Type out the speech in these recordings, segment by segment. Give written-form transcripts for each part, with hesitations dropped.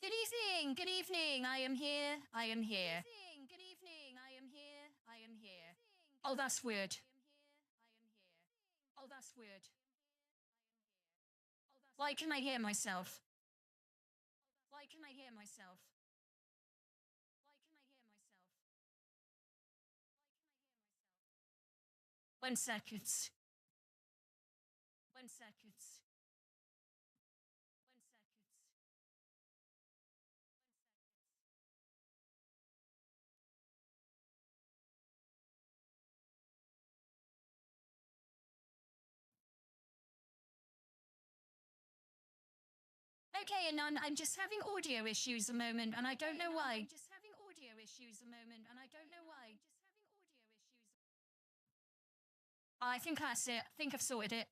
Good evening, good evening. I am here. I am here. Good evening. I am here. I am here. Oh, that's weird. Oh, that's weird. Why can I hear myself? Why can I hear myself? Why can I hear myself? 1 second. 1 second. 1 second. Okay, Anon, I'm just having audio issues a moment, and I don't know why. I'm just having audio issues a moment, and I don't know why. I think that's it. I think I've sorted it.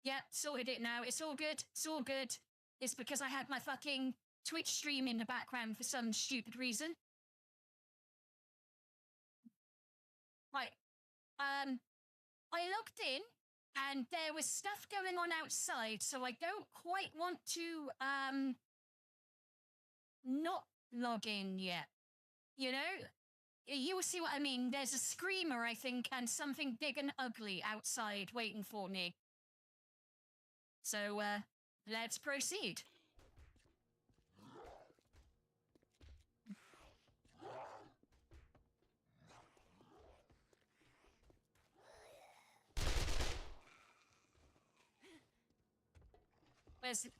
Yep, sorted it now. It's all good. It's all good. It's because I had my fucking Twitch stream in the background for some stupid reason. Right. I logged in and there was stuff going on outside, so I don't quite want to not log in yet. You know? You will see what I mean. There's a screamer, I think, and something big and ugly outside waiting for me. So, let's proceed.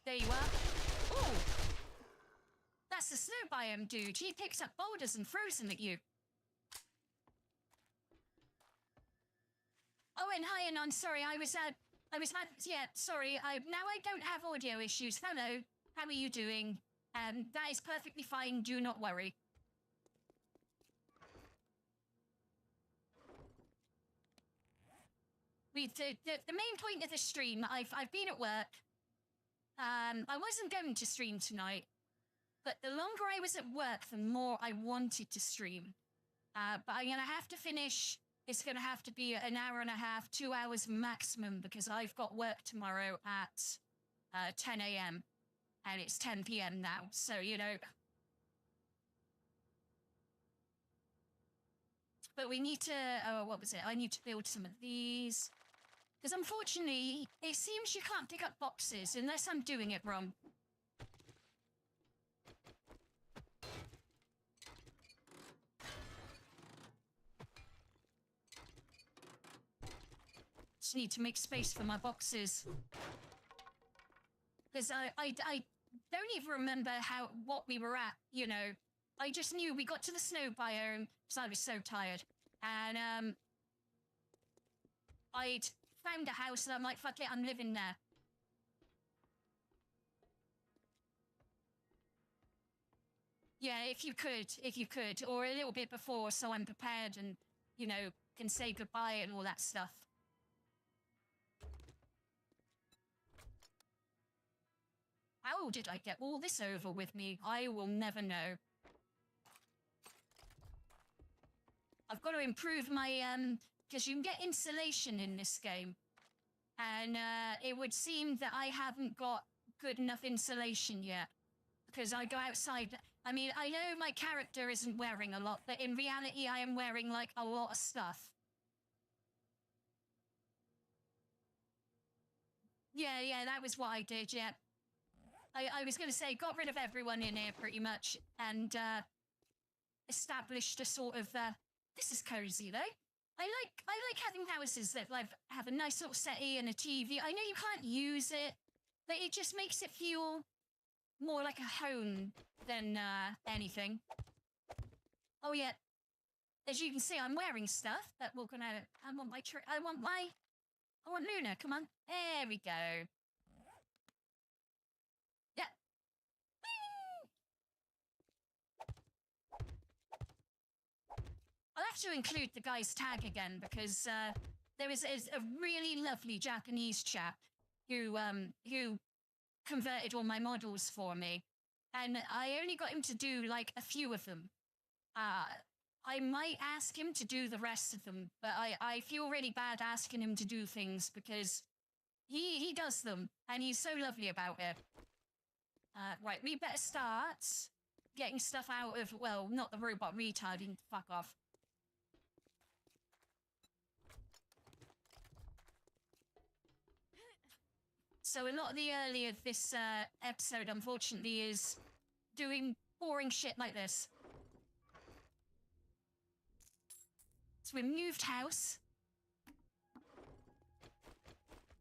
There you are. Oh! That's the snow biome dude. He picks up boulders and throws them at you. Oh, and hi, Anon. Sorry, yeah, sorry. Now I don't have audio issues. Hello. How are you doing? That is perfectly fine. Do not worry. The main point of the stream, I've been at work. I wasn't going to stream tonight, but the longer I was at work, the more I wanted to stream. But I'm going to have to finish. It's going to have to be an hour and a half, 2 hours maximum, because I've got work tomorrow at 10 a.m. and it's 10 p.m. now. So, you know. But we need to, what was it? I need to build some of these. Because unfortunately, it seems you can't pick up boxes unless I'm doing it wrong. Just need to make space for my boxes. Because I don't even remember what we were at, you know. I just knew we got to the snow biome because I was so tired. And I'd found a house and I'm like, fuck it, I'm living there. Yeah, if you could, or a little bit before so I'm prepared and, you know, can say goodbye and all that stuff. How did I get all this over with me? I will never know. I've got to improve my, because you can get insulation in this game. And it would seem that I haven't got good enough insulation yet. Because I go outside. I mean, I know my character isn't wearing a lot, but in reality, I am wearing, like, a lot of stuff. Yeah, that was what I did, yeah. I was going to say, got rid of everyone in here pretty much, and established a sort of, this is cozy though. I like having houses that have a nice little settee and a TV. I know you can't use it, but it just makes it feel more like a home than anything. Oh yeah, as you can see, I'm wearing stuff that we're gonna. I want Luna. Come on, there we go. Yeah. I'll have to include the guy's tag again because there is a really lovely Japanese chap who converted all my models for me, and I only got him to do like a few of them. I might ask him to do the rest of them, but I feel really bad asking him to do things because he does them, and he's so lovely about it. Right, we better start getting stuff out of, well, not the robot retard, he can fuck off. So a lot of the earlier this episode, unfortunately, is doing boring shit like this. So we moved house.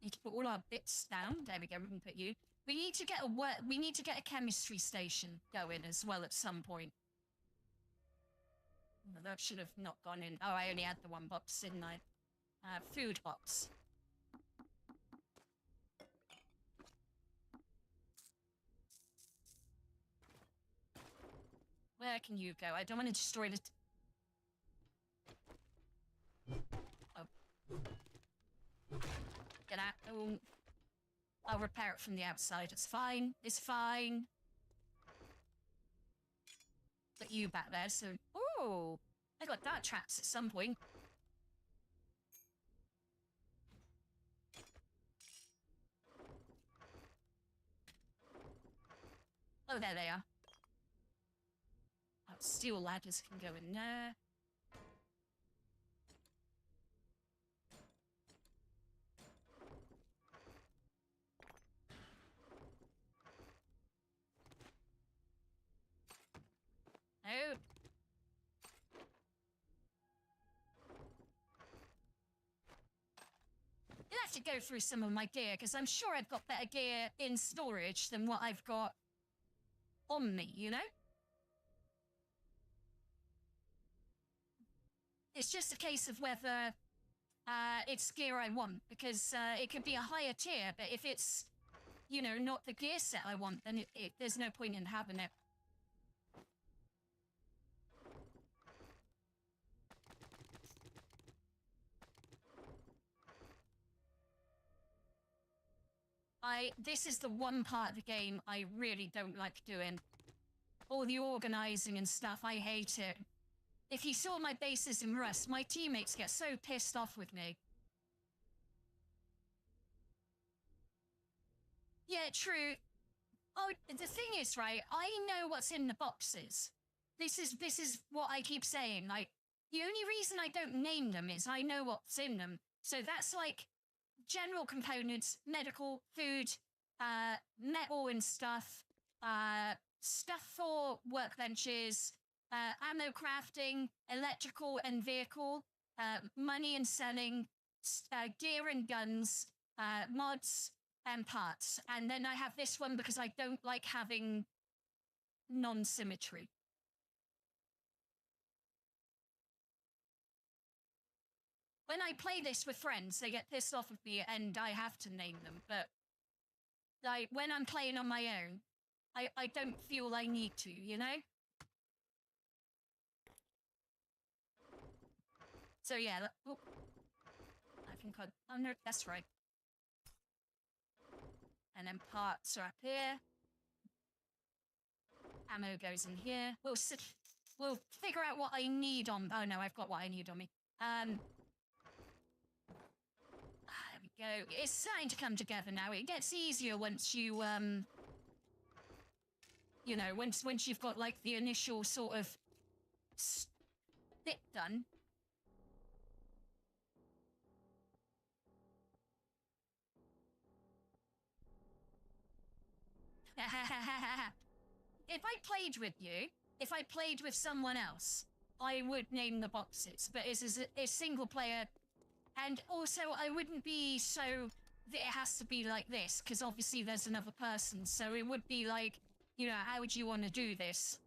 Need to put all our bits down. There we go. We can put you. We need to get a chemistry station going as well at some point. Oh, that should have not gone in. Oh, I only had the one box, didn't I? Food box. Where can you go? I don't want to destroy the... Oh. Get out. Oh. I'll repair it from the outside. It's fine. It's fine. Put you back there, so... Oh! I got dart traps at some point. Oh, there they are. Oh, steel ladders can go in there. No. You'll have to go through some of my gear, because I'm sure I've got better gear in storage than what I've got on me, you know? It's just a case of whether it's gear I want, because it could be a higher tier, but if it's, you know, not the gear set I want, then there's no point in having it. This is the one part of the game I really don't like doing. All the organizing and stuff, I hate it. If you saw my bases in Rust, my teammates get so pissed off with me. Yeah, true. Oh, the thing is, right, I know what's in the boxes. This is what I keep saying. Like, the only reason I don't name them is I know what's in them. So that's like general components, medical, food, metal and stuff, stuff for workbenches, ammo crafting, electrical and vehicle, money and selling, gear and guns, mods and parts. And then I have this one because I don't like having non-symmetry. When I play this with friends, they get pissed off with me and I have to name them. But like when I'm playing on my own, I don't feel I need to, you know? So yeah, oh, I think oh no, that's right. And then parts are up here. Ammo goes in here. We'll figure out what I need on. Oh no, I've got what I need on me. There we go. It's starting to come together now. It gets easier once you you know, once you've got like the initial sort of bit done. If I played with you, if I played with someone else, I would name the boxes. But it's a single player, and also I wouldn't be so that it has to be like this, because obviously there's another person. So it would be like, you know, how would you want to do this?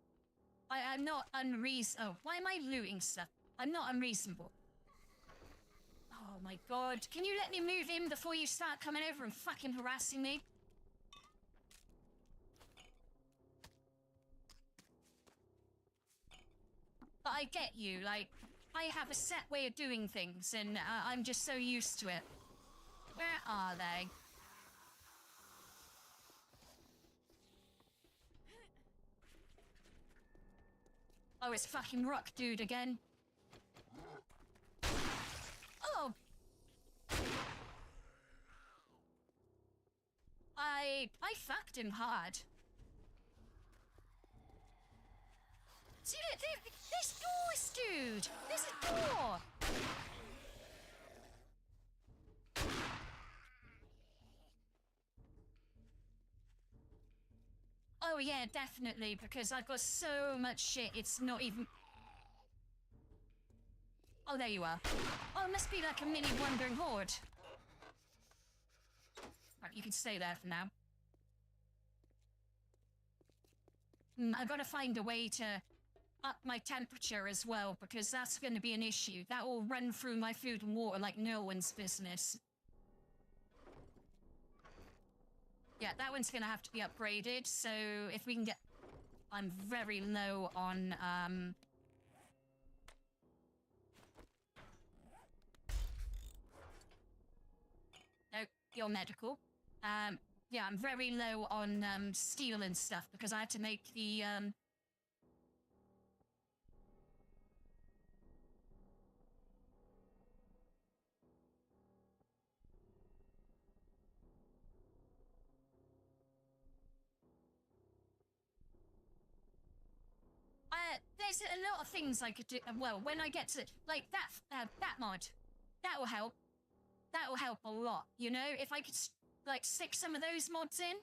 I'm not unreasonable. Oh, why am I looting stuff? I'm not unreasonable. Oh my god. Can you let me move in before you start coming over and fucking harassing me? But I get you, like, I have a set way of doing things, and I'm just so used to it. Where are they? Oh, it's fucking Rock Dude again. Oh! I fucked him hard. See, there's doors, dude! There's a door! Oh yeah, definitely, because I've got so much shit, it's not even... Oh, there you are. Oh, it must be like a mini wandering horde. Right, you can stay there for now. I've got to find a way to up my temperature as well, because that's going to be an issue. That will run through my food and water like no one's business. Yeah, that one's going to have to be upgraded, so if we can get... I'm very low on, No, you're medical. Yeah, I'm very low on, steel and stuff, because I have to make the, there's a lot of things I could do. Well, when I get to like that mod, that will help. That will help a lot. You know, if I could like stick some of those mods in,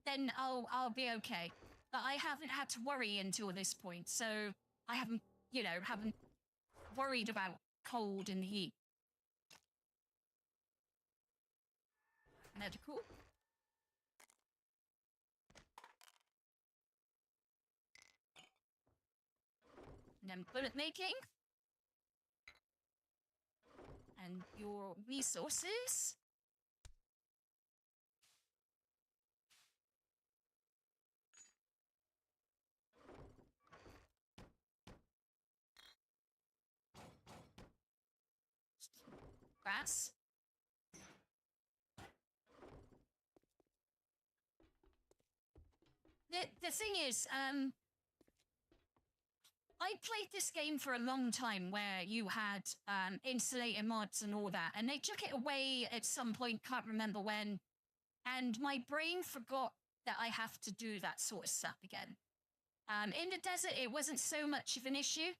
then I'll be okay. But I haven't had to worry until this point, so I haven't worried about cold and heat. Medical. And then bullet making. And your resources. Grass. The thing is, I played this game for a long time where you had insulator mods and all that, and they took it away at some point, can't remember when, and my brain forgot that I have to do that sort of stuff again. In the desert, it wasn't so much of an issue.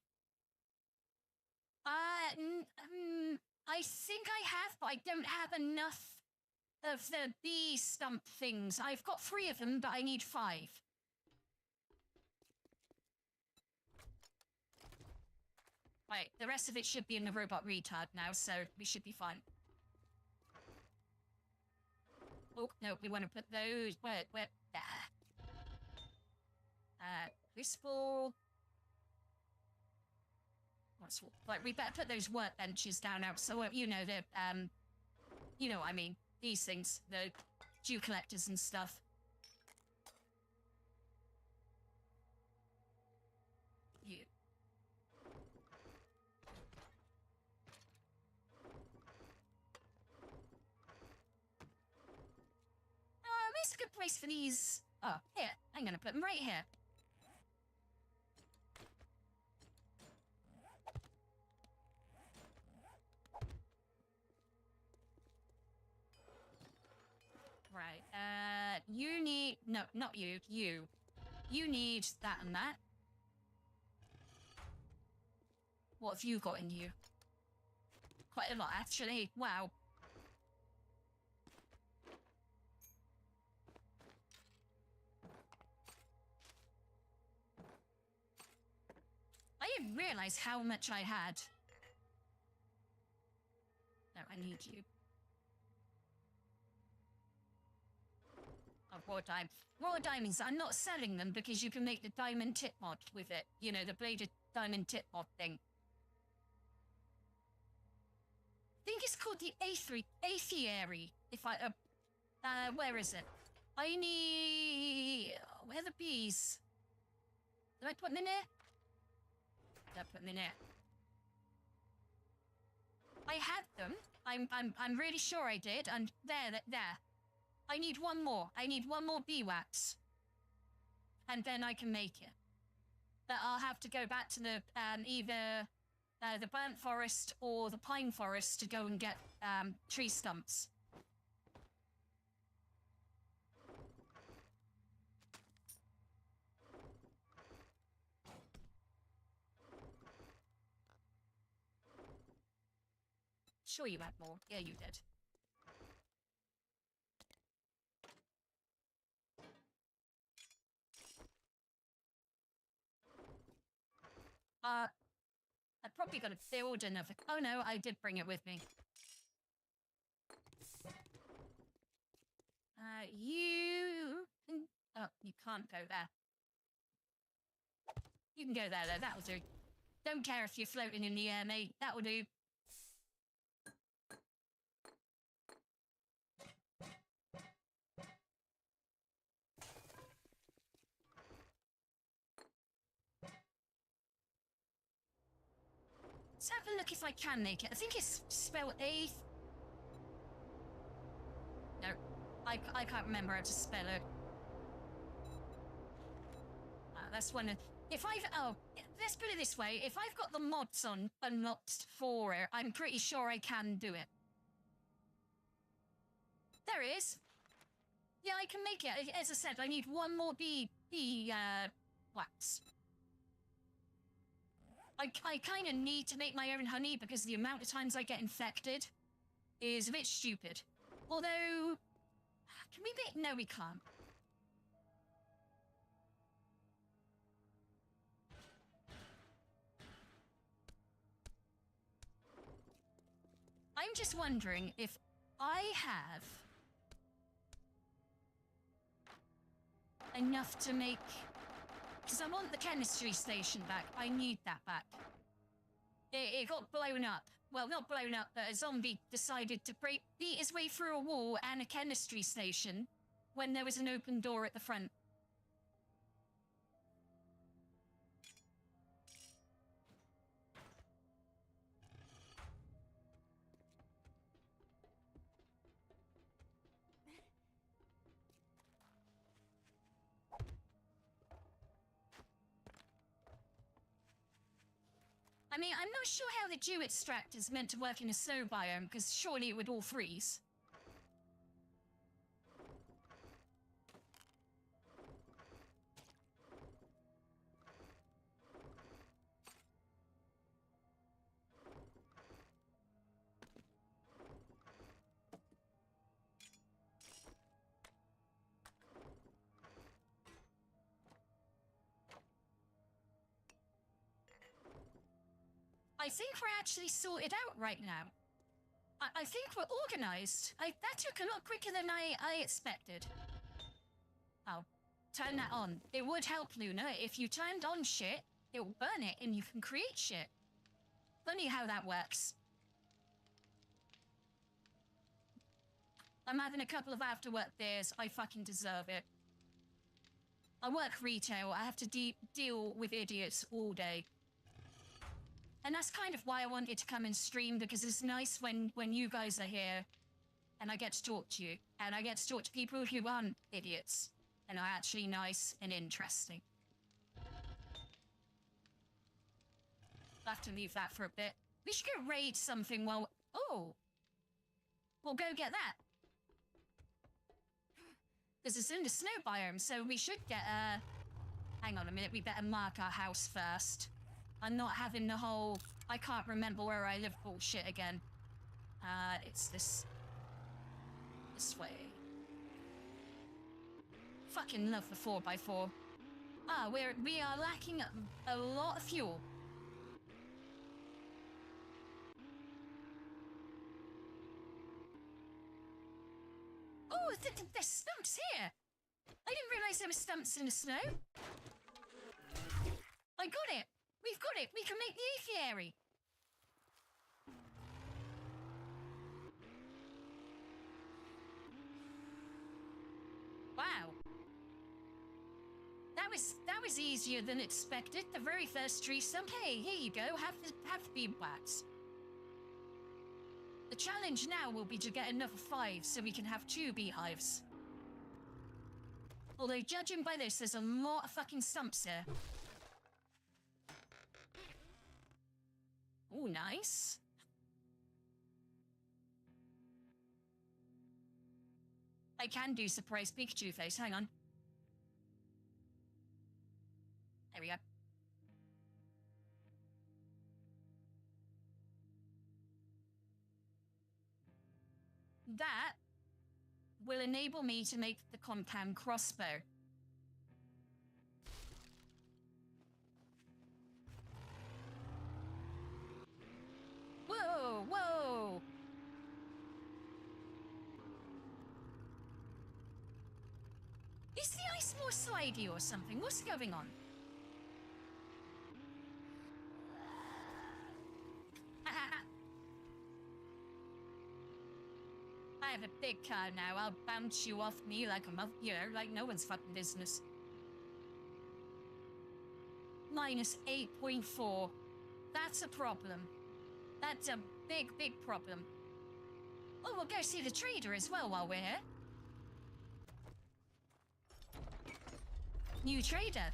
I think I have, but I don't have enough of the bee stump things. I've got 3 of them, but I need 5. Right, the rest of it should be in the robot retard now, so we should be fine. Oh, no, we want to put those... Where? There. Wistful... Like, we better put those workbenches down out, so, you know, the, you know what I mean. These things, the dew collectors and stuff. You. Where's a good place for these? Oh, here. I'm gonna put them right here. Right, you need... No, not you. You. You need that and that. What have you got in you? Quite a lot, actually. Wow. I didn't realize how much I had. No, I need you. Oh, raw diamonds. I'm not selling them because you can make the diamond tip mod with it. You know, the bladed diamond tip mod thing. I think it's called the apiary. If I, where is it? I need... Where are the bees? Did I put them in there? Did I put them in there? I had them. I'm really sure I did. And there. I need one more. I need one more bee wax. And then I can make it. But I'll have to go back to the, either the burnt forest or the pine forest to go and get, tree stumps. Sure you had more. Yeah, you did. I probably got to build another. Oh no, I did bring it with me. You can. Oh, you can't go there. You can go there, though. That'll do. Don't care if you're floating in the air, mate. That'll do. Let's have a look if I can make it. I think it's spelled A. No, I can't remember how to spell it. That's one of... If I've... Oh, let's put it this way. If I've got the mods on unlocked for it, I'm pretty sure I can do it. There it is. Yeah, I can make it. As I said, I need one more bee wax. I kind of need to make my own honey because the amount of times I get infected is a bit stupid. Although... Can we make... No, we can't. I'm just wondering if I have enough to make... Because I want the chemistry station back. I need that back. It got blown up. Well, not blown up, but a zombie decided to beat his way through a wall and a chemistry station when there was an open door at the front. I mean, I'm not sure how the dew extract is meant to work in a snow biome, because surely it would all freeze. I think we're actually sorted out right now. I think we're organized. That took a lot quicker than I expected. Oh, turn that on. It would help, Luna. If you turned on shit, it will burn it and you can create shit. Funny how that works. I'm having a couple of after-work beers. I fucking deserve it. I work retail. I have to deal with idiots all day. And that's kind of why I wanted to come and stream, because it's nice when you guys are here and I get to talk to you. And I get to talk to people who aren't idiots and are actually nice and interesting. I'll have to leave that for a bit. We should go raid something while... Oh! We'll go get that. Because it's in the snow biome, so we should get a... Hang on a minute, we better mark our house first. I'm not having the whole, I can't remember where I live bullshit again. It's this way. Fucking love the 4x4. We are lacking a lot of fuel. Oh, there's stumps here. I didn't realize there were stumps in the snow. I got it. We've got it! We can make the apiary! Wow. That was easier than expected. The very first tree stump. Hey, here you go. Have the beeswax. The challenge now will be to get another 5 so we can have 2 beehives. Although, judging by this, there's a lot of fucking stumps here. Oh, nice. I can do surprise Pikachu face. Hang on. There we go. will enable me to make the compound crossbow. Whoa, whoa! Is the ice more slidey or something? What's going on? I have a big car now. I'll bounce you off me like like no one's fucking business. Minus 8.4. That's a problem. That's a big, big problem. Oh, we'll go see the trader as well while we're here. New trader.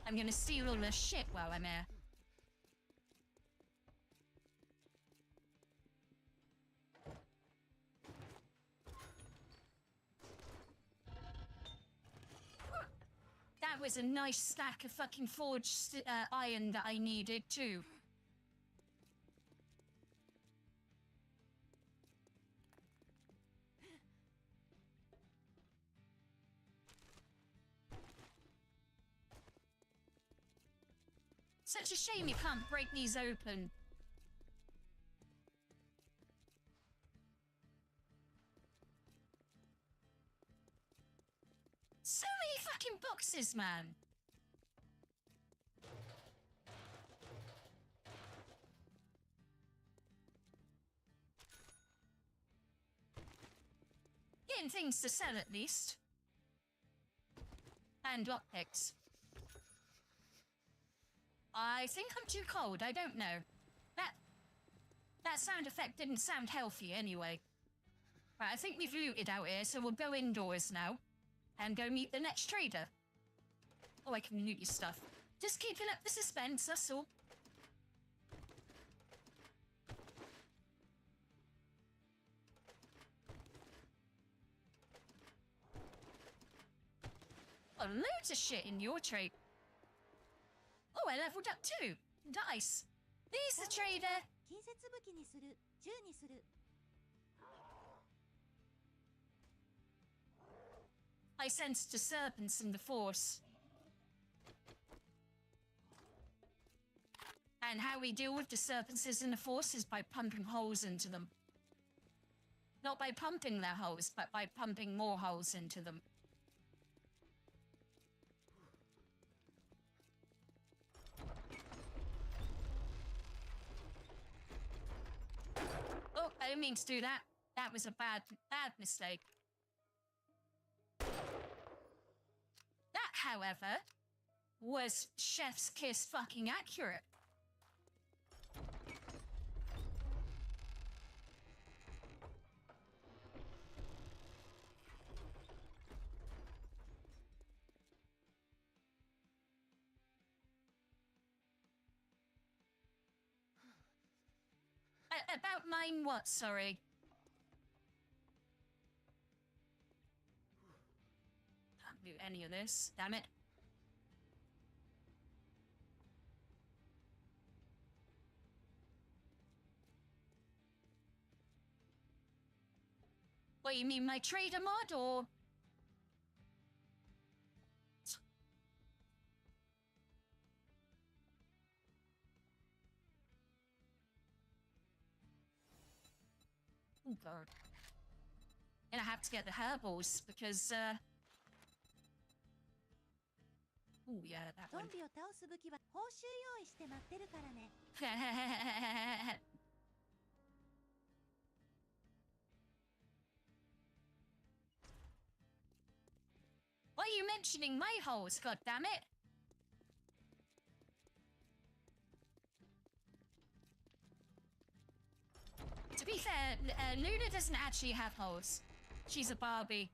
I'm gonna steal all the shit while I'm here. That was a nice stack of fucking forged iron that I needed too. Such a shame you can't break these open. So many fucking boxes, man. Getting things to sell at least. And lockpicks. I think I'm too cold, I don't know. That sound effect didn't sound healthy anyway. Right, I think we've looted out here, so we'll go indoors now. And go meet the next trader. Oh, I can loot your stuff. Just keeping up the suspense, that's all. Oh, loads of shit in your trade. Oh, I leveled up too. Dice. There's the trader. I sensed disturbance in the force. And how we deal with disturbances in the force is by pumping holes into them. Not by pumping their holes, but by pumping more holes into them. Oh, I didn't mean to do that. That was a bad mistake. That, however, was chef's kiss fucking accurate. About mine what, sorry? Can't do any of this, damn it. What, you mean my trader mod, or? Oh god. And I have to get the herbals because oh yeah, that one. Why are you mentioning my holes, god damn it? To be fair, Luna doesn't actually have holes. She's a Barbie.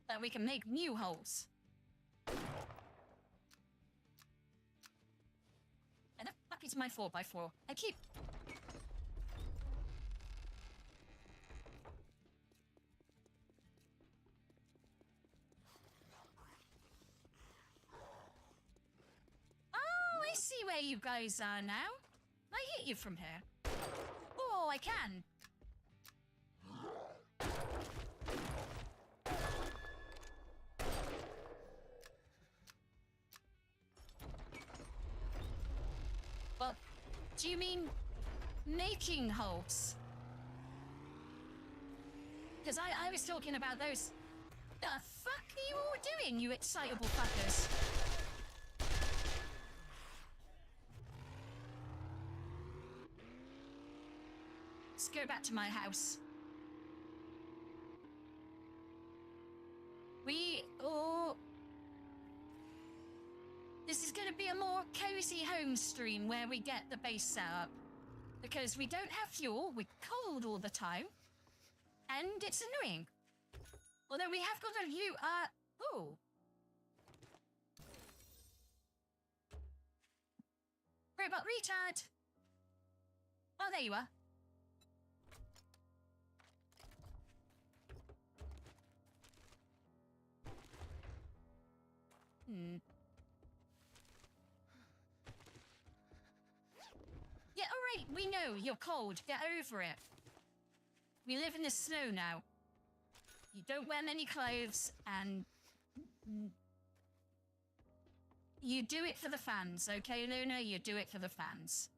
But we can make new holes. And the fuck is my 4x4? I keep... you guys are now. I hit you from here. Oh, I can. Well, do you mean making holes? Because I was talking about those. The fuck are you all doing, you excitable fuckers? Let's go back to my house. This is going to be a more cozy home stream where we get the base set up. Because we don't have fuel, we're cold all the time, and it's annoying. Although we have got a view, oh. Robot retard. Oh, there you are. Yeah, alright, we know, you're cold. Get over it. We live in the snow now. You don't wear many clothes, and you do it for the fans, okay, Luna? You do it for the fans.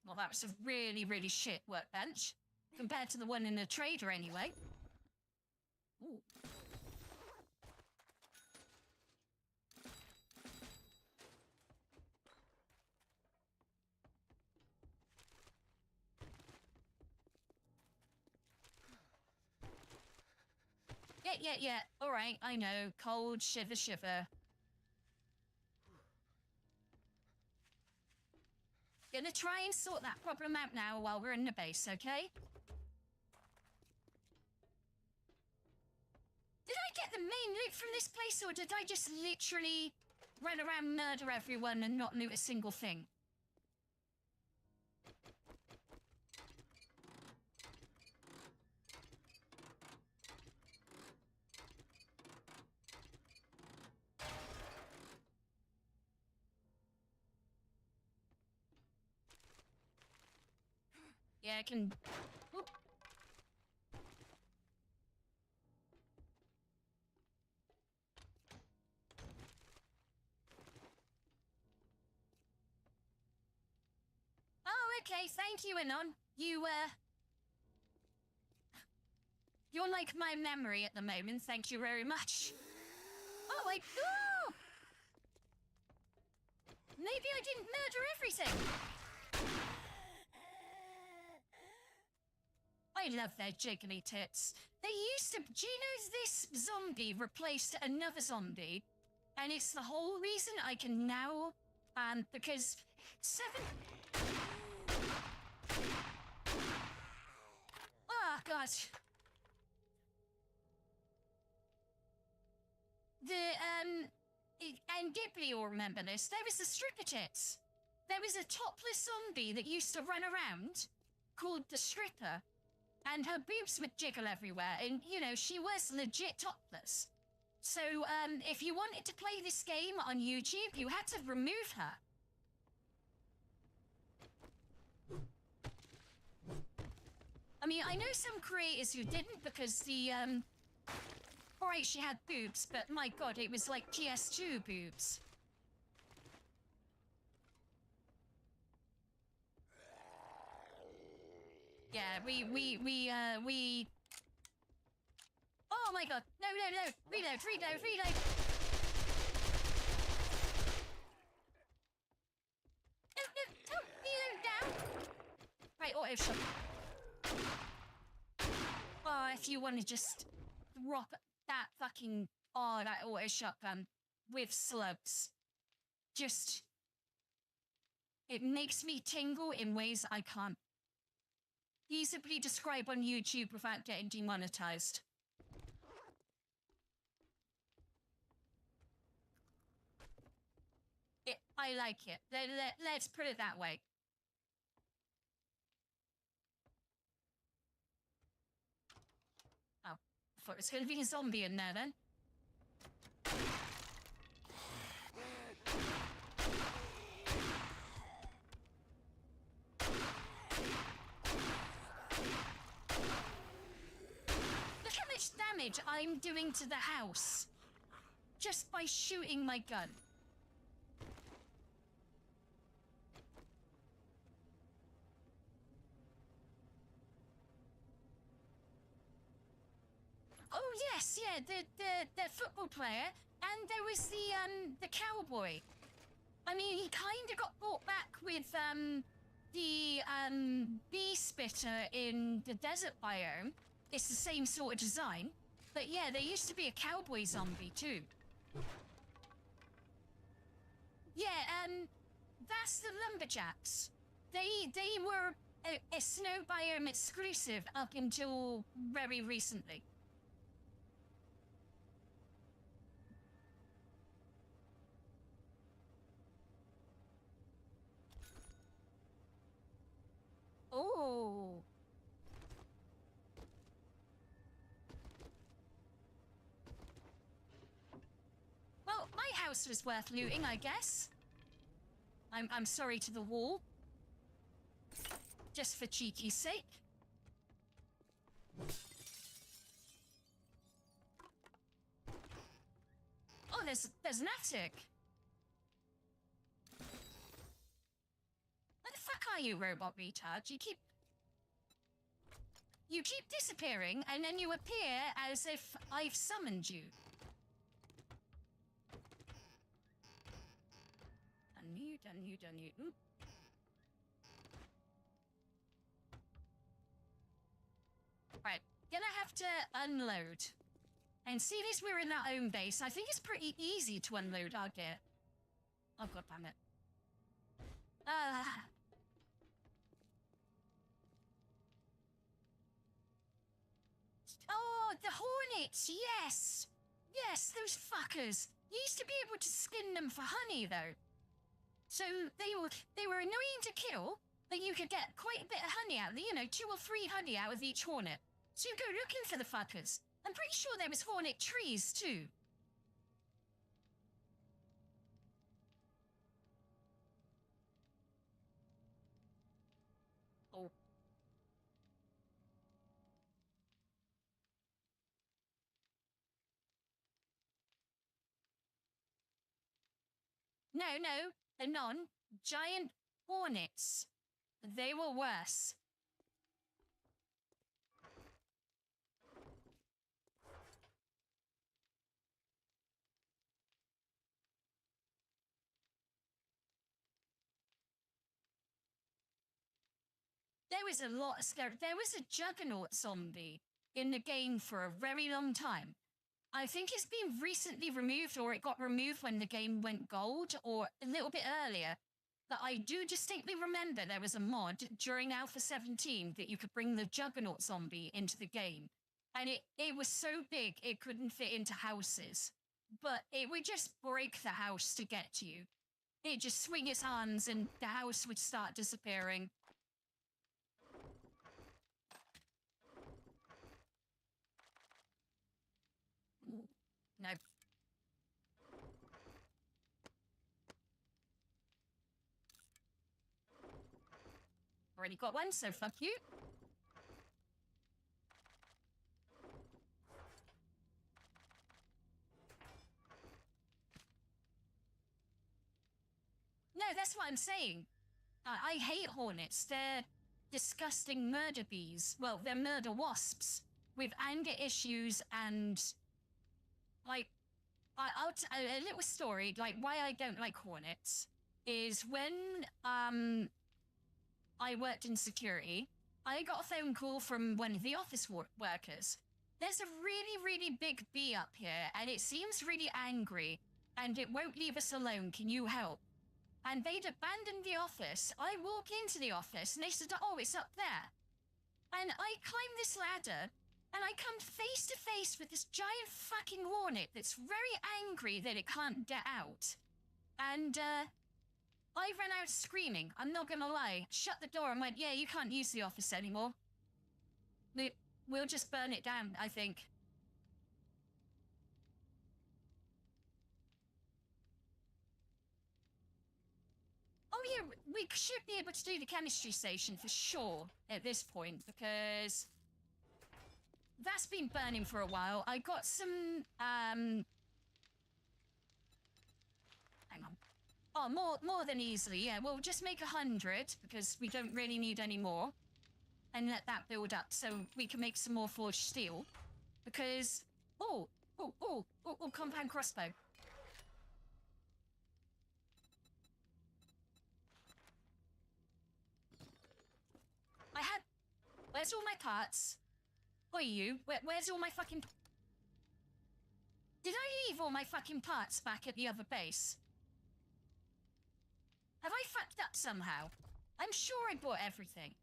Well, that was a really, really shit workbench. Compared to the one in the trader, anyway. Ooh. Yeah. All right, I know. Cold, shiver, shiver. Gonna try and sort that problem out now while we're in the base, okay? Did I get the main loot from this place, or did I just literally run around, murder everyone, and not loot a single thing? Yeah, I can... Oop. Oh, okay, thank you, Anon. You're like my memory at the moment, thank you very much. Oh, maybe I didn't murder everything. I love their jiggly tits. They used to... Do you know this zombie replaced another zombie? And it's the whole reason I can now... because... 7... Oh, gosh. And Ghibli will remember this. There was the stripper tits. There was a topless zombie that used to run around called the stripper. And her boobs would jiggle everywhere, and, you know, she was legit topless. So, if you wanted to play this game on YouTube, you had to remove her. I mean, I know some creators who didn't because the, alright, she had boobs, but my god, it was like PS2 boobs. Yeah, we... Oh my god, no, reload. No, don't reload down. Right, auto shot. Oh, if you want to just drop that fucking... Oh, that auto shotgun with slugs. Just... It makes me tingle in ways I can't easily describe on YouTube without getting demonetized. I like it. Let's put it that way. Oh, I thought it was going to be a zombie in there then. damage I'm doing to the house just by shooting my gun. Oh yes, yeah, the football player, and there was the cowboy. I mean, he kind of got brought back with the bee spitter in the desert biome. It's the same sort of design, but yeah, there used to be a cowboy zombie too. Yeah, that's the lumberjacks. They were a snow biome exclusive up until very recently. Oh. Well, my house was worth looting, I guess. I'm sorry to the wall. Just for cheeky's sake. Oh, there's an attic. Where the fuck are you, robot retard? You keep disappearing, and then you appear as if I've summoned you. Done you. Oop. Right, gonna have to unload. And seeing as we're in our own base, I think it's pretty easy to unload our gear. Oh god damn it. Oh, the hornets, yes! Yes, those fuckers. You used to be able to skin them for honey, though. So they were annoying to kill, but you could get quite a bit of honey out of them, 2 or 3 honey out of each hornet. So you go looking for the fuckers. I'm pretty sure there was hornet trees, too. Oh. No, they're non-giant hornets. They were worse. There was a lot of scary. There was a juggernaut zombie in the game for a very long time. I think it's been recently removed, or it got removed when the game went gold, or a little bit earlier. But I do distinctly remember there was a mod during Alpha 17 that you could bring the juggernaut zombie into the game. And it was so big it couldn't fit into houses. But it would just break the house to get to you. It'd just swing its arms and the house would start disappearing. No. Already got one, so fuck you. No, that's what I'm saying. I hate hornets. They're disgusting murder bees. Well, they're murder wasps with anger issues and, like, I'll a little story, like, why I don't like hornets is when, I worked in security, I got a phone call from one of the office workers. There's a really, really big bee up here, and it seems really angry, and it won't leave us alone. Can you help? And they'd abandoned the office. I walk into the office, and they said, oh, it's up there. And I climb this ladder, and I come face to face with this giant fucking hornet that's very angry that it can't get out. And, I ran out screaming, I'm not gonna lie. Shut the door and went, yeah, you can't use the office anymore. We'll just burn it down, I think. Oh yeah, we should be able to do the chemistry station for sure at this point, because that's been burning for a while. I got some, hang on. Oh, more than easily, yeah. We'll just make 100 because we don't really need any more. And let that build up so we can make some more forged steel. Because, compound crossbow. Where's all my parts? Who are you? Where's all my fucking... Did I leave all my fucking parts back at the other base? Have I fucked up somehow? I'm sure I bought everything.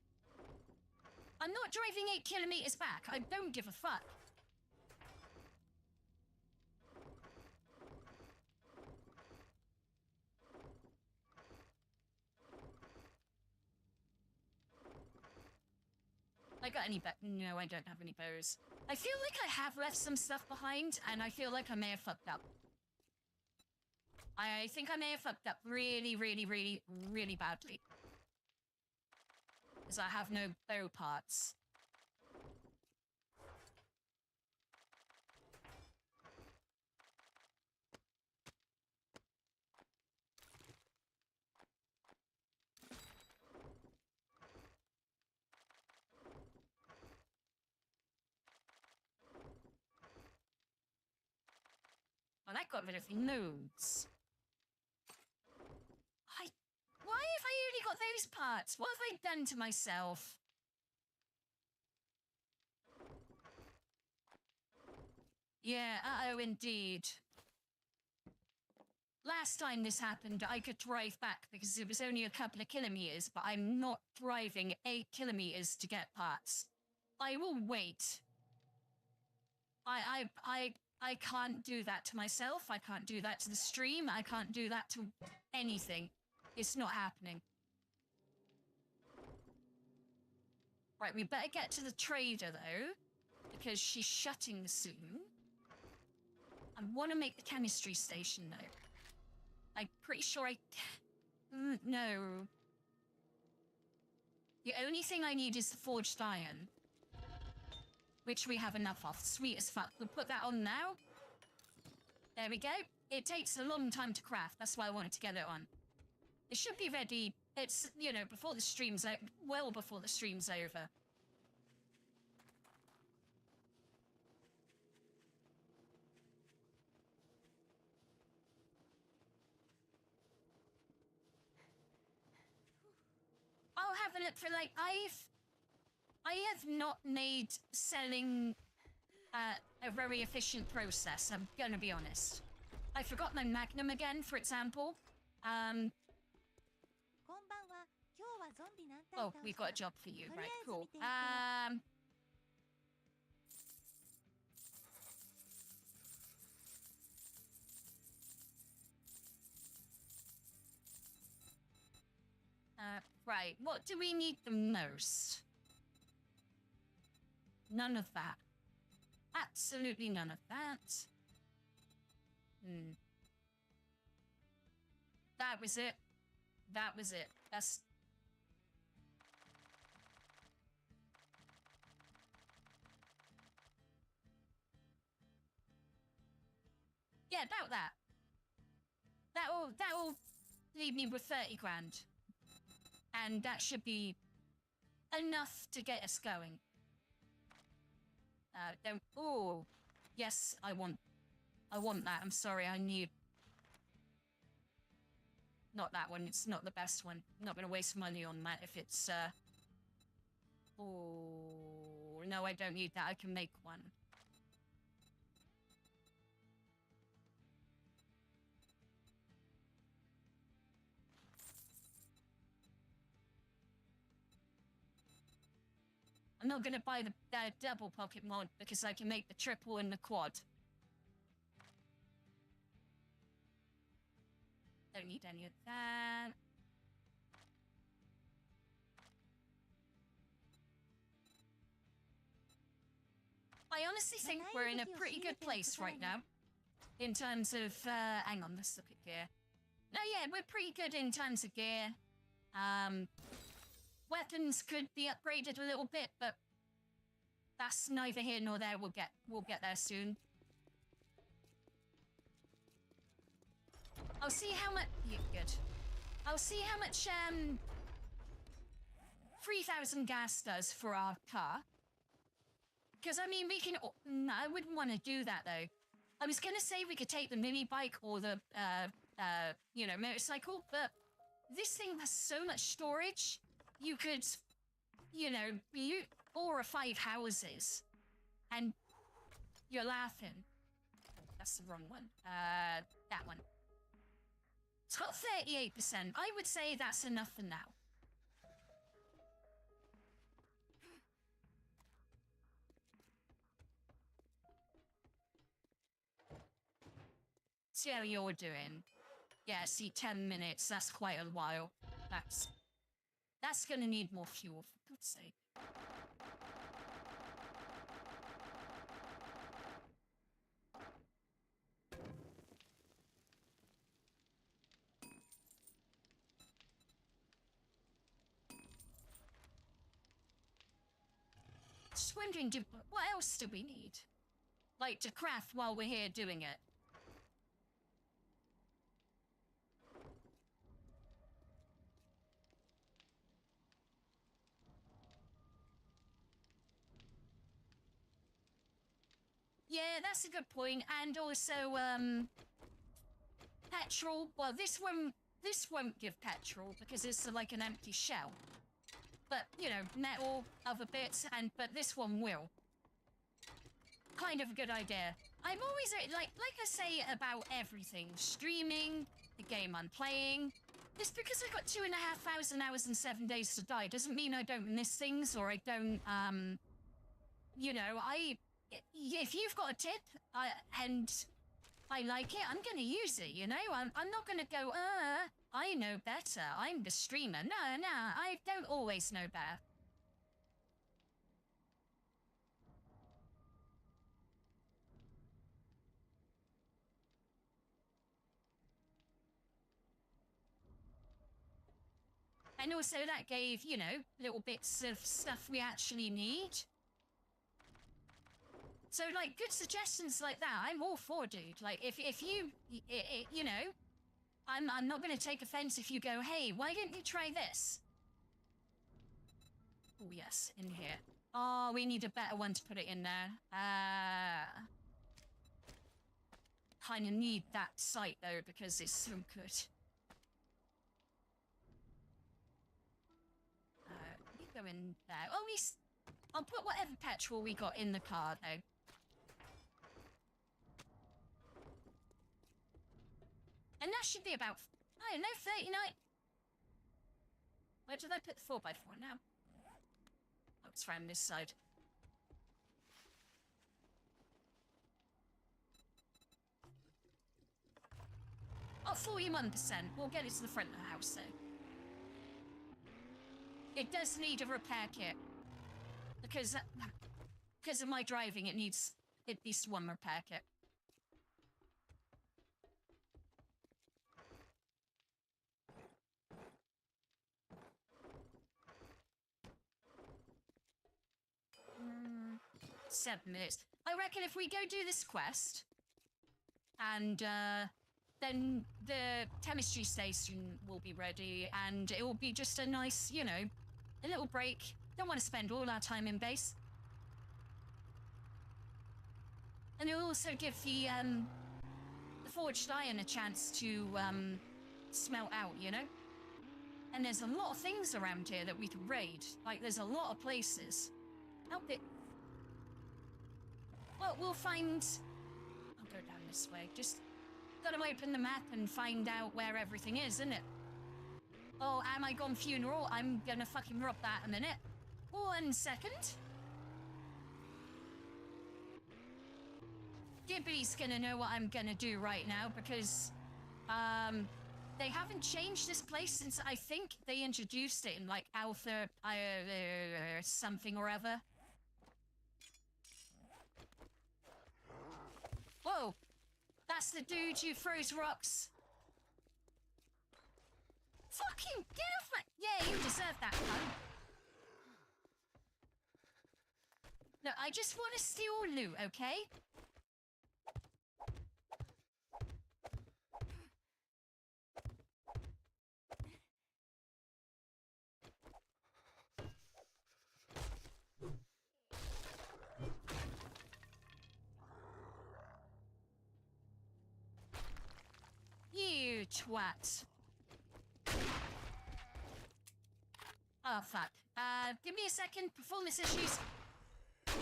I'm not driving 8 kilometers back. I don't give a fuck. I got any No, I don't have any bows. I feel like I have left some stuff behind, and I feel like I may have fucked up. I think I may have fucked up really, really, really, really badly. Because I have no bow parts. Well, that got rid of loads. Why have I only got those parts? What have I done to myself? Yeah, uh-oh, indeed. Last time this happened, I could drive back because it was only a couple of kilometers, but I'm not driving 8 kilometers to get parts. I will wait. I can't do that to myself. I can't do that to the stream. I can't do that to anything. It's not happening. Right, we better get to the trader, though, because she's shutting soon. I want to make the chemistry station, though. I'm pretty sure no. The only thing I need is the forged iron. Which we have enough of. Sweet as fuck. We'll put that on now. There we go. It takes a long time to craft. That's why I wanted to get it on. It should be ready. It's, you know, before the stream's out. Well before the stream's over. I'll have a look for, like, I have not made selling a very efficient process, I'm gonna be honest. I forgot my magnum again, for example. Oh, we've got a job for you, right, cool. Right, what do we need the most? None of that. Absolutely none of that. That was it. That was it. That's... Yeah, about that. That'll leave me with 30 grand. And that should be enough to get us going. Don't... Oh, yes, I want that. I'm sorry, I need... Not that one. It's not the best one. I'm not going to waste money on that if it's... Oh, no, I don't need that. I can make one. I'm not going to buy the double pocket mod because I can make the triple and the quad. Don't need any of that. I honestly think we're in a pretty good place right now. In terms of, hang on, let's look at gear. No, yeah, we're pretty good in terms of gear. Weapons could be upgraded a little bit, but That's neither here nor there. We'll get there soon. I'll see how much. Yeah, good. I'll see how much 3,000 gas does for our car. Because I mean, we can. No, I wouldn't want to do that though. I was gonna say we could take the mini bike or the motorcycle, but this thing has so much storage. You could, be 4 or 5 houses, and you're laughing. Oh, that's the wrong one. That one. It's got 38%. I would say that's enough for now. See how you're doing. Yeah, see, 10 minutes. That's quite a while. That's gonna need more fuel, for God's sake. Just wondering, what else do we need? Like, to craft while we're here doing it. Yeah, that's a good point. And also, petrol. Well, this won't give petrol because it's like an empty shell. But, metal, other bits, but this one will. Kind of a good idea. I'm always, like I say about everything. Streaming, the game I'm playing. Just because I've got 2,500 hours and 7 days to die doesn't mean I don't miss things or I don't, if you've got a tip, and I like it, I'm going to use it, I'm not going to go, I know better, I'm the streamer. No, I don't always know better. And also that gave, little bits of stuff we actually need. So, like, good suggestions like that, I'm all for, dude. Like, if you, I'm not going to take offense if you go, hey, why didn't you try this? Oh, yes, in here. Oh, we need a better one to put it in there. Kind of need that site, though, because it's so good. You go in there. Oh, I'll put whatever petrol we got in the car, though. And that should be about, I don't know, 39. Where did I put the 4x4 now? Oh, it's around this side. Oh, 41%. We'll get it to the front of the house, though. It does need a repair kit. Because of my driving, it needs at least one repair kit. Mm, 7 minutes. I reckon if we go do this quest, and then the chemistry station will be ready, and it will be just a nice, a little break. Don't want to spend all our time in base. And it'll also give the forged iron a chance to smelt out, And there's a lot of things around here that we can raid. Like, there's a lot of places. Help it. Well, we'll find... I'll go down this way. Just gotta open the map and find out where everything is, isn't it? Oh, am I gone funeral? I'm gonna fucking rob that a minute. 1 second. Gibby's gonna know what I'm gonna do right now because they haven't changed this place since I think they introduced it in like alpha something or other. Whoa, that's the dude who throws rocks. Fucking get off my... Yeah, you deserve that, cunt. No, I just want to steal loot, okay? You twat. Oh, fuck. Give me a second. Performance issues. Can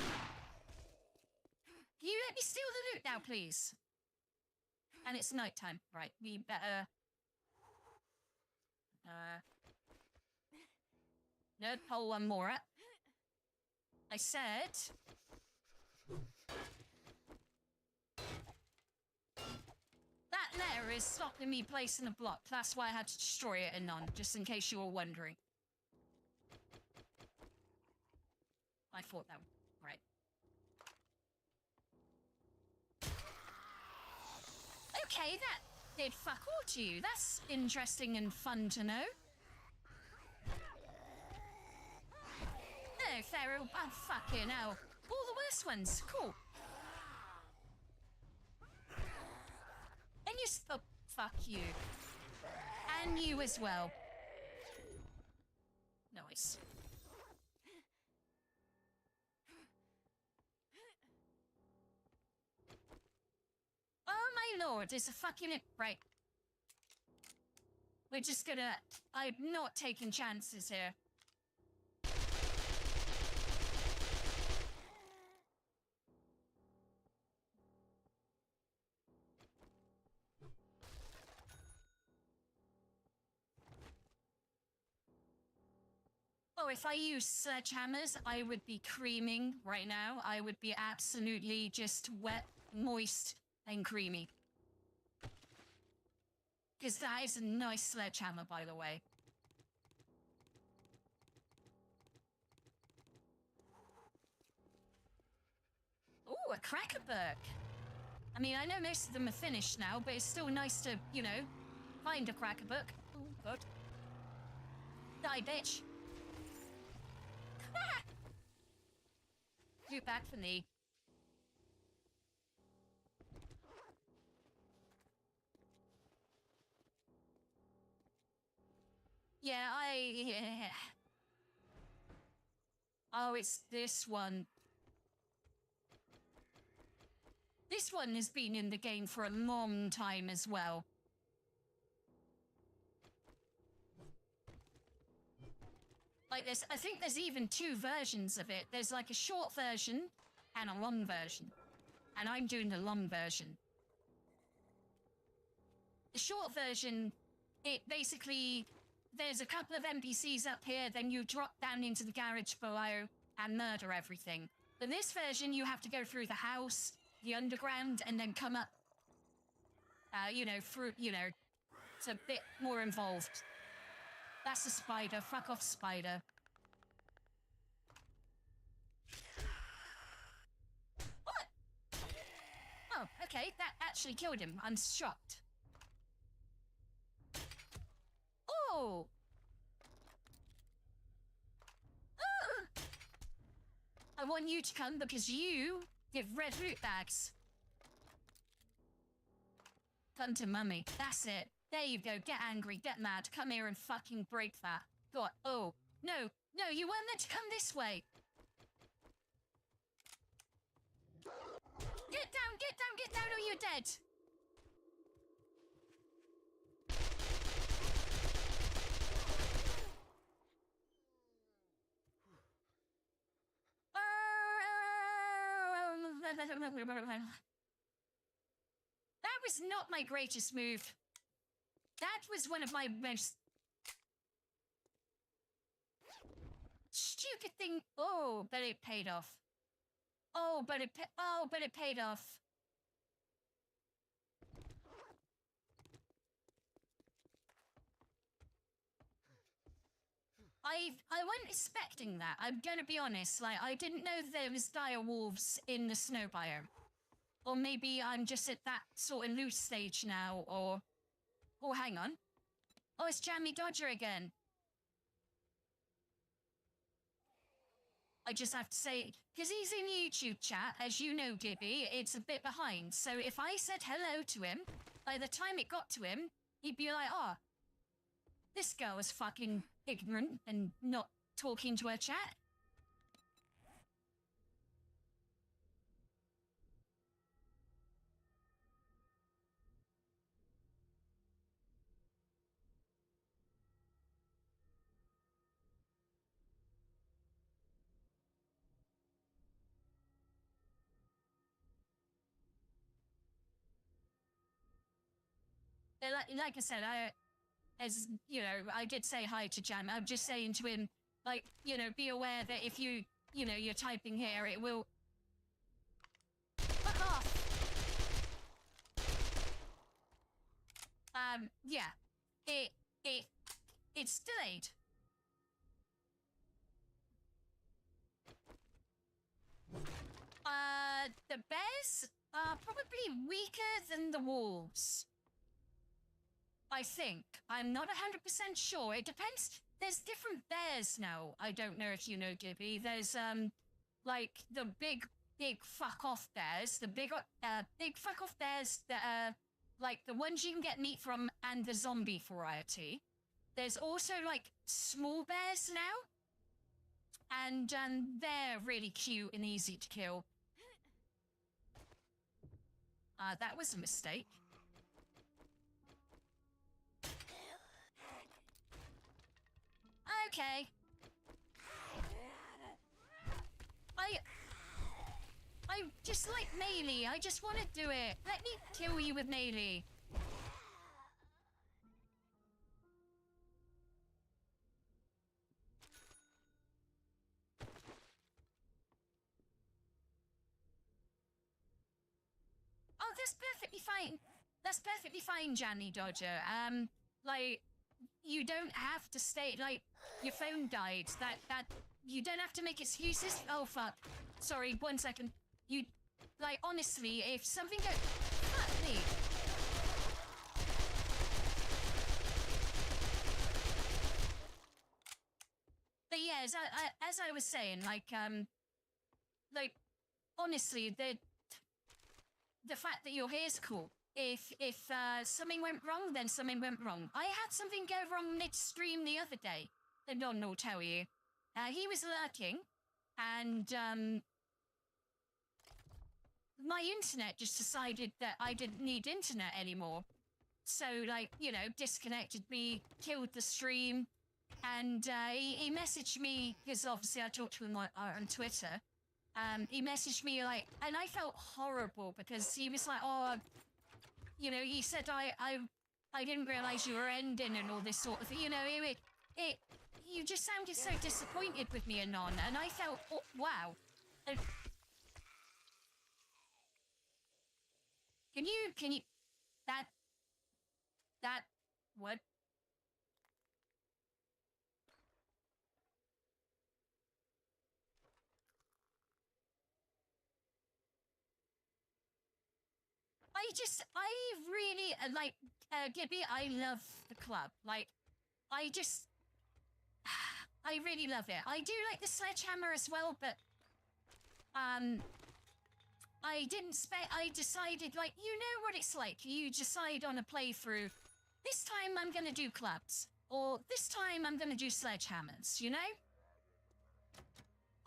you let me steal the loot now, please? And it's nighttime. Right, we better... No, pull one more up. I said... That letter is stopping me placing a block. That's why I had to destroy it and none, just in case you were wondering. I thought that... Right. Okay, that did fuck all to you. That's interesting and fun to know. No, Pharaoh, oh, fucking hell. All the worst ones. Cool. And you... Oh, fuck you. And you as well. Nice. Oh my lord, it's a fucking... Right. We're just gonna... I'm not taking chances here. Oh, if I used sledgehammers, I would be creaming right now. I would be absolutely just wet, moist, and creamy. Because that is a nice sledgehammer, by the way. Oh, a Crackerberg. I mean, I know most of them are finished now, but it's still nice to, you know, find a Crackerberg. Oh, God. Die, bitch. You back for me. Yeah, Oh, it's this one. This one has been in the game for a long time as well. Like this, I think there's even two versions of it. There's like a short version and a long version. And I'm doing the long version. The short version, it basically, there's a couple of NPCs up here, then you drop down into the garage below and murder everything. But this version, you have to go through the house, the underground, and then come up, you know, through, you know, it's a bit more involved. That's a spider. Fuck off, spider. What? Oh, okay. That actually killed him. I'm shocked. Oh! I want you to come because you give red loot bags. Come to mummy. That's it. There you go. Get angry. Get mad. Come here and fucking break that. God. Oh. No. No, you weren't meant to come this way. Get down. Get down. Get down or you're dead. That was not my greatest move. That was one of my most stupid thing. Oh, but it paid off. Oh, but it paid off. I wasn't expecting that. I'm gonna be honest. Like, I didn't know there was dire wolves in the snow biome. Or maybe I'm just at that sort of loose stage now, or... Oh, hang on. Oh, it's Jammy Dodger again. I just have to say, because he's in YouTube chat, as you know, Gibby, it's a bit behind. So if I said hello to him, by the time it got to him, he'd be like, oh, this girl is fucking ignorant and not talking to her chat. Like I said, as you know, I did say hi to Jam. I'm just saying to him, like, you know, be aware that if you're typing here, it will. Fuck off. Yeah, it's delayed. The bears are probably weaker than the wolves. I think. I'm not 100% sure. It depends. There's different bears now. I don't know if you know, Gibby. There's, like, the big fuck-off bears. The big fuck-off bears that are, like, the ones you can get meat from and the zombie variety. There's also, like, small bears now. And, they're really cute and easy to kill. That was a mistake. Okay. I just like melee. I just want to do it. Let me kill you with melee. Oh, that's perfectly fine. That's perfectly fine, Janny Dodger. Like, you don't have to stay, like, your phone died. That, you don't have to make excuses. Oh, fuck. Sorry, 1 second. You, like, honestly, if something goes, fuck me. But yeah, as I was saying, like, honestly, the fact that you're here is cool. If something went wrong, then something went wrong. I had something go wrong mid-stream the other day. The Don will tell you. He was lurking, and my internet just decided that I didn't need internet anymore. So, like, you know, disconnected me, killed the stream, and he messaged me, because obviously I talked to him on Twitter. He messaged me, like, and I felt horrible because he was like, oh, you know, he said, I didn't realize you were ending and all this sort of thing. You know, you just sounded so disappointed with me, Anon, and I felt, oh, wow. Can you, that, what? I really, like, Gibby, I love the club. Like, I really love it. I do like the sledgehammer as well, but, I decided, like, you know what it's like. You decide on a playthrough, this time I'm gonna do clubs, or this time I'm gonna do sledgehammers, you know?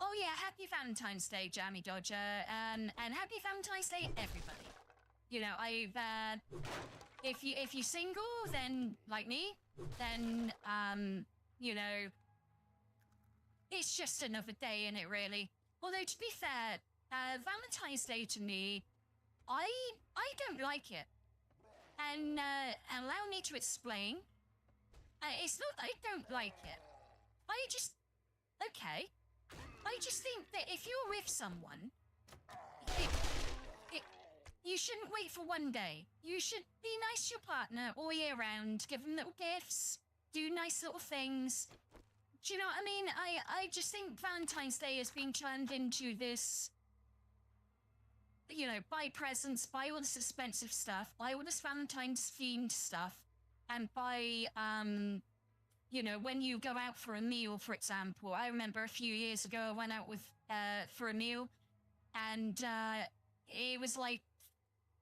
Oh yeah, happy Valentine's Day, Jammy Dodger, and happy Valentine's Day, everybody. You know, if you're single, then, like me, then, you know, it's just another day, innit, really? Although, to be fair, Valentine's Day to me, I don't like it. And, allow me to explain. It's not that I don't like it. Okay. I just think that if you're with someone, you shouldn't wait for one day. You should be nice to your partner all year round, give them little gifts, do nice little things. Do you know what I mean? I just think Valentine's Day has been turned into this, you know, buy presents, buy all this expensive stuff, buy all this Valentine's themed stuff, and buy, you know, when you go out for a meal, for example. I remember a few years ago I went out with for a meal, and it was like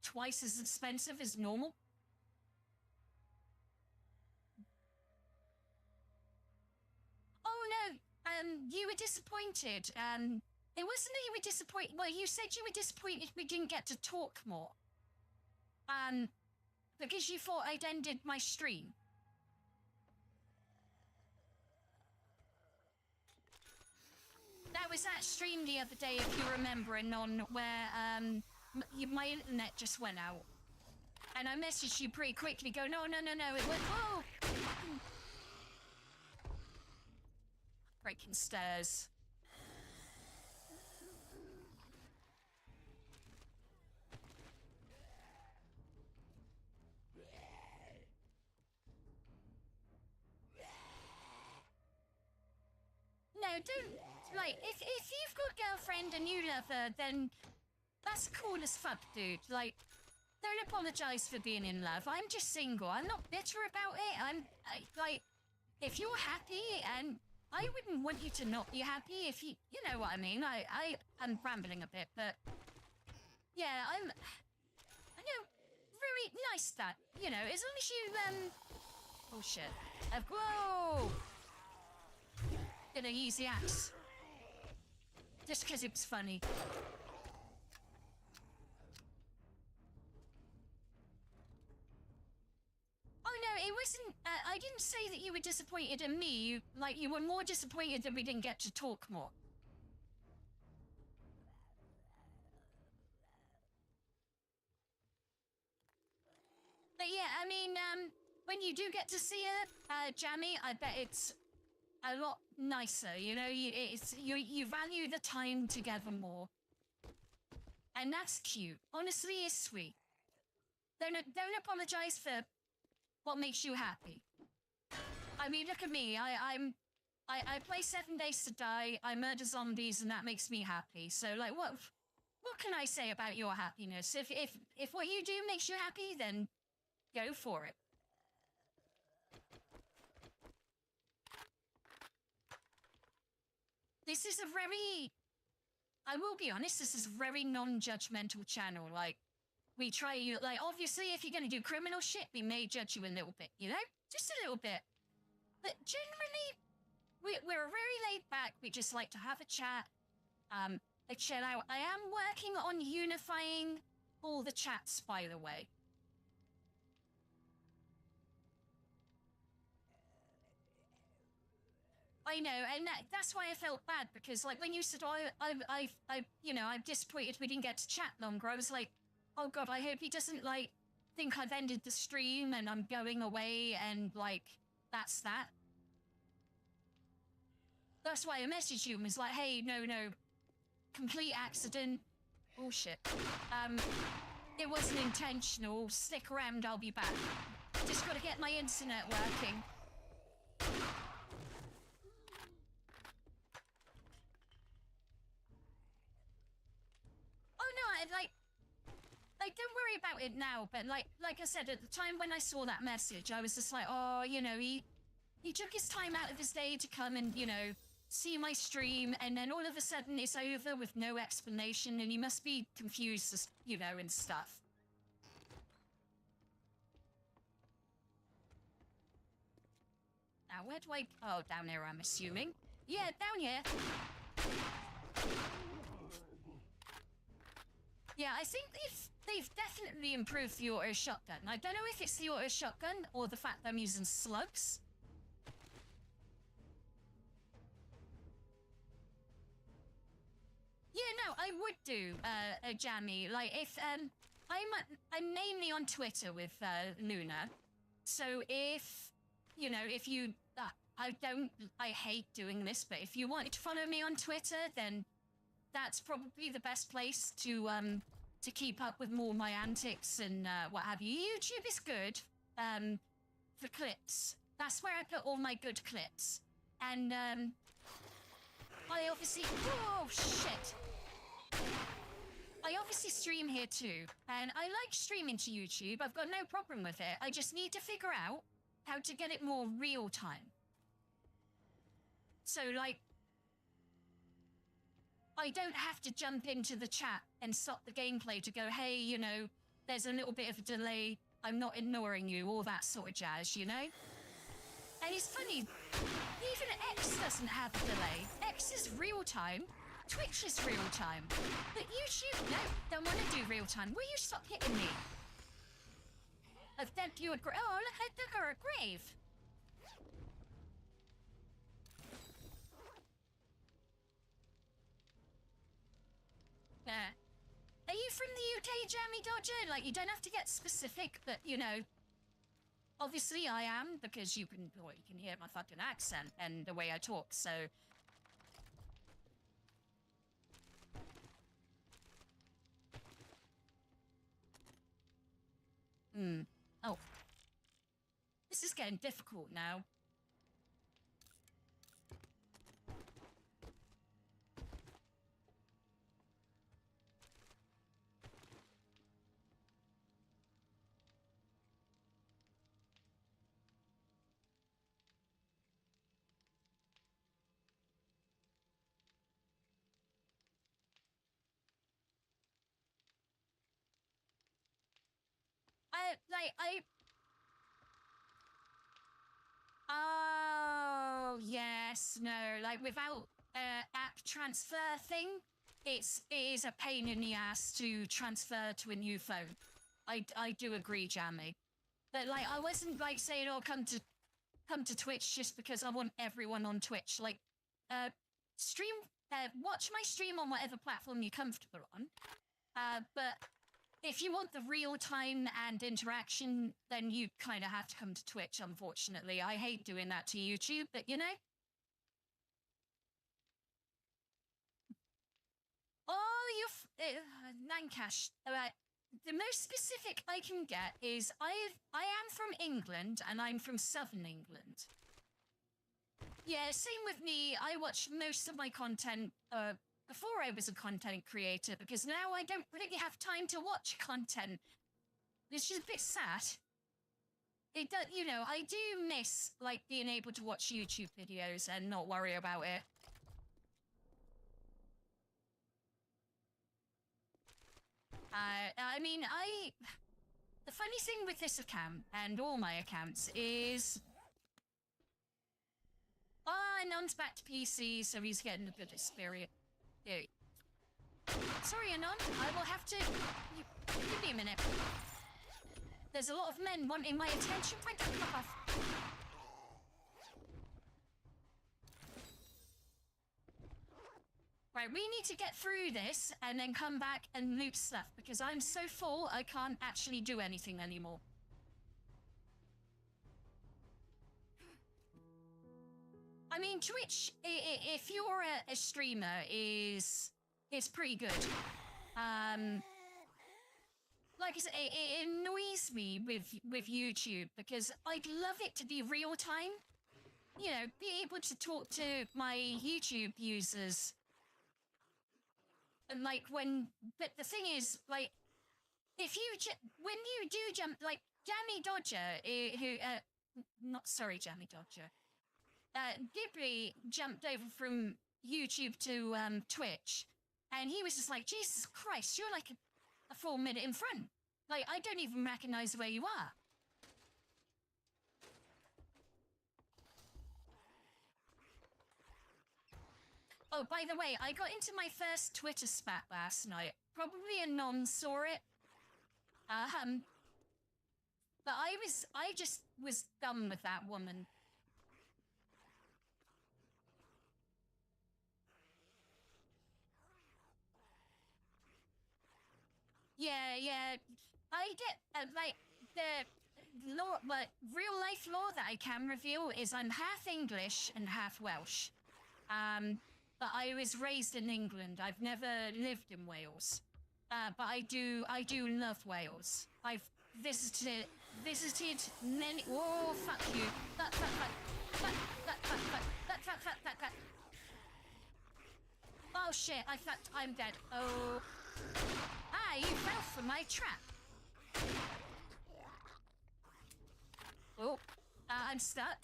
twice as expensive as normal. Oh no, you were disappointed. It wasn't that you were disappointed. Well, you said you were disappointed we didn't get to talk more. Because you thought I'd ended my stream. That was that stream the other day, if you remember, Anon, where my internet just went out. And I messaged you pretty quickly, go, no, it went, whoa! Breaking stairs. No, don't, like, if you've got a girlfriend and you love her, then that's cool as fuck, dude. Like, don't apologize for being in love. I'm just single. I'm not bitter about it. Like, if you're happy, and I wouldn't want you to not be happy if you know what I mean. I'm rambling a bit, but yeah, I know, very nice that, you know, as long as you, oh shit. Whoa! Gonna use the axe. Just because it was funny. Oh no, it wasn't, I didn't say that you were disappointed in me. You were more disappointed that we didn't get to talk more. But yeah, I mean, when you do get to see her, Jammy, I bet it's a lot nicer, you know, you value the time together more. And that's cute. Honestly, it's sweet. Don't apologize for what makes you happy. I mean, look at me. I play 7 Days to Die, I murder zombies, and that makes me happy. So, like, what can I say about your happiness? If what you do makes you happy, then go for it. This is a very, I will be honest, this is a very non-judgmental channel. Like, we try you, like, obviously, if you're going to do criminal shit, we may judge you a little bit, you know? Just a little bit. But generally, we're very laid back. We just like to have a chat, a chill out. I am working on unifying all the chats, by the way. I know, and that's why I felt bad, because, like, when you said, oh, I'm disappointed we didn't get to chat longer, I was like, oh god, I hope he doesn't, like, think I've ended the stream and I'm going away and, like, that's that. That's why I messaged you and was like, hey, no, complete accident. Bullshit. It wasn't intentional. Stick around, I'll be back. Just gotta get my internet working. Don't worry about it now, but like I said, at the time when I saw that message, I was just like, oh, you know, he took his time out of his day to come and, you know, see my stream, and then all of a sudden it's over with no explanation, and he must be confused, you know, and stuff. Now, where do I... Oh, down there, I'm assuming. Yeah, down here. Yeah, I think they've definitely improved the auto shotgun. I don't know if it's the auto shotgun or the fact that I'm using slugs. Yeah, no, I would do a jammy. Like, if I'm mainly on Twitter with Luna, so if you know, if you I hate doing this, but if you wanted to follow me on Twitter, then that's probably the best place to keep up with more of my antics and what have you. YouTube is good for clips. That's where I put all my good clips. And I obviously... Oh, shit. I obviously stream here too. And I like streaming to YouTube. I've got no problem with it. I just need to figure out how to get it more real time. So, like... I don't have to jump into the chat and stop the gameplay to go, hey, you know, there's a little bit of a delay. I'm not ignoring you, all that sort of jazz, you know? And it's funny, even X doesn't have a delay. X is real time. Twitch is real time. But YouTube, no, don't want to do real time. Will you stop hitting me? I've done you a grave. Oh, look, I dug her a grave. Are you from the UK, Jammy Dodger? Like, you don't have to get specific, but, you know, obviously I am, because you can hear my fucking accent and the way I talk, so... Oh. This is getting difficult now. Oh, yes, no, like without app transfer thing, it is a pain in the ass to transfer to a new phone. I do agree, Jammy. But like, I wasn't like saying, oh, come to Twitch just because I want everyone on Twitch. Like, watch my stream on whatever platform you're comfortable on. But if you want the real time and interaction, then you kind of have to come to Twitch, unfortunately. I hate doing that to YouTube, but you know. Oh, Nancash. The most specific I can get is I am from England and I'm from Southern England. Yeah, same with me. I watch most of my content before I was a content creator, because now I don't really have time to watch content. It's just a bit sad. It does, you know, I do miss like being able to watch YouTube videos and not worry about it. I mean, the funny thing with this account and all my accounts is, Anon's back to PC, so he's getting a good experience. Yeah. Sorry, Anon, I will have to... give me a minute. There's a lot of men wanting my attention. Why don't you fuck off? Right, we need to get through this and then come back and loot stuff, because I'm so full I can't actually do anything anymore. I mean, Twitch, if you're a streamer, is pretty good. Like I said, it annoys me with YouTube, because I'd love it to be real time. You know, be able to talk to my YouTube users. And like but the thing is, like, if you when you do jump, like Jammy Dodger, sorry, Jammy Dodger. Ghibli jumped over from YouTube to Twitch, and he was just like, Jesus Christ, you're like a full minute in front. Like, I don't even recognize where you are. Oh, by the way, I got into my first Twitter spat last night. Probably a non saw it. But I just was done with that woman. Yeah. I get, like, the law, but real life law that I can reveal is I'm half English and half Welsh. But I was raised in England. I've never lived in Wales. But I do love Wales. I've visited many, whoa, fuck you. Fuck. Oh shit, I'm dead. Oh. You fell for my trap. Oh, I'm stuck.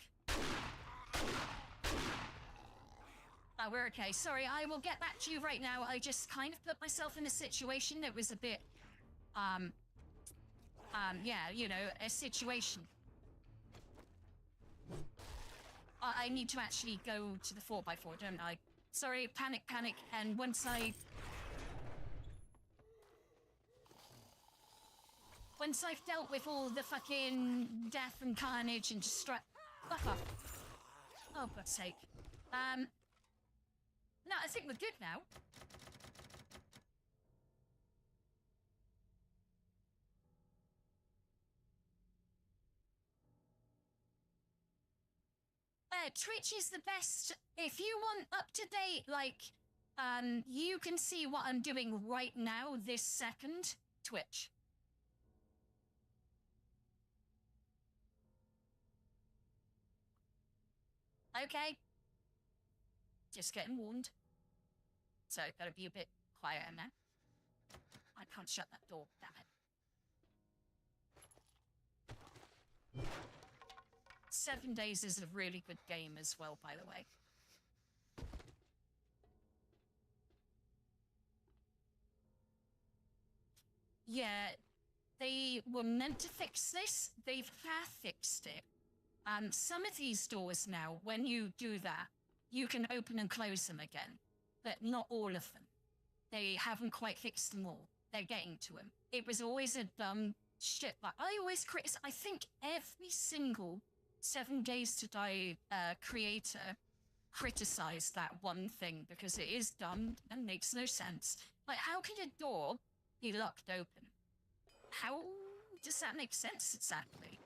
Oh, Oh, we're okay. Sorry, I will get back to you right now. I just kind of put myself in a situation that was a bit, yeah, you know, a situation. I need to actually go to the 4x4, don't I? Sorry, panic, and once I've dealt with all the fucking death and carnage and fuck off. Oh, for God's sake. No, I think we're good now. Twitch is the best. If you want up-to-date, like, you can see what I'm doing right now, this second, Twitch. Okay. Just getting warned. So, gotta be a bit quieter now. I can't shut that door, damn it. 7 Days is a really good game as well, by the way. Yeah, they were meant to fix this. They've half-fixed it. Some of these doors now, when you do that, you can open and close them again. But not all of them. They haven't quite fixed them all. They're getting to them. It was always a dumb shit. Like, I always I think every single 7 Days to Die creator criticized that one thing because it is dumb and makes no sense. Like, how can a door be locked open? How does that make sense exactly?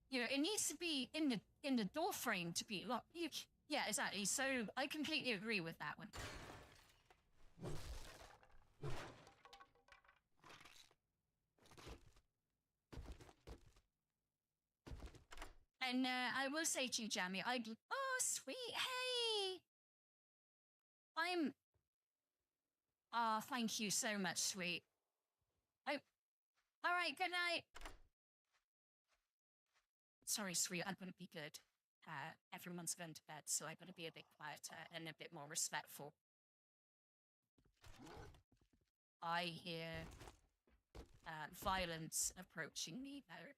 You know, it needs to be in the door frame to be locked. Yeah, exactly. So I completely agree with that one. And I will say to you, Jamie, oh, sweet, hey! Oh, thank you so much, sweet. Oh, all right, good night. Sorry, sweet, I'm gonna be good. Everyone's going to bed, so I'm gonna be a bit quieter and a bit more respectful. I hear violence approaching me, though.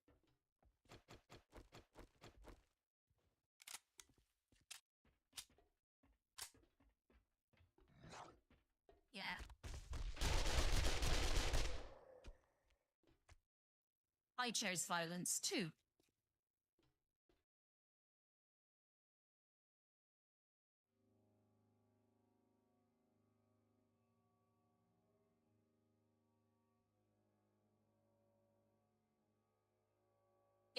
Yeah. I chose violence, too.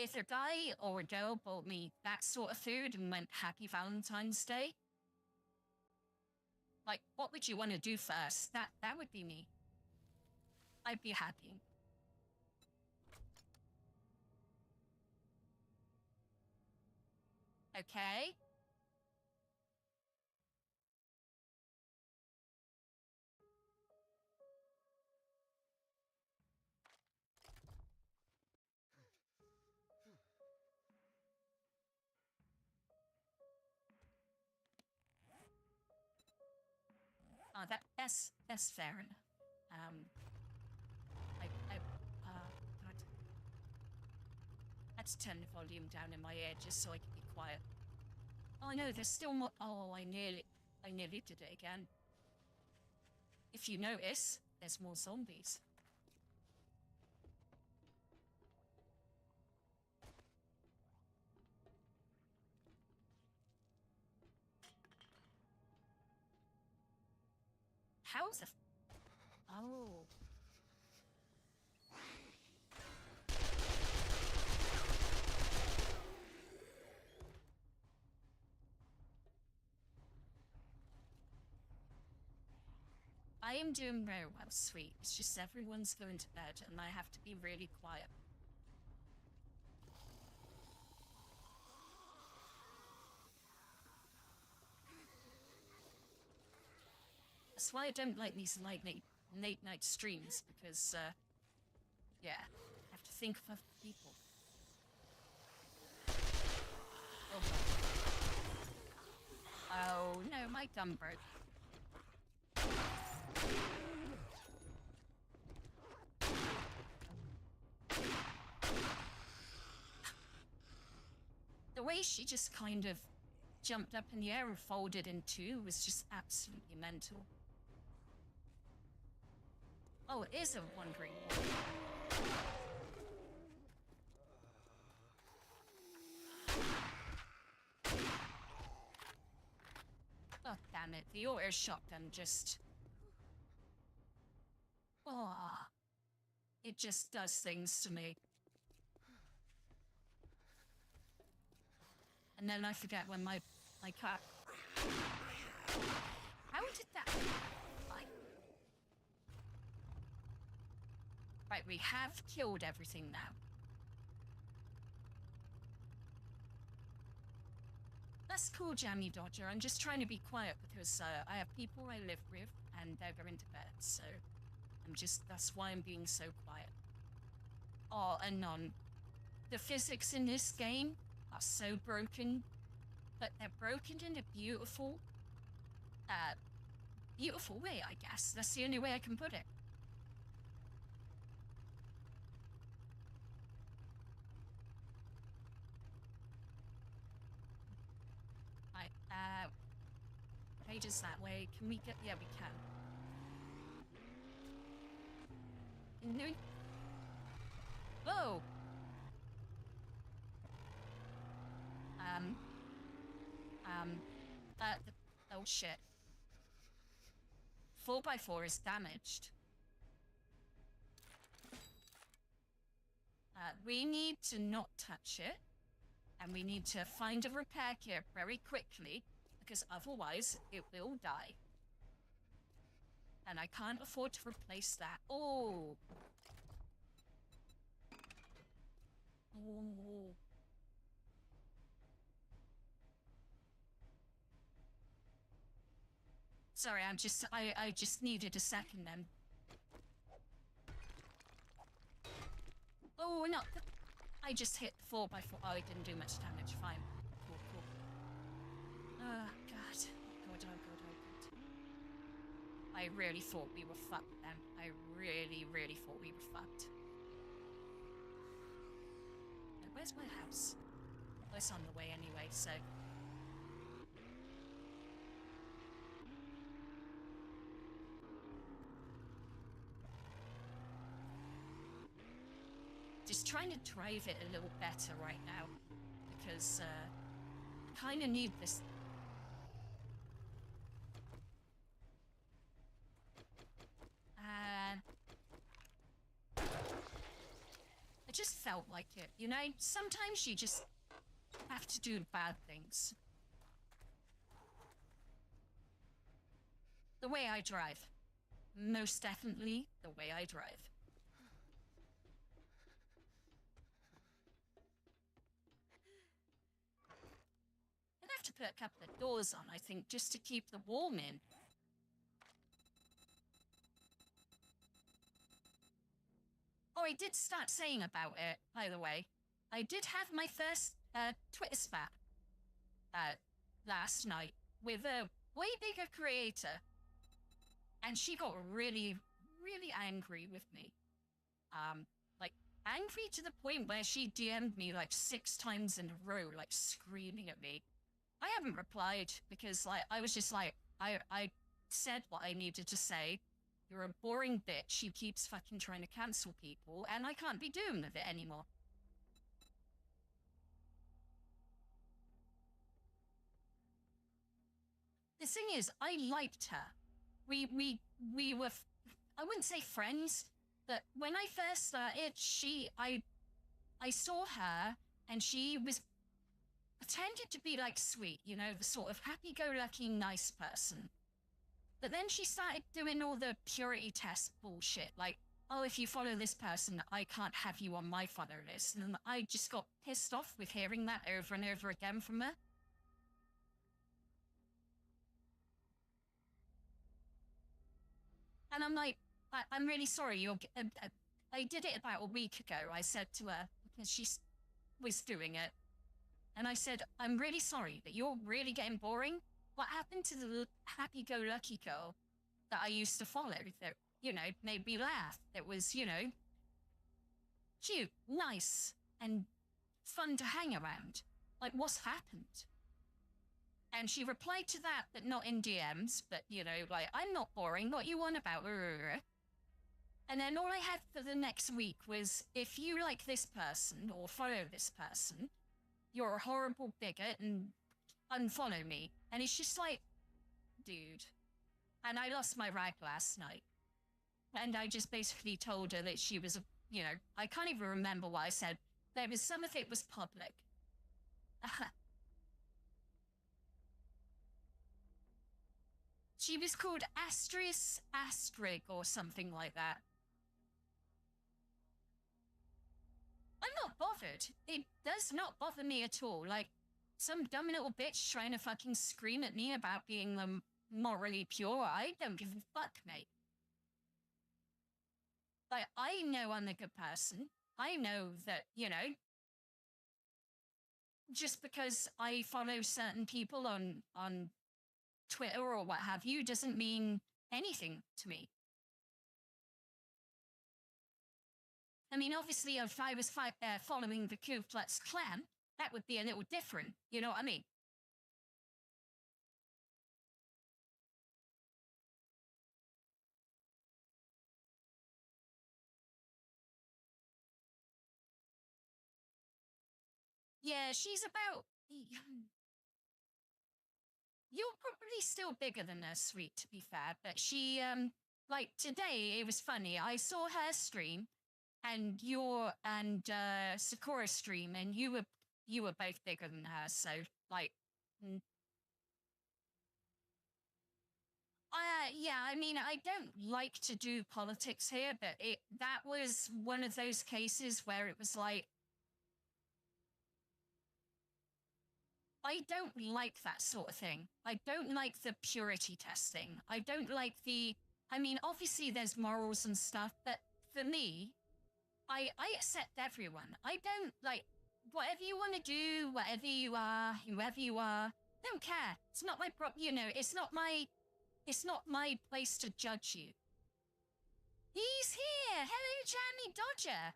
If a guy or a girl bought me that sort of food and went, Happy Valentine's Day, like, what would you want to do first? That would be me. I'd be happy. Okay? Oh, that's fair enough. God. Let's turn the volume down in my ear just so I can be quiet. Oh no, there's still more. Oh, I nearly did it again. If you notice, there's more zombies. How the? Oh. I am doing very well, sweet. It's just everyone's going to bed and I have to be really quiet. That's why I don't like these late night streams, because, yeah, I have to think of other people. Oh, like dumb broke. The way she just kind of jumped up in the air and folded in two was just absolutely mental. Oh, it is a wandering wall. Oh, damn it. The auto shotgun just... Oh, it just does things to me. And then I forget when my cat... How did that... Right, we have killed everything now. That's cool, Jammy Dodger. I'm just trying to be quiet because I have people I live with and they're going to bed, so that's why I'm being so quiet. Oh, and the physics in this game are so broken, but they're broken in a beautiful way, I guess. That's the only way I can put it. Pages that way. Can we get... Yeah, we can. No. Oh! Oh shit. 4x4 is damaged. We need to not touch it. And we need to find a repair kit very quickly, because otherwise it will die. And I can't afford to replace that. Oh! Oh. Sorry, I just needed a second then. Oh, no. I just hit 4x4. Oh, it didn't do much damage. Fine. Cool, cool. Oh, God. Oh, God. I really thought we were fucked then. I really, really thought we were fucked. Now, where's my house? Well, it's on the way anyway, so... Just trying to drive it a little better right now, because I kind of need this. I just felt like it, you know? Sometimes you just have to do bad things. The way I drive. Most definitely the way I drive. I'd have to put a couple of doors on, I think, just to keep the warm in. Oh, I did start saying about it, by the way. I did have my first Twitter spat last night with a way bigger creator. And she got really, really angry with me. Like, angry to the point where she DM'd me like 6 times in a row, like screaming at me. I haven't replied because, like, I was just like, I said what I needed to say. You're a boring bitch. She keeps fucking trying to cancel people, and I can't be doing with it anymore. The thing is, I liked her. We were, I wouldn't say friends, but when I first started, I saw her, and she was pretended to be like sweet, you know, the sort of happy-go-lucky nice person. But then she started doing all the purity test bullshit, like, oh, if you follow this person, I can't have you on my follow list. And I just got pissed off with hearing that over and over again from her. And I'm like, I'm really sorry. I did it about a week ago. I said to her, because she was doing it. And I said, I'm really sorry, but you're really getting boring. what happened to the happy-go-lucky girl that I used to follow that, you know, made me laugh, that was, you know, cute, nice, and fun to hang around? Like, what's happened? And she replied to that, but not in DMs, but, you know, like, I'm not boring, what you want about? And then all I had for the next week was, if you like this person or follow this person, you're a horrible bigot and unfollow me. And it's just like, dude. And I lost my rag last night. And I just basically told her that she was, you know, I can't even remember what I said. There was some of it was public. She was called Astrig or something like that. I'm not bothered. It does not bother me at all. Like, some dumb little bitch trying to fucking scream at me about being morally pure. I don't give a fuck, mate. Like, I know I'm a good person. I know that, you know, just because I follow certain people on Twitter or what have you doesn't mean anything to me. I mean, obviously, if I was following the Ku Klux Klan, that would be a little different. You know what I mean? Yeah, she's about... You're probably still bigger than her, sweet, to be fair. But she, like, today, it was funny. I saw her stream, and Sakura stream, and you were both bigger than her, so, like... Yeah, I mean, I don't like to do politics here, but that was one of those cases where it was like, I don't like that sort of thing. I don't like the purity testing. I don't like I mean, obviously there's morals and stuff, but for me, I accept everyone. I don't, like, whatever you want to do, whatever you are, whoever you are, don't care. It's not my problem, you know, it's not my place to judge you. He's here! Hello, Jammy Dodger!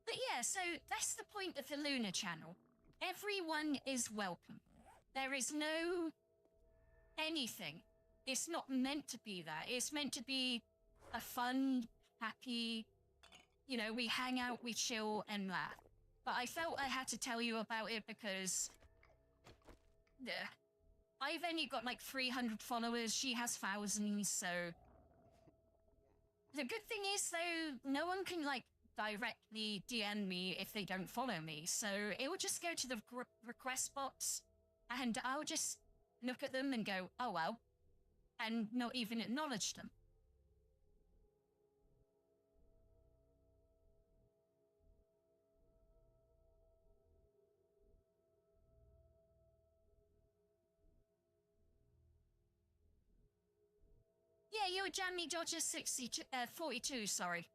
But yeah, so that's the point of the Luna channel. Everyone is welcome. There is no anything. It's not meant to be that. It's meant to be a fun, happy, you know, we hang out, we chill and laugh. But I felt I had to tell you about it because I've only got like 300 followers. She has thousands, so... The good thing is, though, no one can, like, directly DM me if they don't follow me. So it will just go to the request box, and I'll just look at them and go, oh well, and not even acknowledge them. Yeah, you're Jammy Dodger 42, sorry.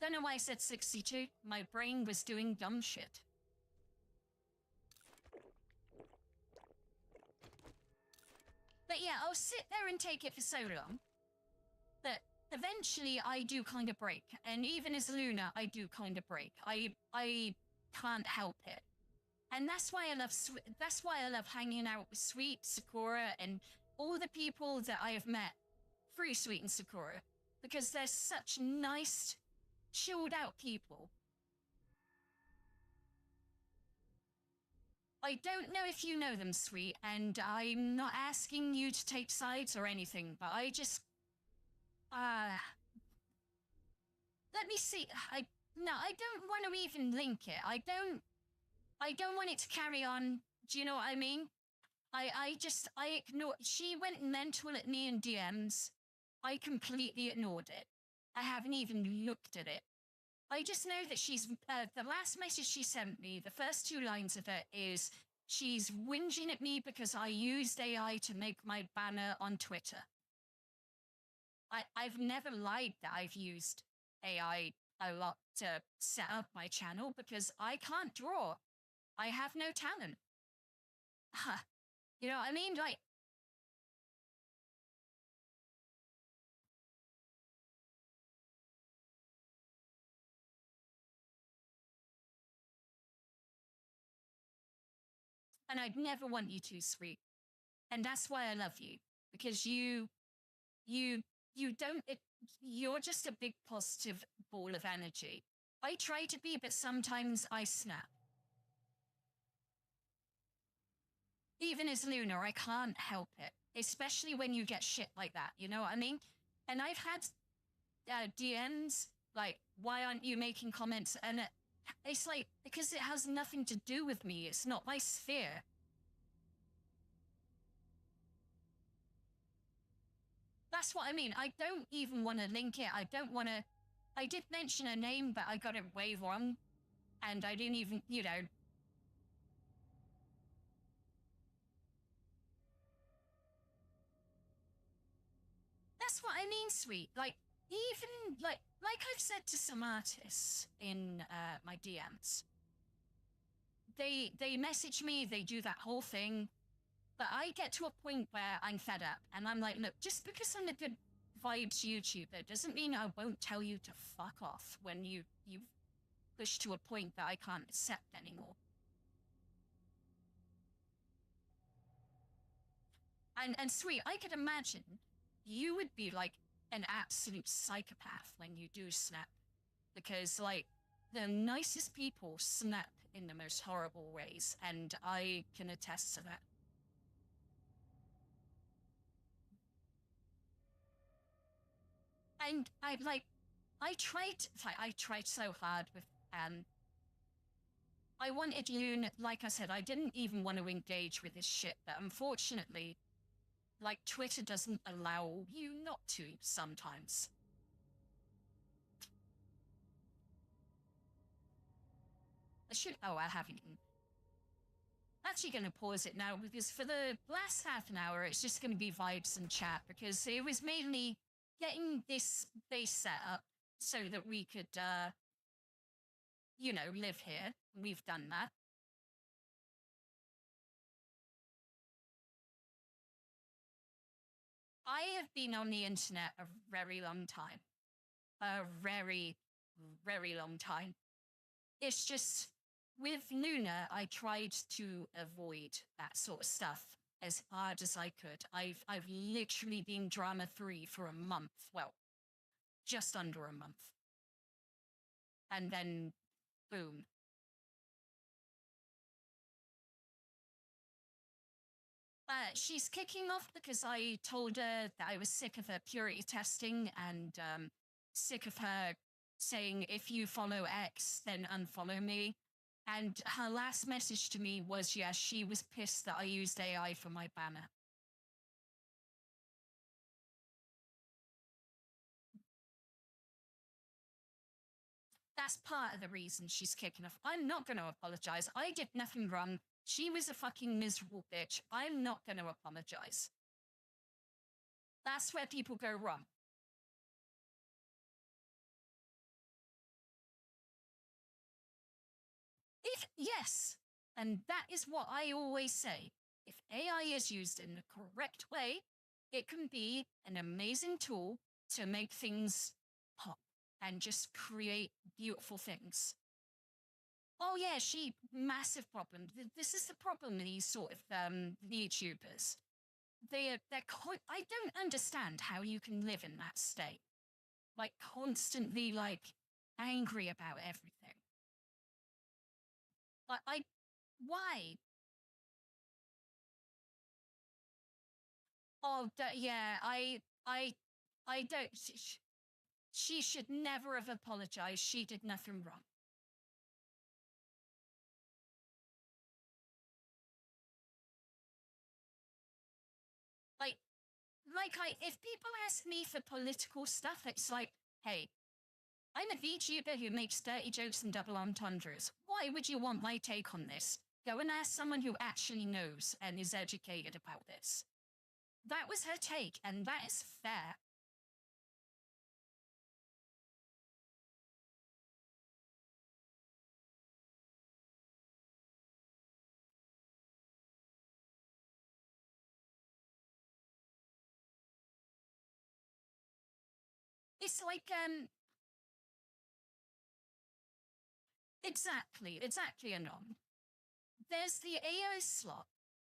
Don't know why I said 62. My brain was doing dumb shit. But yeah, I'll sit there and take it for so long. But eventually I do kind of break. And even as Luna, I do kind of break. I can't help it. And that's why I love hanging out with Sweet, Sakura, and all the people that I have met through Sweet and Sakura. Because they're such nice, chilled out people. I don't know if you know them, Sweet, and I'm not asking you to take sides or anything, but I just... let me see. I don't want to even link it. I don't want it to carry on. Do you know what I mean? I ignore... She went mental at me in DMs. I completely ignored it. I haven't even looked at it. I just know that she's... the last message she sent me, the first 2 lines of it is, she's whinging at me because I used AI to make my banner on Twitter. I've never lied that I've used AI a lot to set up my channel because I can't draw. I have no talent. You know what I mean? Like, and I'd never want you to, sweet. And that's why I love you, because you, you don't, you're just a big positive ball of energy. I try to be, but sometimes I snap. Even as Luna, I can't help it, especially when you get shit like that. You know what I mean? And I've had DMs like, why aren't you making comments? And it's like, because it has nothing to do with me. It's not my sphere. That's what I mean. I don't even want to link it. I don't want to. I did mention a name, but I got it way wrong. And I didn't even, you know. That's what I mean, sweet. Like, even, like I've said to some artists in my DMs, they message me, they do that whole thing, but I get to a point where I'm fed up, and I'm like, look, just because I'm a good vibes YouTuber doesn't mean I won't tell you to fuck off when you push to a point that I can't accept anymore. And sweet, I could imagine you would be like an absolute psychopath when you do snap, because like the nicest people snap in the most horrible ways, and I can attest to that. And I tried so hard with I wanted you, like I said, I didn't even want to engage with this shit, but unfortunately, like, Twitter doesn't allow you not to sometimes. I haven't. Actually going to pause it now, because for the last half an hour, it's just going to be vibes and chat, because it was mainly getting this base set up so that we could, you know, live here. We've done that. I have been on the internet a very long time. A very, very long time. It's just, with Luna, I tried to avoid that sort of stuff as hard as I could. I've literally been drama free for a month. Well, just under a month. And then, boom. She's kicking off because I told her that I was sick of her purity testing, and sick of her saying, if you follow X, then unfollow me. And her last message to me was, yes, she was pissed that I used AI for my banner. That's part of the reason she's kicking off. I'm not going to apologize. I did nothing wrong. She was a fucking miserable bitch. I'm not going to apologize. That's where people go wrong. Yes, and that is what I always say. If AI is used in the correct way, it can be an amazing tool to make things pop and just create beautiful things. Oh yeah, massive problem. This is the problem with these sort of YouTubers. I don't understand how you can live in that state, like constantly like angry about everything. Like, why? Oh, yeah, I don't. She should never have apologized. She did nothing wrong. Like, if people ask me for political stuff, it's like, hey, I'm a VTuber who makes dirty jokes and double entendres. Why would you want my take on this? Go and ask someone who actually knows and is educated about this. That was her take, and that is fair. It's like exactly, Anon. There's the AO slot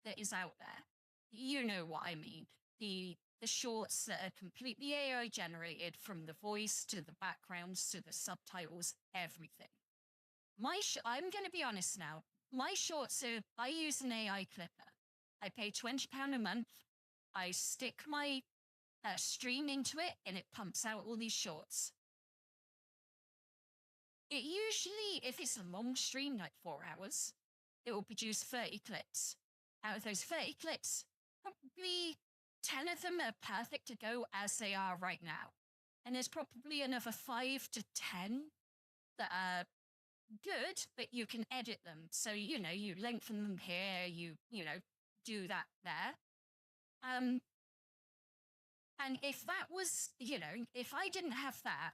that is out there. You know what I mean. The shorts that are completely AI generated, from the voice to the backgrounds to the subtitles, everything. I'm going to be honest now. My shorts are, I use an AI clipper. I pay £20 a month. I stick my stream into it and it pumps out all these shorts. It usually, if it's a long stream, like 4 hours, it will produce 30 clips. Out of those 30 clips, probably 10 of them are perfect to go as they are right now. And there's probably another 5 to 10 that are good, but you can edit them. So, you know, you lengthen them here, you know, do that there. And if that was, you know, if I didn't have that,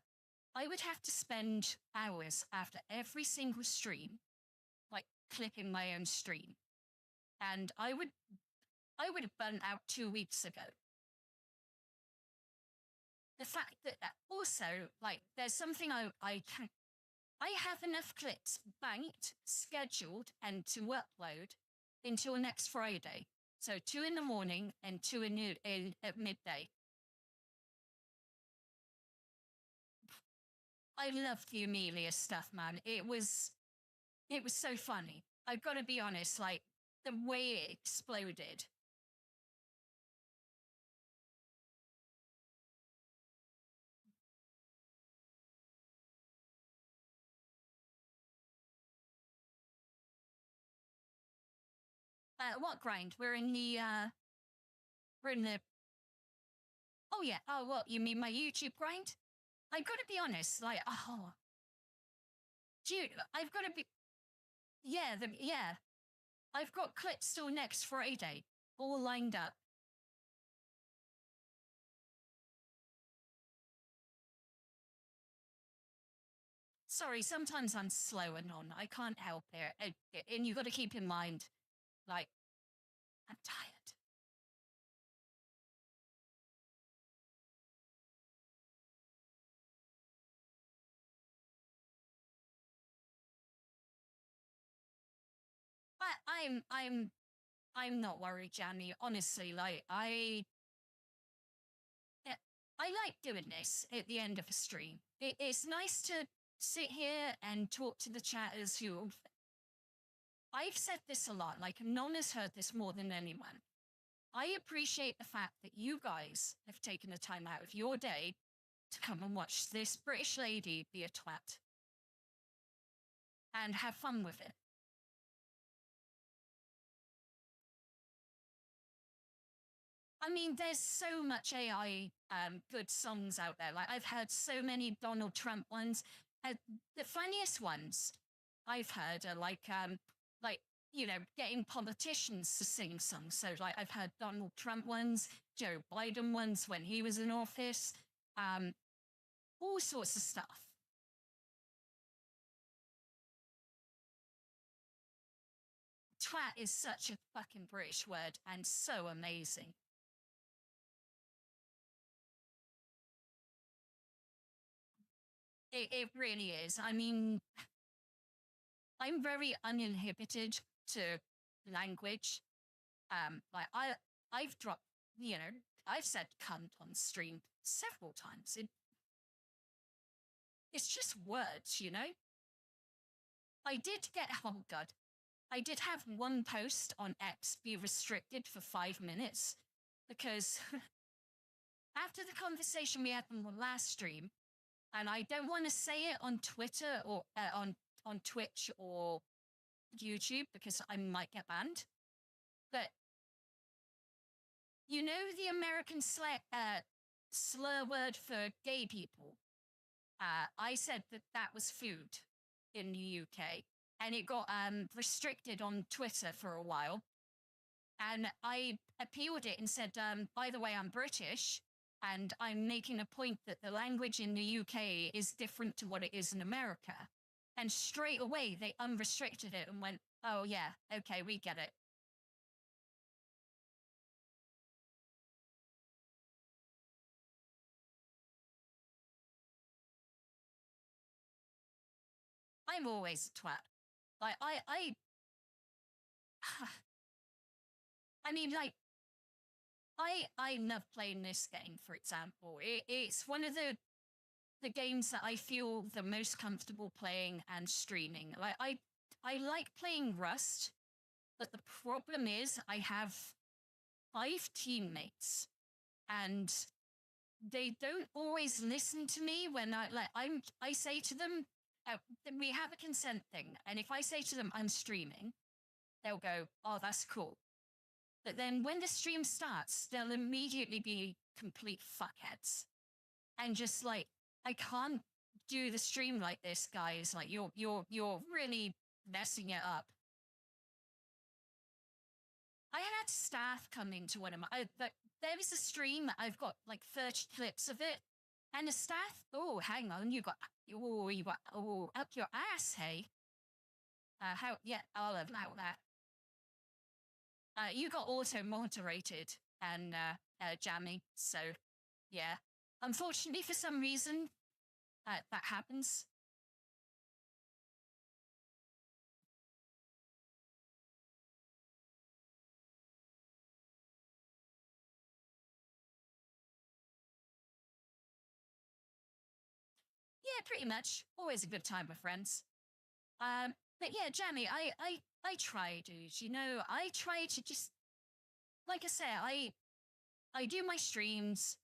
I would have to spend hours after every single stream, like clipping my own stream. And I would have burnt out 2 weeks ago. The fact that also, like, there's something I have enough clips banked, scheduled, and to upload until next Friday. So 2 in the morning and 2 at midday. I loved the Amelia stuff, man. It was so funny. I've got to be honest, like, the way it exploded. What grind? We're in the. Oh yeah. Oh, what? You mean my YouTube grind? I've got to be honest. Like, oh, dude, I've got to be. Yeah, yeah. I've got clips till next Friday, all lined up. Sorry, sometimes I'm slow and on. I can't help it. And you've got to keep in mind, like, I'm tired. But I'm not worried, Jamie. Honestly, like, I like doing this at the end of a stream. It's nice to sit here and talk to the chatters who. I've said this a lot, like, Anon has heard this more than anyone. I appreciate the fact that you guys have taken the time out of your day to come and watch this British lady be a twat and have fun with it. I mean, there's so much AI good songs out there. Like, I've heard so many Donald Trump ones. The funniest ones I've heard are like, you know, getting politicians to sing songs. So, like, I've heard Donald Trump ones, Joe Biden ones when he was in office, all sorts of stuff. Twat is such a fucking British word and so amazing. It really is. I mean, I'm very uninhibited to language. Like, I've dropped, you know, I've said cunt on stream several times. It's just words, you know. I did get, oh God, I did have one post on X be restricted for 5 minutes because after the conversation we had on the last stream, and I don't want to say it on Twitter or on Twitch or YouTube because I might get banned, but you know the American slur word for gay people? I said that was food in the UK, and it got restricted on Twitter for a while. And I appealed it and said, by the way, I'm British, and I'm making a point that the language in the UK is different to what it is in America. And straight away, they unrestricted it and went, oh, yeah, okay, we get it. I'm always a twat. Like, I mean, like, I love playing this game, for example. It's one of the games that I feel the most comfortable playing and streaming. Like, I like playing Rust, but the problem is I have 5 teammates, and they don't always listen to me when I say to them, we have a consent thing, and if I say to them I'm streaming, they'll go, oh, that's cool. But then when the stream starts, they'll immediately be complete fuckheads. And just like, I can't do the stream like this, guys. Like, you're really messing it up. I had staff come into one of my, there was a stream, I've got like 30 clips of it. And the staff, oh, hang on, you got up your ass, hey? Yeah, I'll allow that. You got auto-moderated and jamming, so yeah. Unfortunately, for some reason, that happens. Yeah, pretty much. Always a good time with friends. But yeah, Jammy, I try, dude. You know, I try to just, like I say, I do my streams.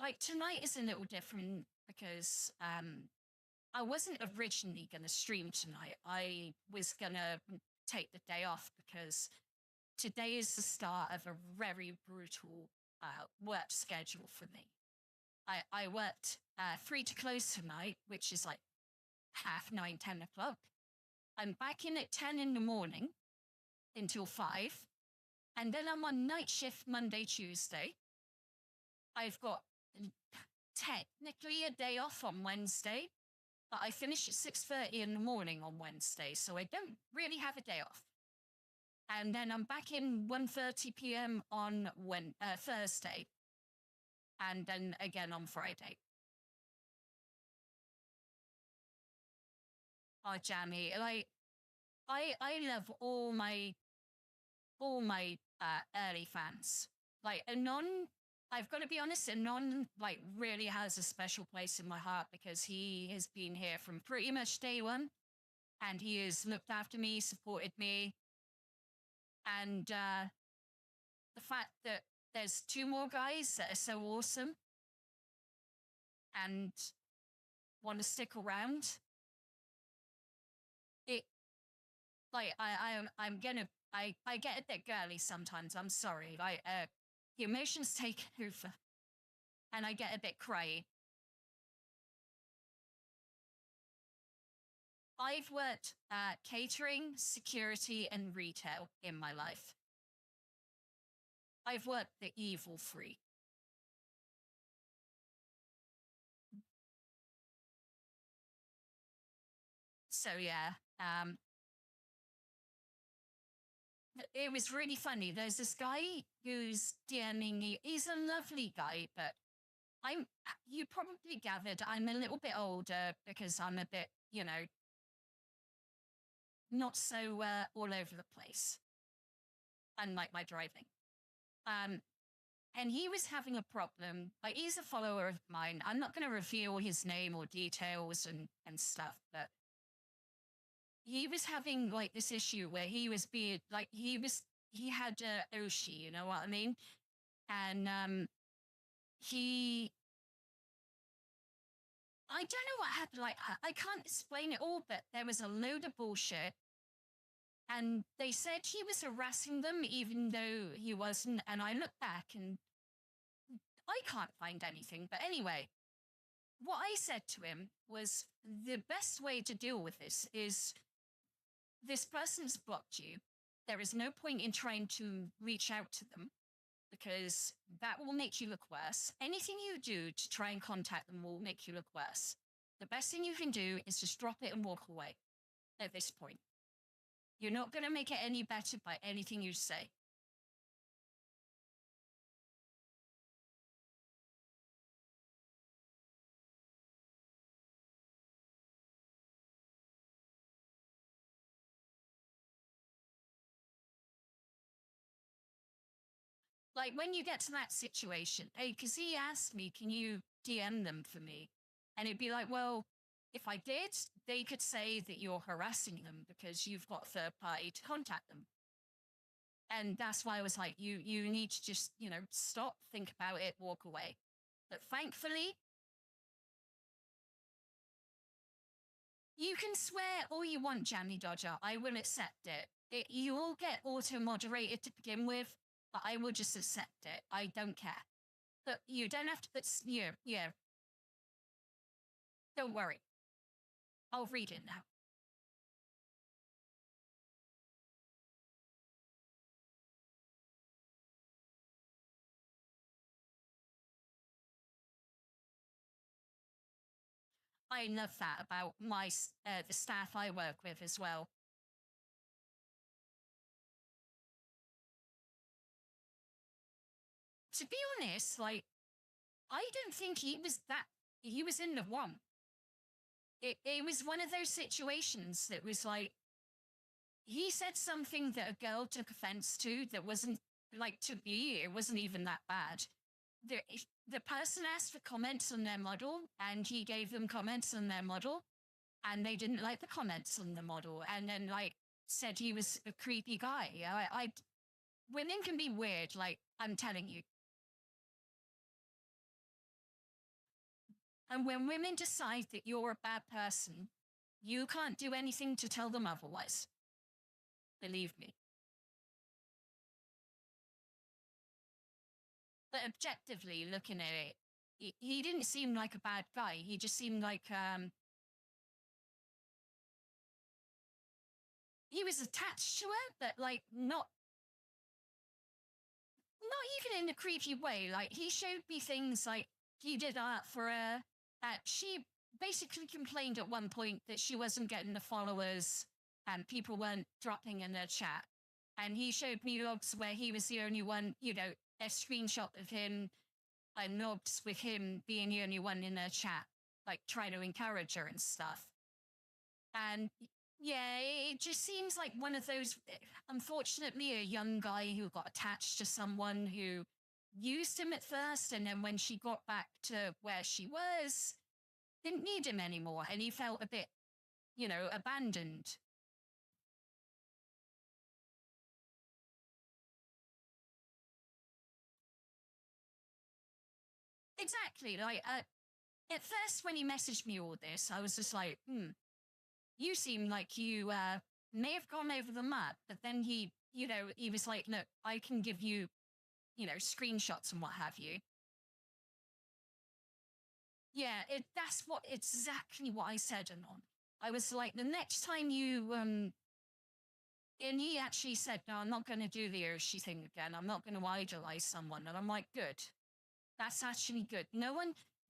Like, tonight is a little different because I wasn't originally gonna stream tonight. I was gonna take the day off because today is the start of a very brutal work schedule for me. I worked 3 to close tonight, which is like 9:30, 10 o'clock. I'm back in at 10 in the morning until 5. And then I'm on night shift Monday, Tuesday. I've got technically a day off on Wednesday, but I finish at 6:30 in the morning on Wednesday, so I don't really have a day off. And then I'm back in 1:30 p.m. on Thursday, and then again on Friday. Oh, Jammy, like, I love all my early fans. Like, Anon, I've got to be honest, Anon like really has a special place in my heart because he has been here from pretty much day one, and he has looked after me, supported me, and the fact that there's 2 more guys that are so awesome and want to stick around. It, like, I'm gonna, I get a bit girly sometimes. I'm sorry. Like, the emotions take over, and I get a bit cryy. I've worked catering, security, and retail in my life. I've worked the evil free. So yeah, it was really funny. There's this guy who's DMing me. He's a lovely guy, but you probably gathered I'm a little bit older because I'm a bit, you know, not so all over the place, unlike my driving. And he was having a problem. Like, he's a follower of mine. I'm not going to reveal his name or details and stuff, but he was having like this issue where he was being like, he had Oshi, you know what I mean? And I don't know what happened. Like, I can't explain it all, but there was a load of bullshit. And they said he was harassing them, even though he wasn't. And I look back and I can't find anything. But anyway, what I said to him was the best way to deal with this is this person's blocked you. There is no point in trying to reach out to them because that will make you look worse. Anything you do to try and contact them will make you look worse. The best thing you can do is just drop it and walk away at this point. You're not going to make it any better by anything you say. Like when you get to that situation, because he asked me, can you DM them for me? And it'd be like, well, if I did, they could say that you're harassing them because you've got a third party to contact them. And that's why I was like, you need to just, stop, think about it, walk away. But thankfully, you can swear all you want, Jammy Dodger. I will accept it. You will get auto-moderated to begin with, but I will just accept it. I don't care. But you don't have to put, yeah. Don't worry. I'll read it now. I love that about the staff I work with as well. To be honest, like, I don't think he was in the wrong. It was one of those situations that was like, he said something that a girl took offense to that wasn't, like, to me, it wasn't even that bad. The person asked for comments on their model, and he gave them comments on their model, and they didn't like the comments on the model, and then, like, said he was a creepy guy. Women can be weird, like, I'm telling you. And when women decide that you're a bad person, you can't do anything to tell them otherwise. Believe me. But objectively looking at it, he didn't seem like a bad guy. He just seemed like he was attached to her, but like not even in a creepy way. Like he showed me things like he did art for her. She basically complained at one point that she wasn't getting the followers and people weren't dropping in their chat. And he showed me logs where he was the only one, a screenshot of him and logs with him being the only one in their chat, like trying to encourage her and stuff. And yeah, it just seems like one of those, unfortunately, a young guy who got attached to someone who used him at first. And then when she got back to where she was, didn't need him anymore. And he felt a bit, abandoned. Exactly. Like, at first, when he messaged me all this, I was just like, you seem like you may have gone over the map. But then he was like, look, I can give you, screenshots and what have you. Yeah, that's exactly what I said, Anon. I was like, the next time you, and he actually said, no, I'm not going to do the Urshi thing again. I'm not going to idolize someone. And I'm like, good. That's actually good.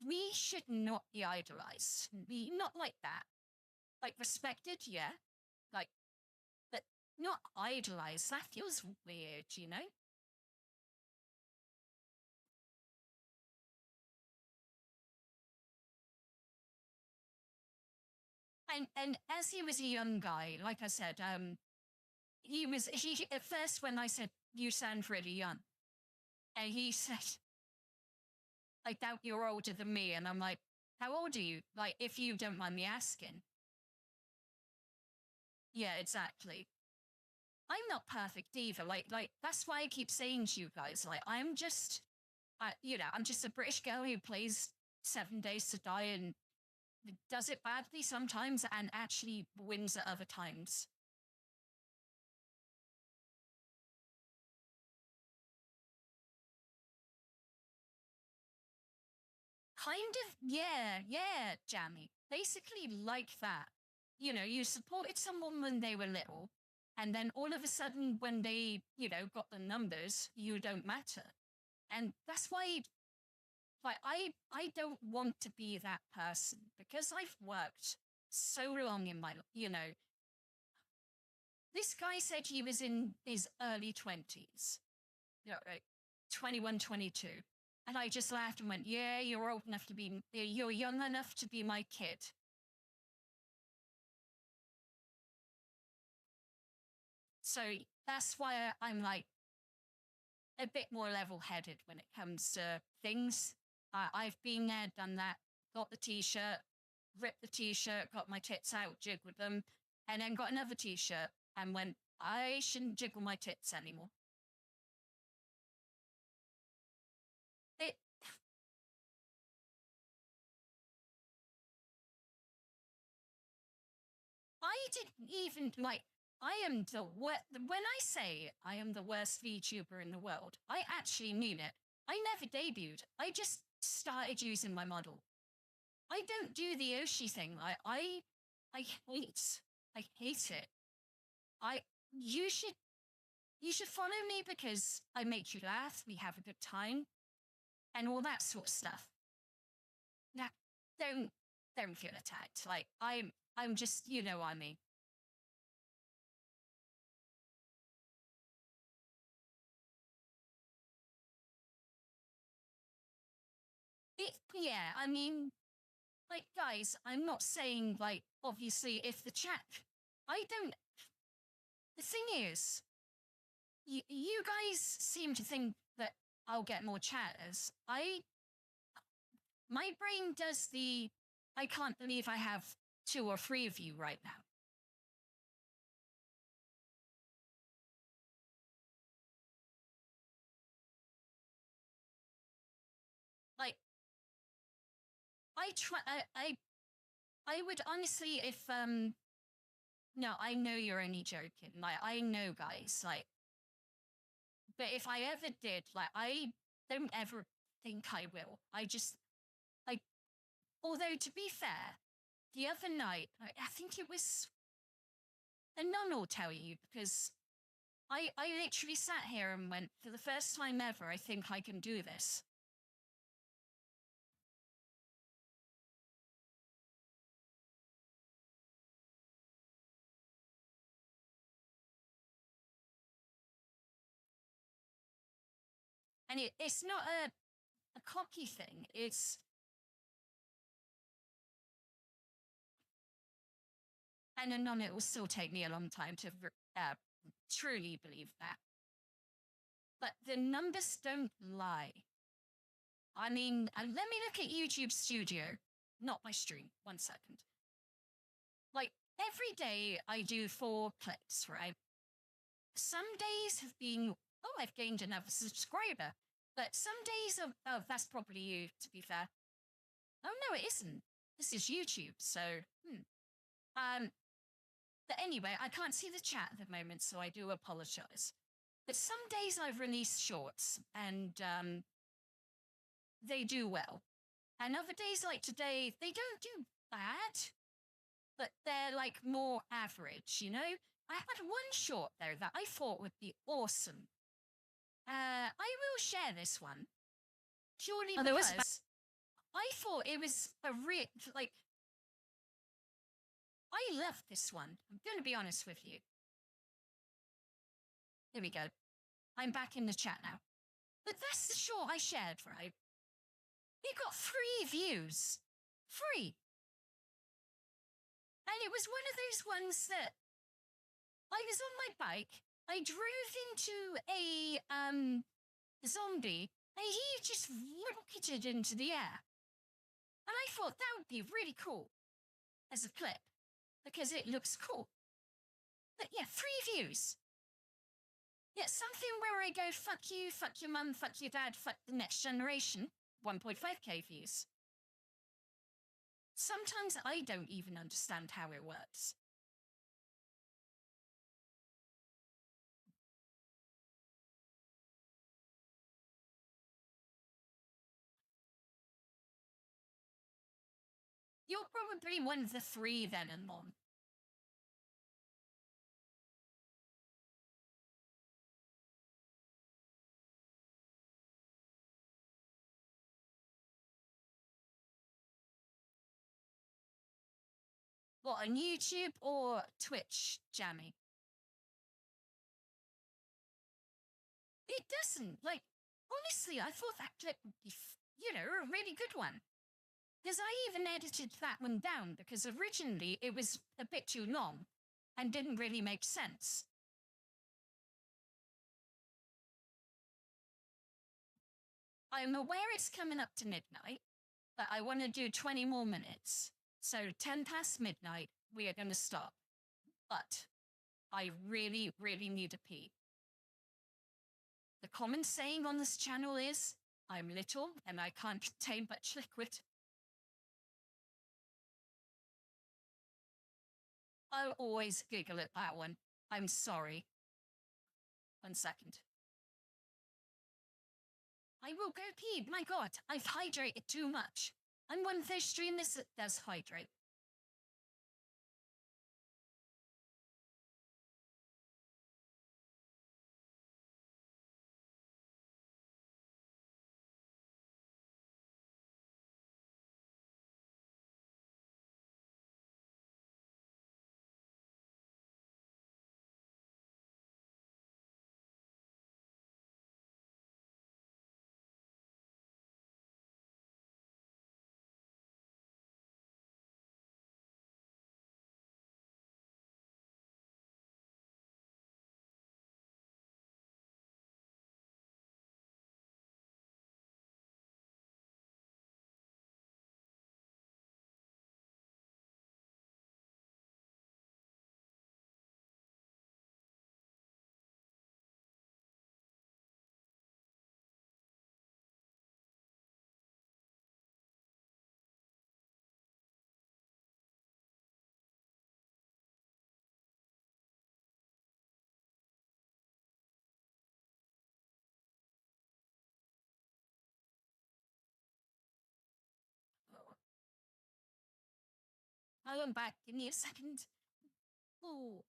We should not be idolized. Not like that. Like respected, yeah. Like, but not idolized. That feels weird, And as he was a young guy, like I said, he at first when I said, you sound really young. And he said, I doubt you're older than me. And I'm like, how old are you? Like, if you don't mind me asking. Yeah, exactly. I'm not perfect either. Like that's why I keep saying to you guys, like, I'm just a British girl who plays 7 Days to Die and does it badly sometimes and actually wins at other times. Kind of, yeah, Jammy. Basically, like that. You supported someone when they were little, and then all of a sudden, when they, got the numbers, you don't matter. And that's why, like, I don't want to be that person because I've worked so long in my, this guy said he was in his early 20s, like 21, 22. And I just laughed and went, yeah, you're young enough to be my kid. So that's why I'm like, a bit more level-headed when it comes to things. I've been there, done that, got the t-shirt, ripped the t-shirt, got my tits out, jiggled them, and then got another t-shirt and went, I shouldn't jiggle my tits anymore. I didn't even, like, I am the worst. When I say I am the worst VTuber in the world, I actually mean it. I never debuted. I just started using my model. I don't do the Oshi thing. I hate it. You should follow me because I make you laugh. We have a good time, and all that sort of stuff. Now, don't feel attacked. Like I'm just, you know what I mean. Yeah, I mean, like, guys, I'm not saying, like, obviously, if the chat, I don't, the thing is, you guys seem to think that I'll get more chatters. My brain does the, I can't believe I have 2 or 3 of you right now. Like, I would honestly, if, no, I know you're only joking. Like, I know, guys, like, but if I ever did, like, I don't ever think I will. Like, although to be fair, the other night, I think it was, and none will tell you because I literally sat here and went, for the first time ever, I think I can do this. And it's not a cocky thing. It's, and none, it will still take me a long time to truly believe that. But the numbers don't lie. I mean, let me look at YouTube Studio, not my stream. 1 second. Like, every day I do 4 clips, right? Some days have been, oh, I've gained another subscriber. But some days of, oh, that's probably you, to be fair. Oh, no, it isn't. This is YouTube, so, But anyway, I can't see the chat at the moment, so I do apologize. But some days I've released shorts, and they do well. And other days like today, they don't do bad, but they're like more average, you know? I had one short though that I thought would be awesome. I will share this one purely because I thought it was a real, like, I love this one. I'm going to be honest with you. Here we go. I'm back in the chat now. But that's the short I shared, right? It got 3 views. 3. And it was one of those ones that I was on my bike. I drove into a zombie, and he just rocketed into the air. And I thought that would be really cool as a clip because it looks cool. But yeah, 3 views. Yeah, something where I go, fuck you, fuck your mum, fuck your dad, fuck the next generation. 1.5k views. Sometimes I don't even understand how it works. You're probably one of the 3 then, and Mom. What, on YouTube or Twitch, Jammy? It doesn't. Like, honestly, I thought that clip would be, you know, a really good one. Because I even edited that one down because originally it was a bit too long and didn't really make sense. I'm aware it's coming up to midnight, but I want to do 20 more minutes. So 10 past midnight, we are going to stop. But I really, really need a pee. The common saying on this channel is, I'm little and I can't contain much liquid. I'll always giggle at that one. I'm sorry. 1 second. I will go pee. My God, I've hydrated too much. I'm one of those streamers that does hydrate. I'm back. Give me a second. Oh.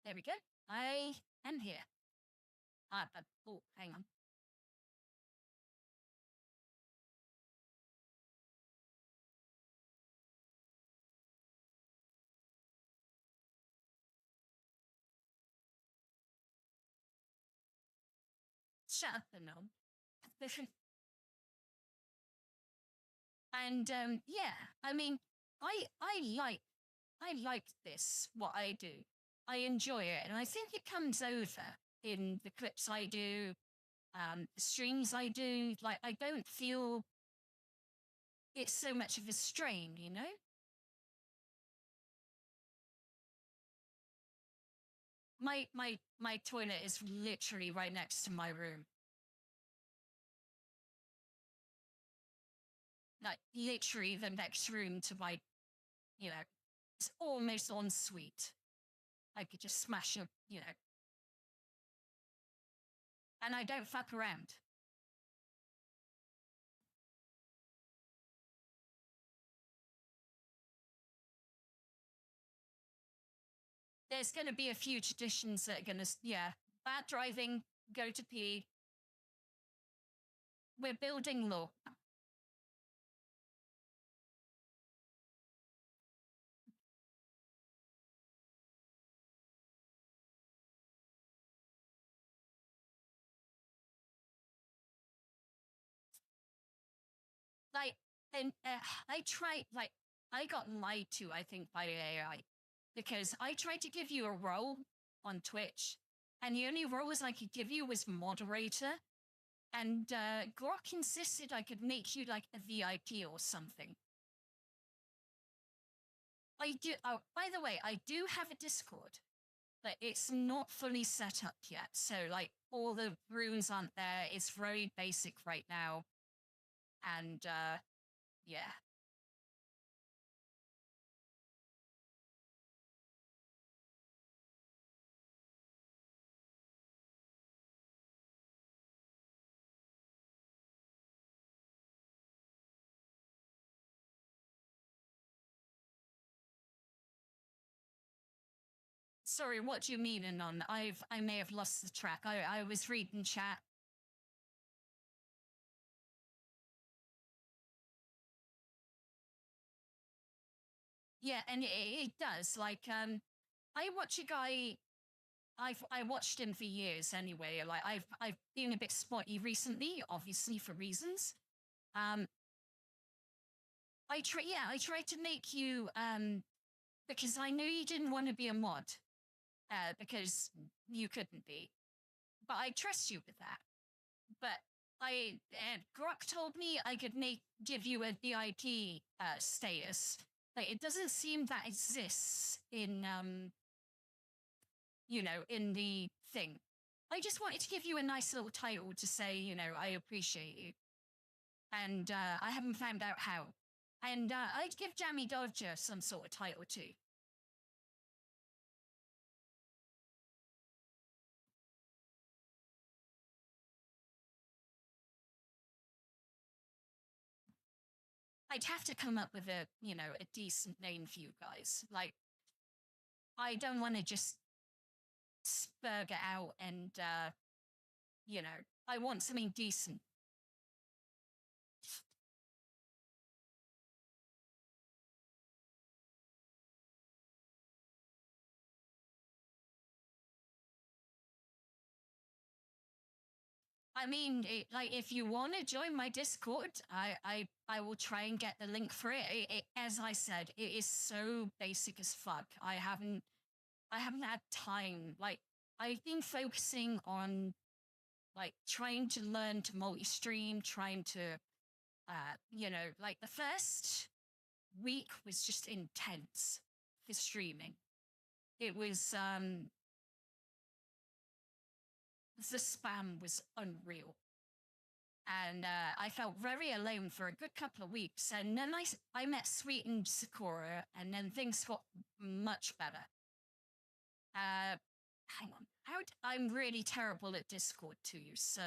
There we go. I am here. But, oh, hang on. Shut up, the gnome. And yeah, I mean, I like this, what I do. I enjoy it, and I think it comes over in the clips I do, the streams I do. Like, I don't feel it's so much of a strain, you know? My toilet is literally right next to my room. Like, literally the next room to my, you know, it's almost en suite. I could just smash it, you know. And I don't fuck around. There's going to be a few traditions that are going to, yeah, bad driving, go to pee. We're building law. Like, and I got lied to, I think, by AI, because I tried to give you a role on Twitch, and the only roles I could give you was moderator, and Grok insisted I could make you like a VIP or something. I do. Oh, by the way, I do have a Discord, but it's not fully set up yet. So, like, all the runes aren't there. It's very basic right now, and yeah. Sorry, what do you mean, Anon? I may have lost the track. I was reading chat. Yeah, and it does. Like, I watch a guy. I watched him for years anyway. Like, I've been a bit spotty recently, obviously for reasons. I tried to make you because I knew you didn't want to be a mod. because you couldn't be. But I trust you with that. But Grok told me I could give you a DIT status. Like, it doesn't seem that exists in in the thing. I just wanted to give you a nice little title to say, I appreciate you. And I haven't found out how. And I'd give Jammy Dodger some sort of title too. I'd have to come up with a decent name for you guys. Like, I don't want to just spurg it out and, I want something decent. I mean, if you want to join my Discord, I will try and get the link for it. As I said, it is so basic as fuck. I haven't had time. Like, I've been focusing on trying to learn to multi-stream, trying to, the first week was just intense for streaming. It was the spam was unreal. And I felt very alone for a good couple of weeks. And then I met Sweet and Sakura, and then things got much better. Hang on. I'm really terrible at Discord too, so...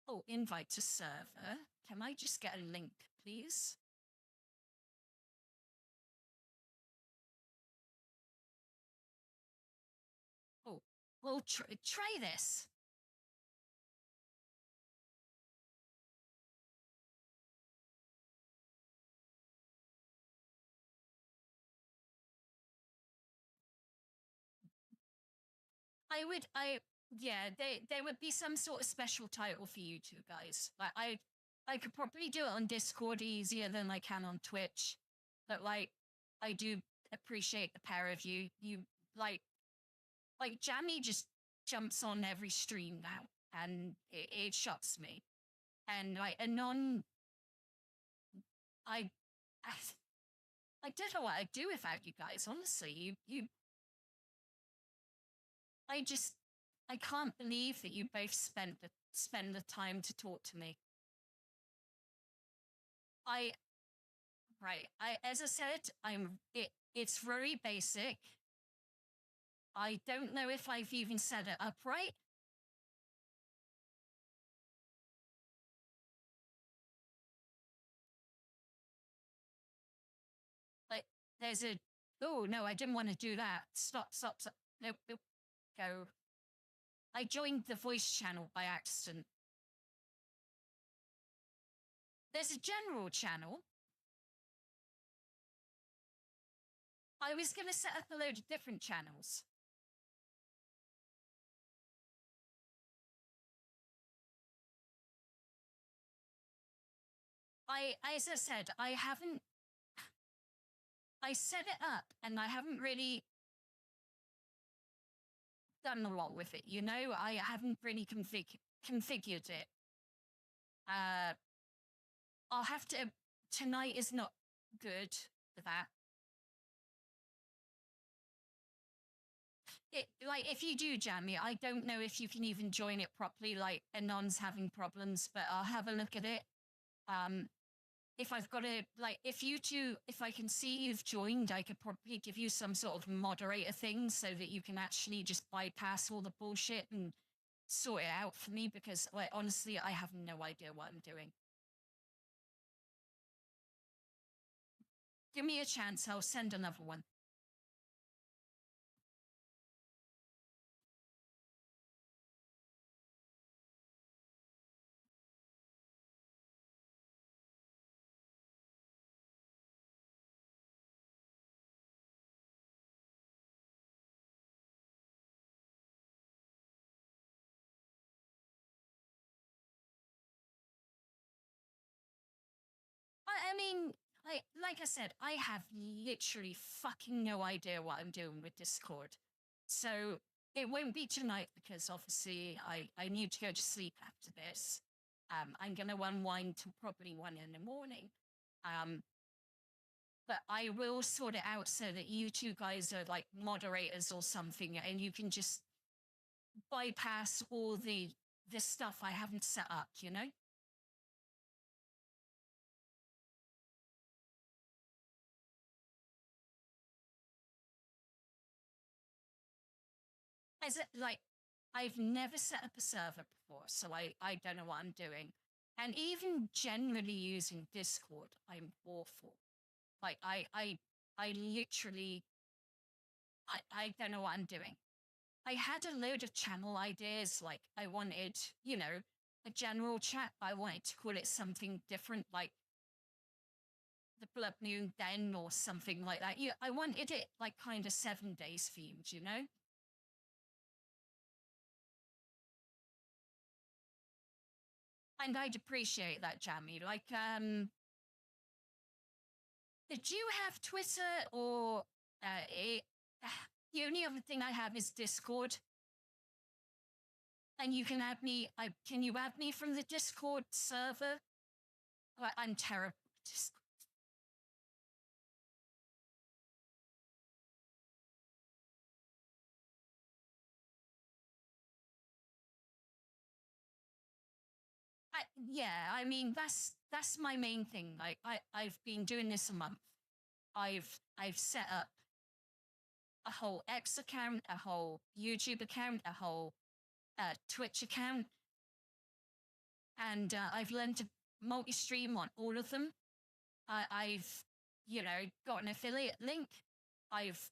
Oh, invite to server. Can I just get a link, please? Oh, well, try this. There would be some sort of special title for you two guys. Like, I could probably do it on Discord easier than I can on Twitch. But, like, I do appreciate the pair of you. You, like Jammy just jumps on every stream now, and it shocks me. And, like, Anon, I don't know what I'd do without you guys, honestly. I can't believe that you both spend the time to talk to me. As I said, it's very basic. I don't know if I've even set it up right. Like, there's a... Oh, no, I didn't want to do that. Stop. Nope. Go. I joined the voice channel by accident. There's a general channel. I was going to set up a load of different channels. As I said, I set it up and I haven't really done a lot with it, I haven't really configured it. I'll have to... Tonight is not good for that. If you do, Jammy, I don't know if you can even join it properly, like, Anon's having problems, but I'll have a look at it. If I've got a... if I can see you've joined, I could probably give you some sort of moderator thing so that you can actually just bypass all the bullshit and sort it out for me, because, honestly, I have no idea what I'm doing. Give me a chance, I'll send another one. I mean, like I said, I have literally fucking no idea what I'm doing with Discord. So it won't be tonight because obviously I need to go to sleep after this. I'm gonna unwind till probably 1 in the morning. But I will sort it out so that you two guys are like moderators or something, and you can just bypass all the stuff I haven't set up, you know? As it, like, I've never set up a server before, so I don't know what I'm doing. And even generally using Discord, I'm awful. Like, I literally, I don't know what I'm doing. I had a load of channel ideas, like I wanted, you know, a general chat. I wanted to call it something different, like the Blood Moon Den or something like that. Yeah, I wanted it like kind of 7 days themed, you know? And I'd appreciate that, Jamie. Like, did you have Twitter or it, the only other thing I have is Discord. And you can add me. Can you add me from the Discord server? I'm terrible. Yeah, I mean that's my main thing. Like I've been doing this a month. I've set up a whole X account, a whole YouTube account, a whole Twitch account, and I've learned to multi-stream on all of them. I've you know got an affiliate link. I've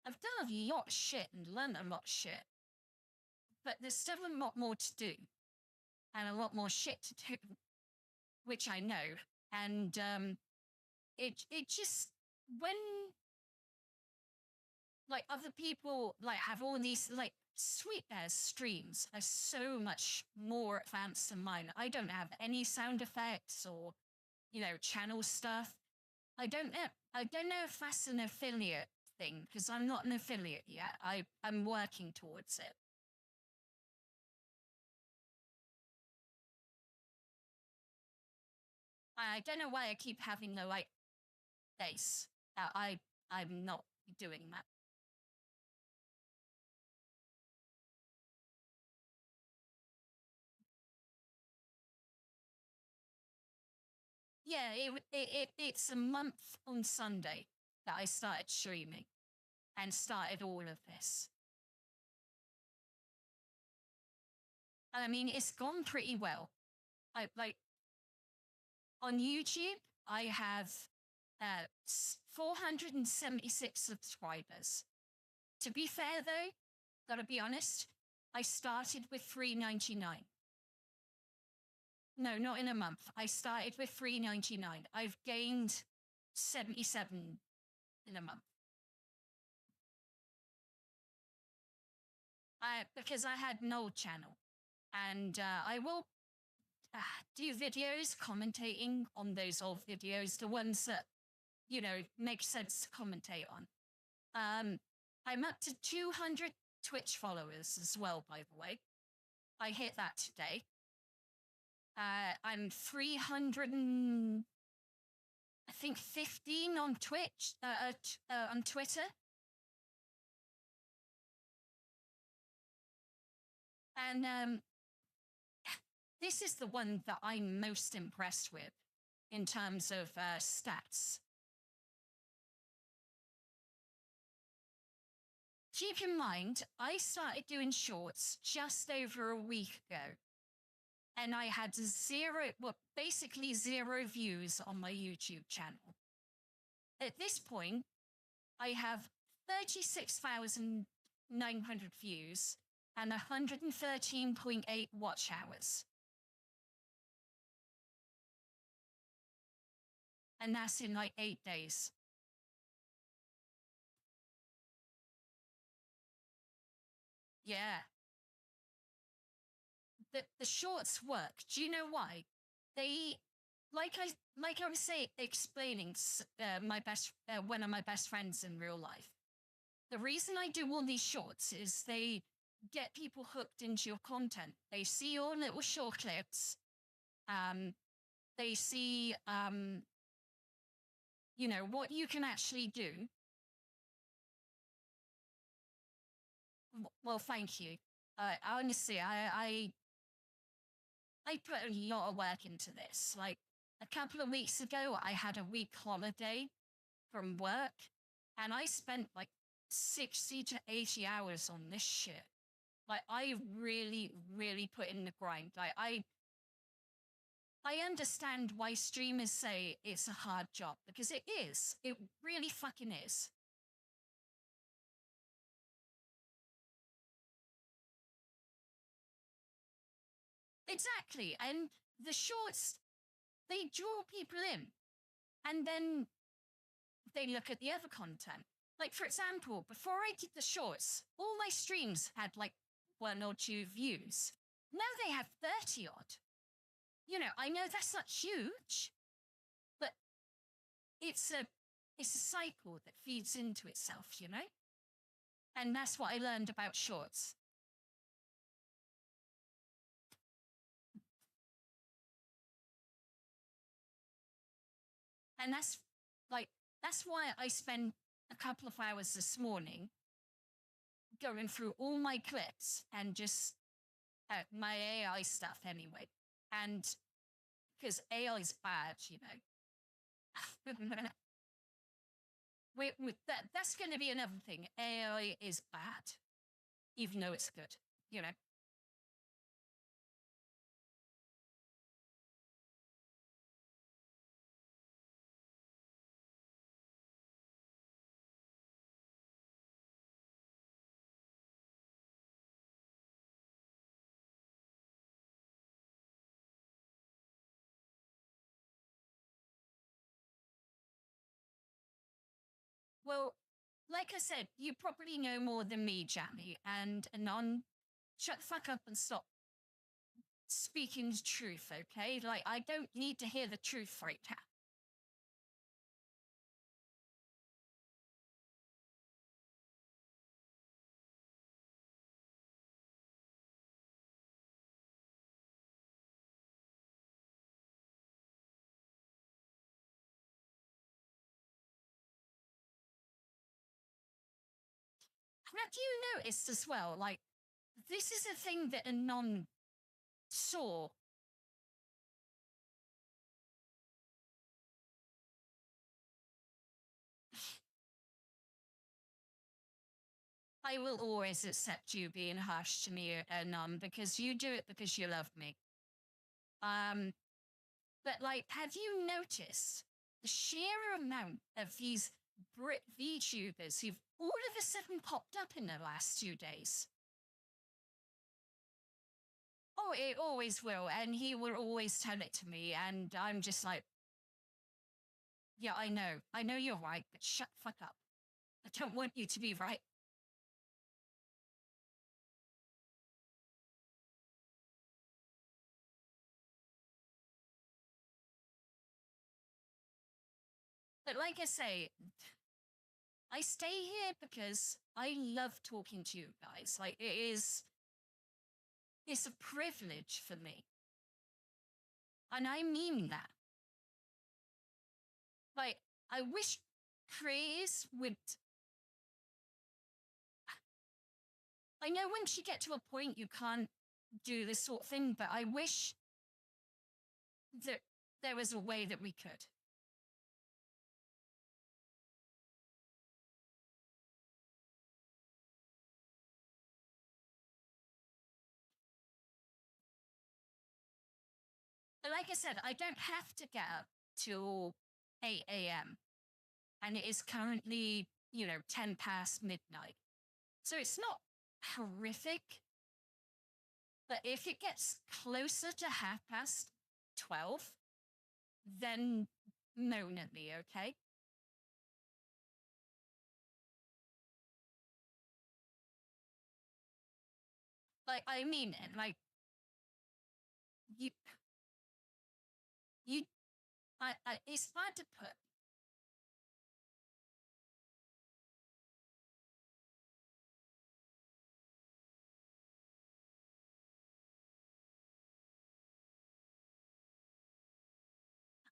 done a lot of shit and learned a lot of shit, but there's still a lot more to do and a lot more shit to do, which I know. And it just when like other people like have all these like Sweet Bear's streams are so much more advanced than mine. I don't have any sound effects or you know channel stuff. I don't know if that's an affiliate thing because I'm not an affiliate yet. I'm working towards it. I don't know why I keep having the like face. I'm not doing that. Yeah, it's a month on Sunday that I started streaming and started all of this. And I mean, it's gone pretty well. I like on YouTube, I have 476 subscribers. To be fair, though, gotta be honest, I started with 399. No, not in a month. I started with 399. I've gained 77 in a month. Because I had an old channel. And I will do videos commentating on those old videos, the ones that, you know, make sense to commentate on. I'm up to 200 Twitch followers as well, by the way. I hit that today. I'm 300 and I think 15 on Twitch, on Twitter. And this is the one that I'm most impressed with in terms of stats. Keep in mind, I started doing shorts just over a week ago. And I had basically zero views on my YouTube channel. At this point, I have 36,900 views and 113.8 watch hours. And that's in like 8 days. Yeah. The shorts work. Do you know why? like I was explaining one of my best friends in real life. The reason I do all these shorts is they get people hooked into your content. They see your little short clips. They see, what you can actually do. Well, thank you. Honestly, I put a lot of work into this. Like a couple of weeks ago, I had a week holiday from work, and I spent like 60 to 80 hours on this shit. Like I really, really put in the grind. Like I understand why streamers say it's a hard job, because it is. It really fucking is. Exactly. And the shorts, they draw people in. And then they look at the other content. Like, for example, before I did the shorts, all my streams had like 1 or 2 views. Now they have 30 odd. I know that's not huge, but it's a cycle that feeds into itself. And that's what I learned about shorts. And that's why I spent a couple of hours this morning going through all my clips and just my AI stuff anyway. And because AI is bad. That's going to be another thing. AI is bad, even though it's good. Well, like I said, you probably know more than me, Jamie, and Anon, shut the fuck up and stop speaking the truth, okay? Like, I don't need to hear the truth right now. Have you noticed as well, like, this is a thing that Anon saw. I will always accept you being harsh to me, Anon, because you do it because you love me. But like, have you noticed the sheer amount of these Brit VTubers who've all of a sudden popped up in the last 2 days? Oh, it always will, and he will always tell it to me, and I'm just like, yeah, I know you're right, but shut the fuck up. I don't want you to be right. But like I say, I stay here because I love talking to you guys. Like it's a privilege for me. And I mean that. Like, I wish creators would. I know once you get to a point, you can't do this sort of thing, but I wish that there was a way that we could. But like I said, I don't have to get up till 8 a.m. And it is currently, 10 past midnight. So it's not horrific. But if it gets closer to 12:30, then moan at me, okay? Like, I mean it. Like, you It's hard to put.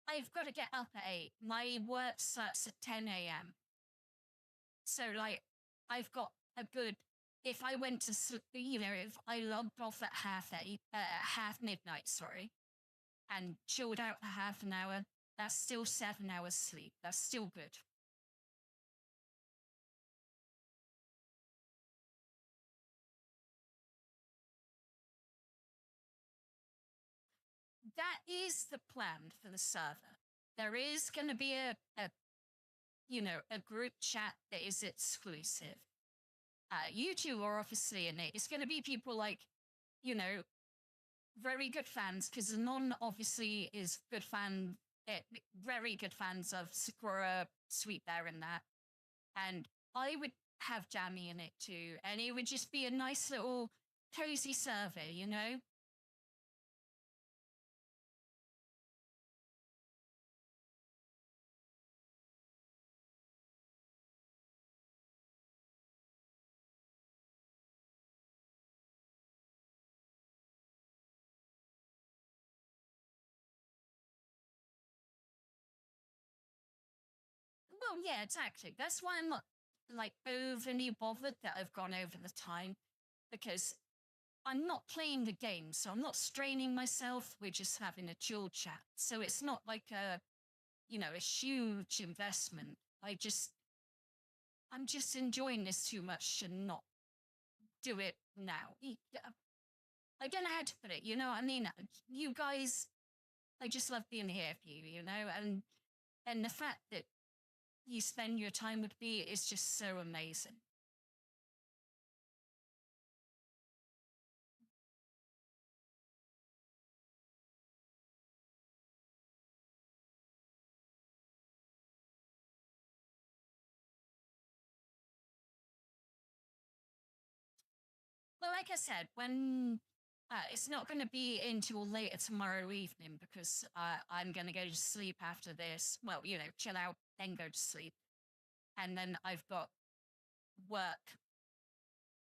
I've got to get up at 8. My work starts at 10 a.m. So, like, I've got a good. If I went to sleep, if I logged off at half midnight, sorry, and chilled out for half an hour, that's still 7 hours sleep. That's still good. That is the plan for the server. There is going to be a group chat that is exclusive. You two are obviously in it. It's going to be people like, very good fans, because Anon obviously is very good fans of Sakura, Sweet Bear, and that. And I would have Jammy in it too, and it would just be a nice little cozy server, Well, yeah, exactly. That's why I'm not like overly bothered that I've gone over the time, because I'm not playing the game, so I'm not straining myself. We're just having a chill chat. So it's not like a huge investment. I'm just enjoying this too much to not do it now. I don't know how to put it, I mean? You guys, I just love being here for you, and the fact that you spend your time with me is just so amazing. Well, like I said, when it's not going to be until later tomorrow evening, because I'm going to go to sleep after this. Well, chill out, then go to sleep. And then I've got work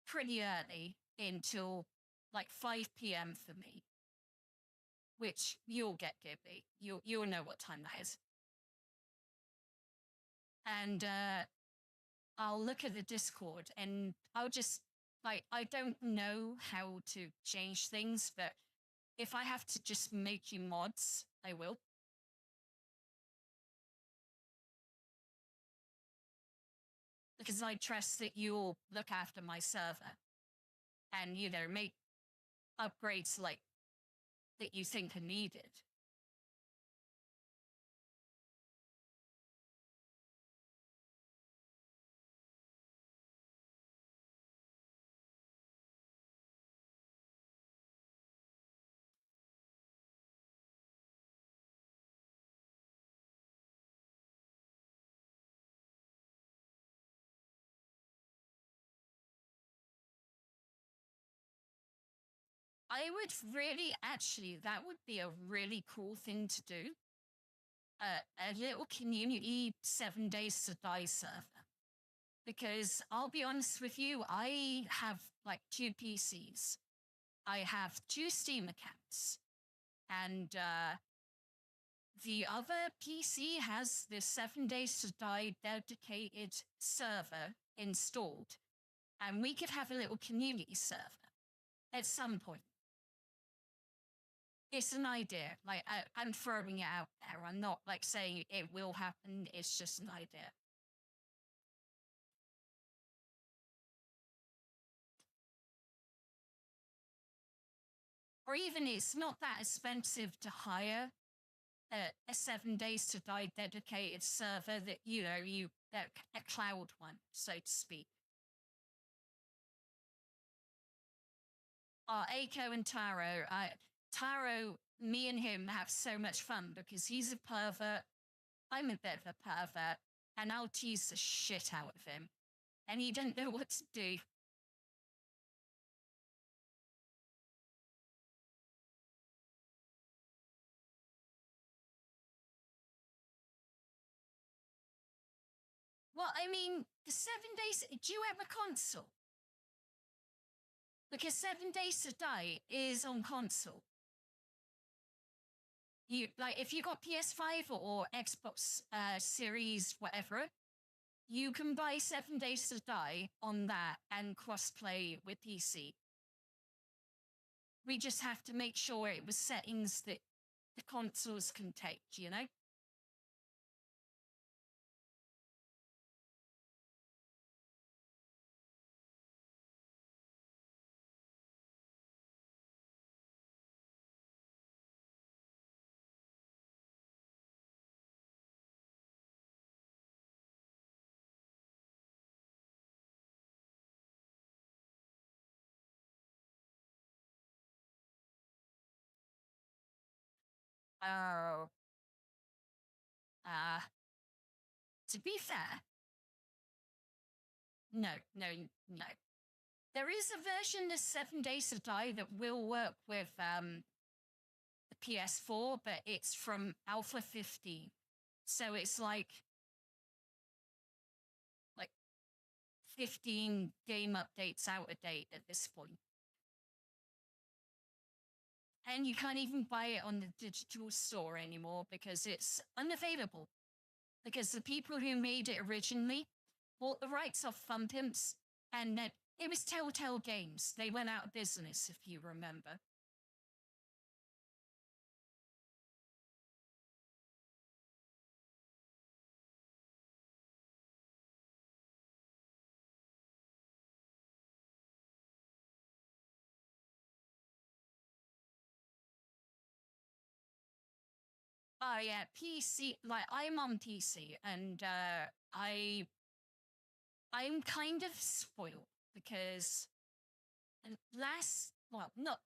pretty early until like 5 p.m. for me, which you'll get, Gibby. You'll know what time that is. And I'll look at the Discord, and I'll just like, I don't know how to change things, but if I have to just make you mods, I will. Because I trust that you'll look after my server and, make upgrades like that you think are needed. That would be a really cool thing to do. A little community 7 days to die server. Because I'll be honest with you, I have like 2 PCs. I have 2 Steam accounts. And the other PC has the 7 days to die dedicated server installed. And we could have a little community server at some point. It's an idea. Like, I'm throwing it out there. I'm not like saying it will happen. It's just an idea. Or even it's not that expensive to hire a 7 days to die dedicated server that, a cloud one, so to speak. Aiko and Taro, me and him have so much fun because he's a pervert. I'm a bit of a pervert, and I'll tease the shit out of him. And he doesn't know what to do. Well, I mean, the 7 days, do you have a console? Because 7 Days to Die is on console. You like if you got PS5 or Xbox Series, whatever, you can buy 7 Days to Die on that and crossplay with PC. We just have to make sure it was settings that the consoles can take, you know? Oh, uh, to be fair, no, no, no. There is a version of 7 Days to Die that will work with the PS4, but it's from Alpha 15. So it's like 15 game updates out of date at this point. And you can't even buy it on the digital store anymore because it's unavailable. Because the people who made it originally bought the rights off Fun Pimps, and it was Telltale Games. They went out of business, if you remember. Oh yeah, PC. Like I'm on PC, and I'm kind of spoiled because not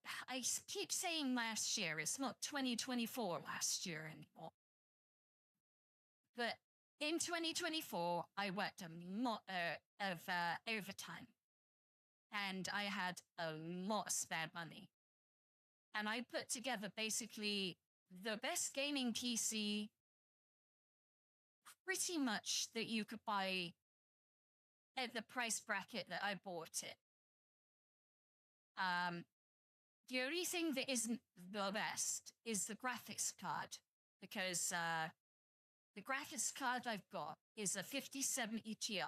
keep saying last year. It's not 2024 last year anymore. But in 2024, I worked a lot of overtime, and I had a lot of spare money, and I put together basically the best gaming PC pretty much that you could buy at the price bracket that I bought it. The only thing that isn't the best is the graphics card, because the graphics card I've got is a 5070 Ti.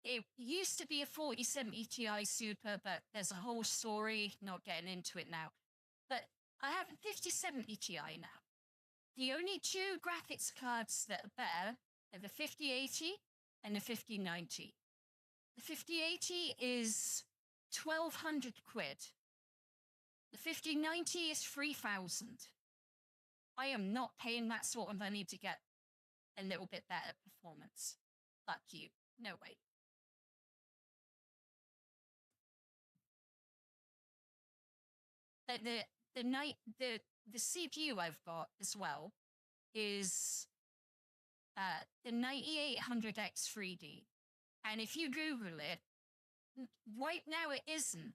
It used to be a 4070 Ti Super, but there's a whole story, not getting into it now. But I have a 5070 Ti now. The only two graphics cards that are better are the 5080 and the 5090. The 5080 is 1,200 quid. The 5090 is 3,000. I am not paying that sort of money to get a little bit better performance. Fuck you. No way. But the CPU I've got as well is the 9800X 3D. And if you Google it, right now it isn't,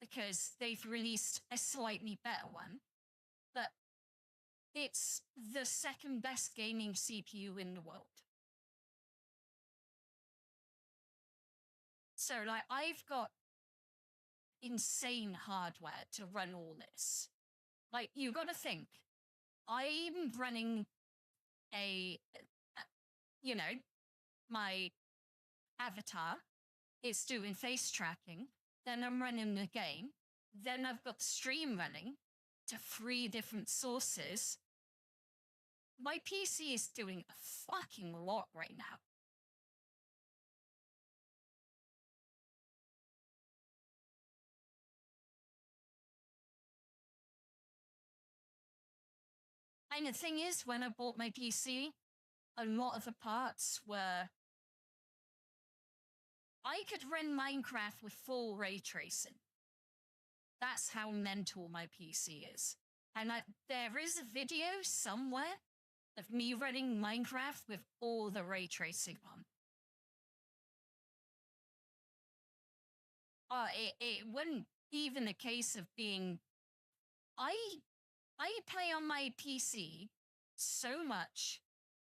because they've released a slightly better one. But it's the second best gaming CPU in the world. So, like, I've got insane hardware to run all this. Like, you got to think, I'm running my avatar. It's doing face tracking. Then I'm running the game. Then I've got the stream running to 3 different sources. My PC is doing a fucking lot right now. And the thing is, when I bought my PC, a lot of the parts were... I could run Minecraft with full ray tracing. That's how mental my PC is. And there is a video somewhere of me running Minecraft with all the ray tracing on. It wasn't even a case of being... I play on my PC so much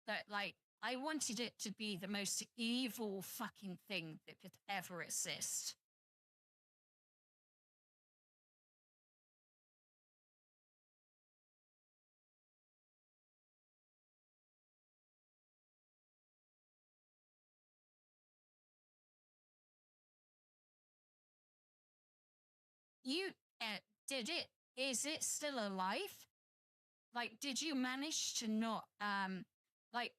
that, like, I wanted it to be the most evil fucking thing that could ever exist. You did it? Is it still alive? Like, did you manage to not, like,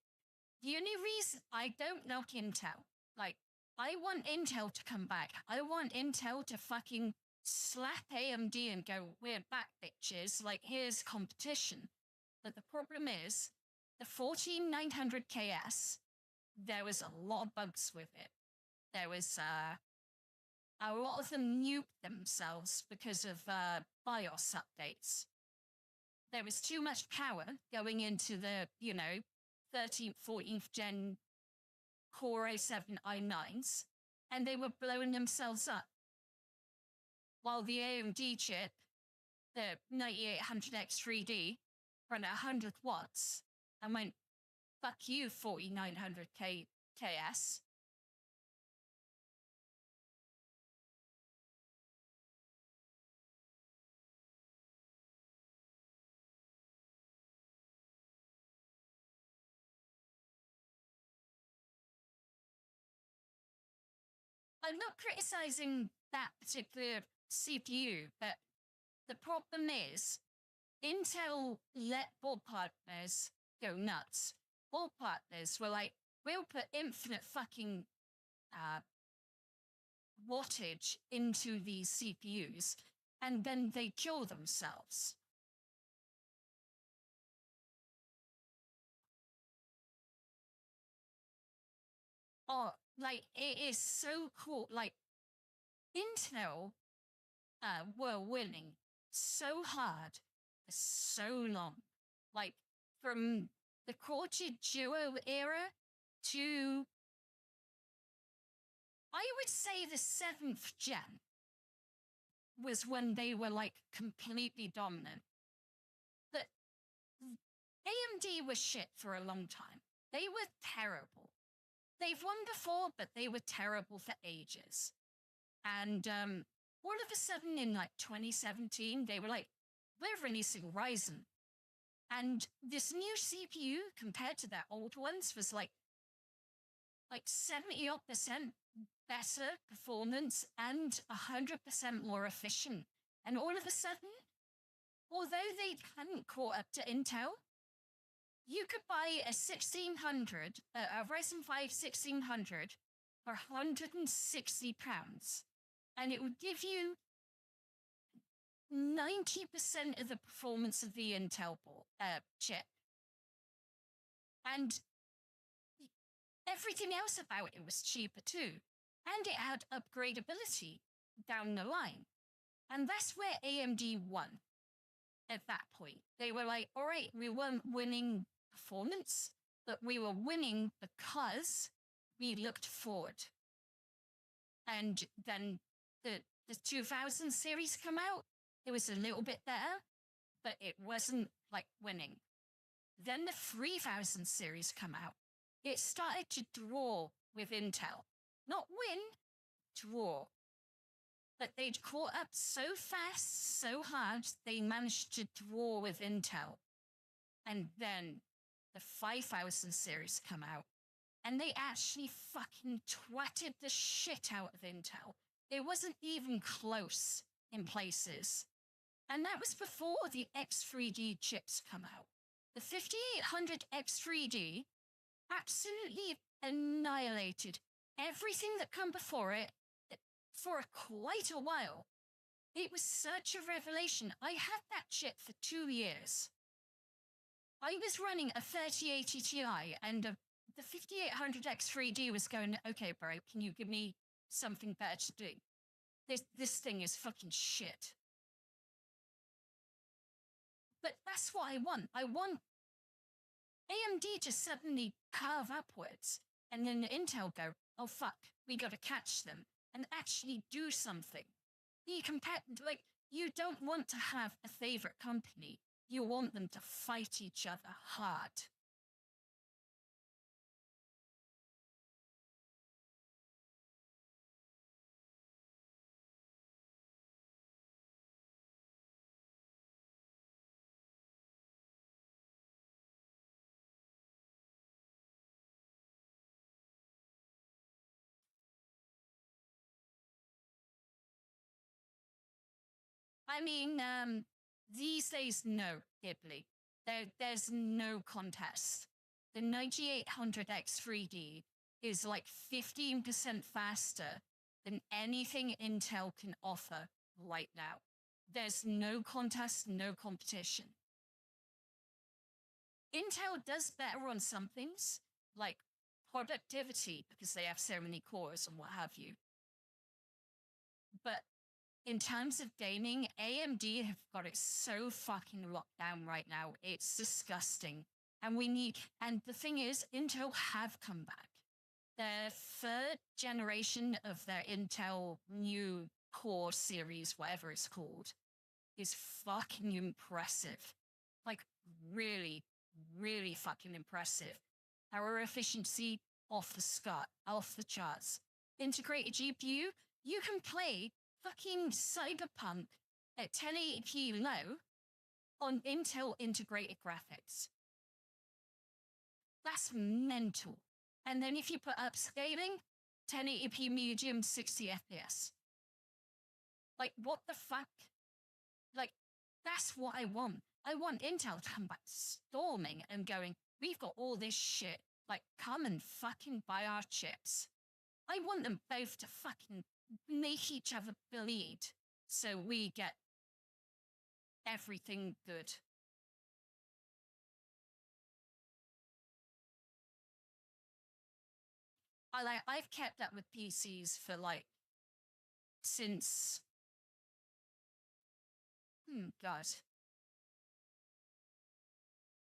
the only reason I don't knock Intel, like, I want Intel to come back. I want Intel to fucking slap AMD and go, we're back, bitches. Like, here's competition. But the problem is, the 14900KS, there was a lot of bugs with it. There was, a lot of them nuked themselves because of BIOS updates. There was too much power going into the, 13th, 14th gen Core i7 i9s, and they were blowing themselves up. While the AMD chip, the 9800X3D, ran at 100 watts and went, fuck you, 4900KS. I'm not criticizing that particular CPU, but the problem is Intel let board partners go nuts. Board partners were like, we'll put infinite fucking wattage into these CPUs, and then they kill themselves. Oh, like, it is so cool. Like, Intel were winning so hard for so long. Like, from the Quartet Duo era to, I would say, the 7th gen was when they were, like, completely dominant. But AMD was shit for a long time. They were terrible. They've won before, but they were terrible for ages. And all of a sudden in like 2017, they were like, we're releasing Ryzen. And this new CPU compared to their old ones was like 70% better performance and 100% more efficient. And all of a sudden, although they hadn't caught up to Intel, you could buy a 1600, a Ryzen 5 1600 for £160. And it would give you 90% of the performance of the Intel chip. And everything else about it was cheaper too. And it had upgradability down the line. And that's where AMD won at that point. They were like, all right, we weren't winning performance, but we were winning because we looked forward. And then the 2000 series come out. It was a little bit better, but it wasn't like winning. Then the 3000 series come out. It started to draw with Intel. Not win, draw. But they'd caught up so fast, so hard, they managed to draw with Intel. And then the 5000 series come out. And they actually fucking twatted the shit out of Intel. It wasn't even close in places. And that was before the X3D chips come out. The 5800 X3D absolutely annihilated everything that come before it for quite a while. It was such a revelation. I had that chip for 2 years. I was running a 3080 Ti and the 5800 X3D was going, okay, bro, can you give me something better to do? This thing is fucking shit. But that's what I want. I want AMD to suddenly curve upwards and then Intel go, oh fuck, we gotta catch them and actually do something. You don't want to have a favorite company. You want them to fight each other hard. I mean, these days, no, Ghibli. There's no contest. The 9800X 3D is like 15% faster than anything Intel can offer right now. There's no contest, no competition. Intel does better on some things, like productivity, because they have so many cores and what have you. But in terms of gaming, AMD have got it so fucking locked down right now. It's disgusting. And the thing is, Intel have come back. Their third generation of their Intel new core series, whatever it's called, is fucking impressive. Like, really, really fucking impressive. Power efficiency off the charts. Integrated GPU, you can play fucking Cyberpunk at 1080p low on Intel integrated graphics. That's mental. And then if you put upscaling, 1080p medium, 60 FPS. Like, what the fuck? Like, that's what I want. I want Intel to come back storming and going, we've got all this shit. Like, come and fucking buy our chips. I want them both to fucking make each other bleed so we get everything good. I've kept up with PCs for like since God.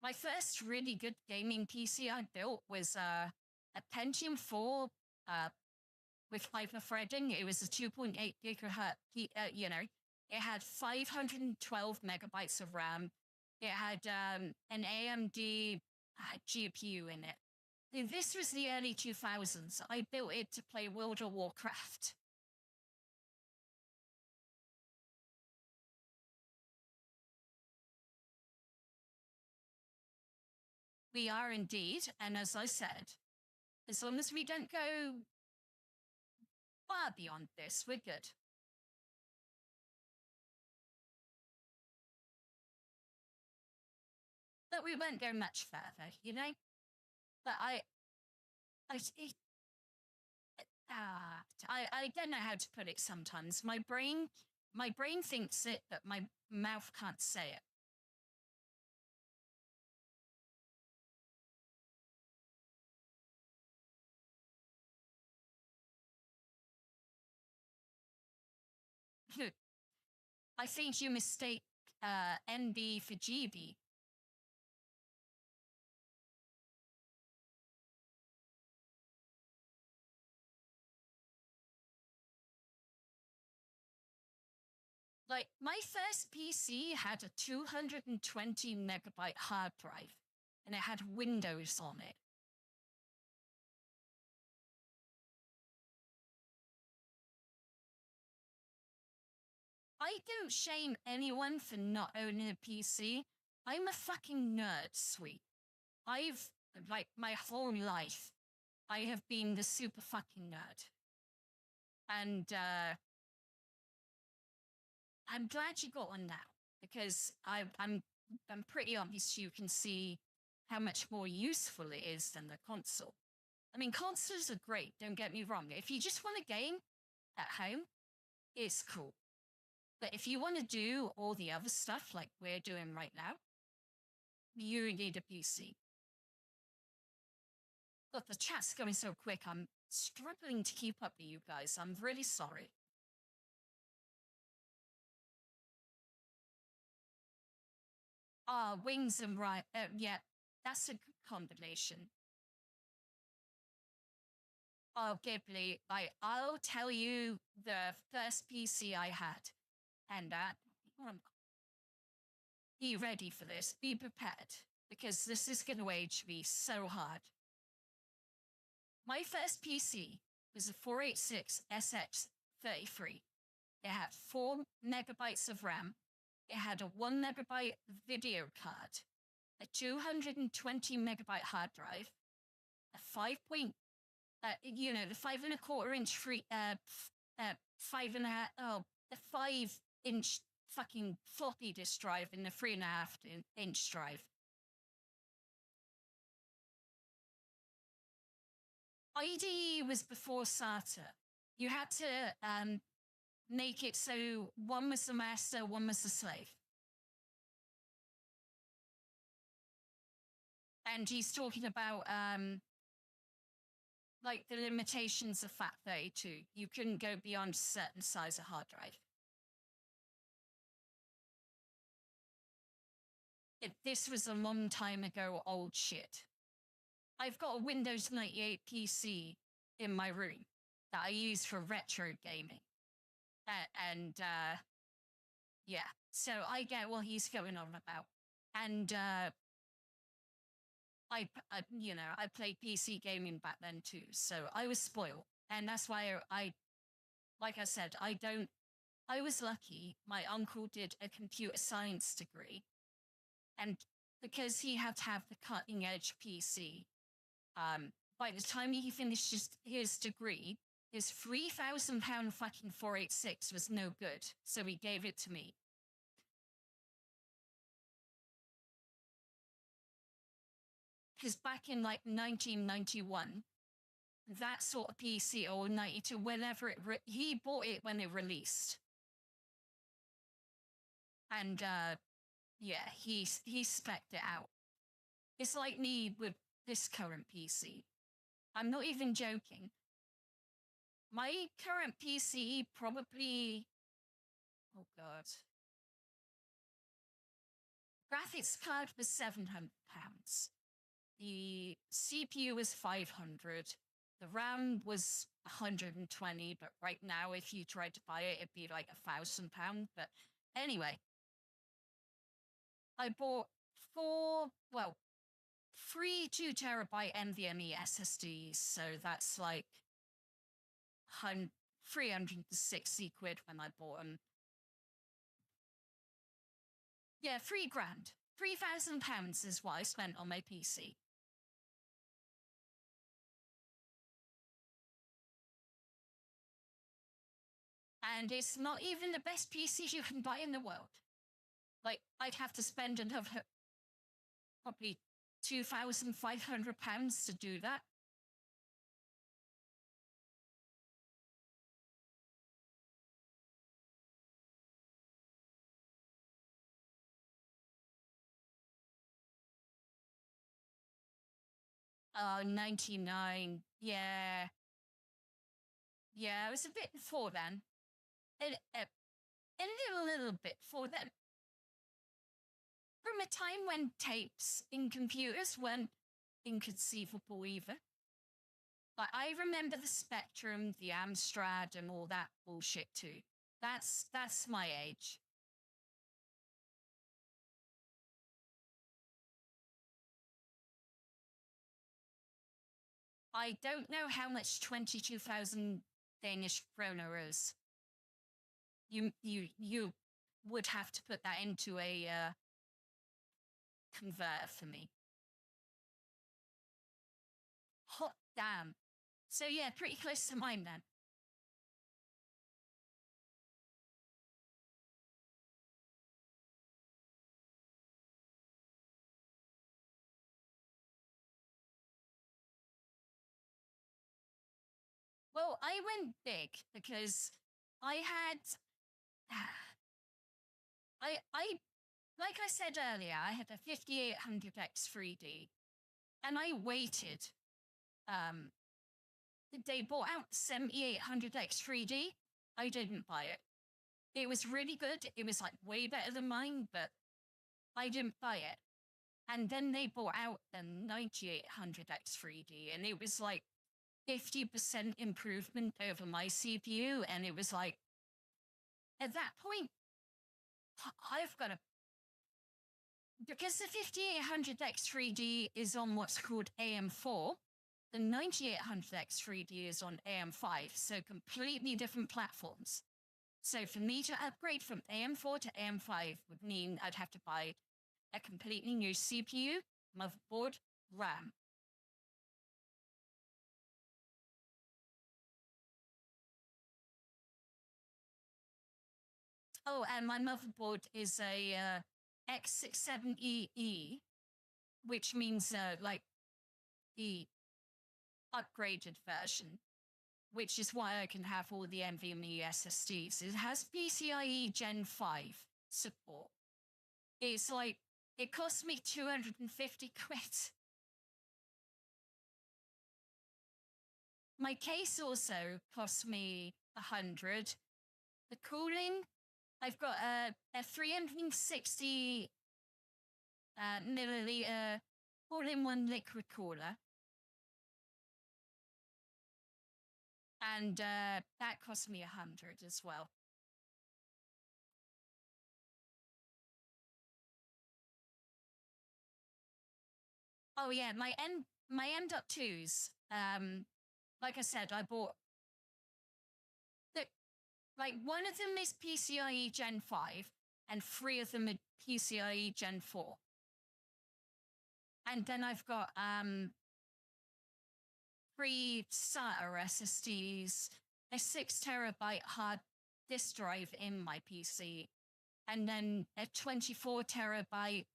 My first really good gaming PC I built was a Pentium 4 with hyper-threading. It was a 2.8 gigahertz, it had 512 megabytes of RAM. It had an AMD GPU in it. This was the early 2000s. I built it to play World of Warcraft. We are indeed, and as I said, as long as we don't go far beyond this, we're good. But we won't go much further, you know? But I don't know how to put it sometimes. My brain thinks it, but my mouth can't say it. I think you mistake NB for GB. Like, my first PC had a 220 megabyte hard drive, and it had Windows on it. I don't shame anyone for not owning a PC. I'm a fucking nerd, sweet. I've, like, my whole life, I have been the super fucking nerd. And I'm glad you got one now, because I'm pretty obvious you can see how much more useful it is than the console. I mean, consoles are great, don't get me wrong. If you just want a game at home, it's cool. But if you want to do all the other stuff like we're doing right now, you need a PC. Look, the chat's going so quick, I'm struggling to keep up with you guys. I'm really sorry. Wings and right. Yeah, that's a good combination. Oh, Ghibli, I'll tell you the first PC I had. And be ready for this. Be prepared, because this is going to age me so hard. My first PC was a 486 SX33. It had 4 megabytes of RAM. It had a 1 megabyte video card, a 220 megabyte hard drive, a 5 the 5.25 inch the 5-inch fucking floppy disk drive in a 3.5-inch drive. IDE was before SATA. You had to make it so one was the master, one was the slave. And he's talking about like the limitations of FAT32. You couldn't go beyond a certain size of hard drive. This was a long time ago old shit. I've got a Windows 98 PC in my room that I use for retro gaming. Yeah, so I get what he's going on about. And I played PC gaming back then too, so I was spoiled. And that's why like I said, I was lucky. My uncle did a computer science degree. And because he had to have the cutting edge PC, by the time he finished his degree, his £3,000 fucking 486 was no good. So he gave it to me. Because back in like 1991, that sort of PC, or 92, whenever he bought it when it released. And yeah, he spec'd it out. It's like me with this current PC. I'm not even joking. My current PC probably, oh God. Graphics card was £700. The CPU was 500. The RAM was 120, but right now, if you tried to buy it, it'd be like £1,000. But anyway, I bought three 2 terabyte NVMe SSDs. So that's like 360 quid when I bought them. Yeah, £3,000. £3,000 is what I spent on my PC. And it's not even the best PC you can buy in the world. Like, I'd have to spend another probably £2,500 to do that. Oh, 99. Yeah. Yeah, it was a bit before then. A little bit before then. From a time when tapes in computers weren't inconceivable either. Like, I remember the Spectrum, the Amstrad, and all that bullshit too. That's my age. I don't know how much 22,000 Danish kroner is. You would have to put that into a converter for me. Hot damn. So yeah, pretty close to mine then. Well, I went big because I had, like I said earlier, I had a 5800X 3D, and I waited. They bought out 7800X 3D. I didn't buy it. It was really good. It was like way better than mine, but I didn't buy it. And then they bought out the 9800X 3D, and it was like 50% improvement over my CPU. And it was like, at that point, I've got to, because the 5800X 3D is on what's called AM4, the 9800X 3D is on AM5, so completely different platforms. So for me to upgrade from AM4 to AM5 would mean I'd have to buy a completely new CPU, motherboard, RAM. Oh, and my motherboard is a X67EE, which means like the upgraded version, which is why I can have all the NVMe SSDs. It has PCIe Gen 5 support. It's like, it cost me 250 quid. My case also cost me 100. The cooling, I've got a 360 milliliter all-in-one liquid cooler. And that cost me 100 as well. Oh yeah, my M.2s. Like I said, I bought like one of them is PCIe Gen 5 and 3 of them are PCIe Gen 4. And then I've got 3 SATA SSDs, a 6 terabyte hard disk drive in my PC, and then a 24 terabyte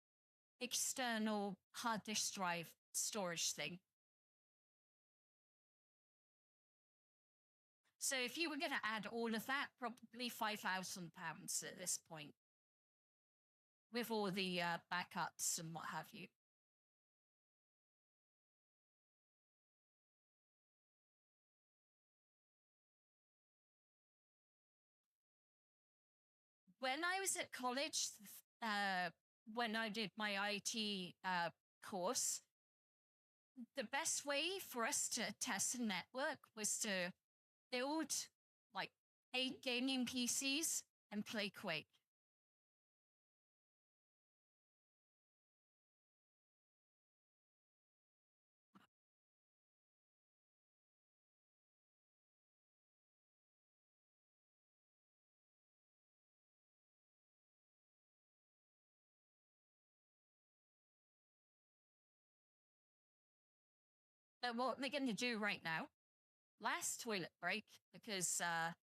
external hard disk drive storage thing. So if you were going to add all of that, probably £5,000 at this point, with all the backups and what have you. When I was at college, when I did my IT course, the best way for us to test a network was to build like 8 gaming PCs and play Quake. But what we're going to do right now, last toilet break, because I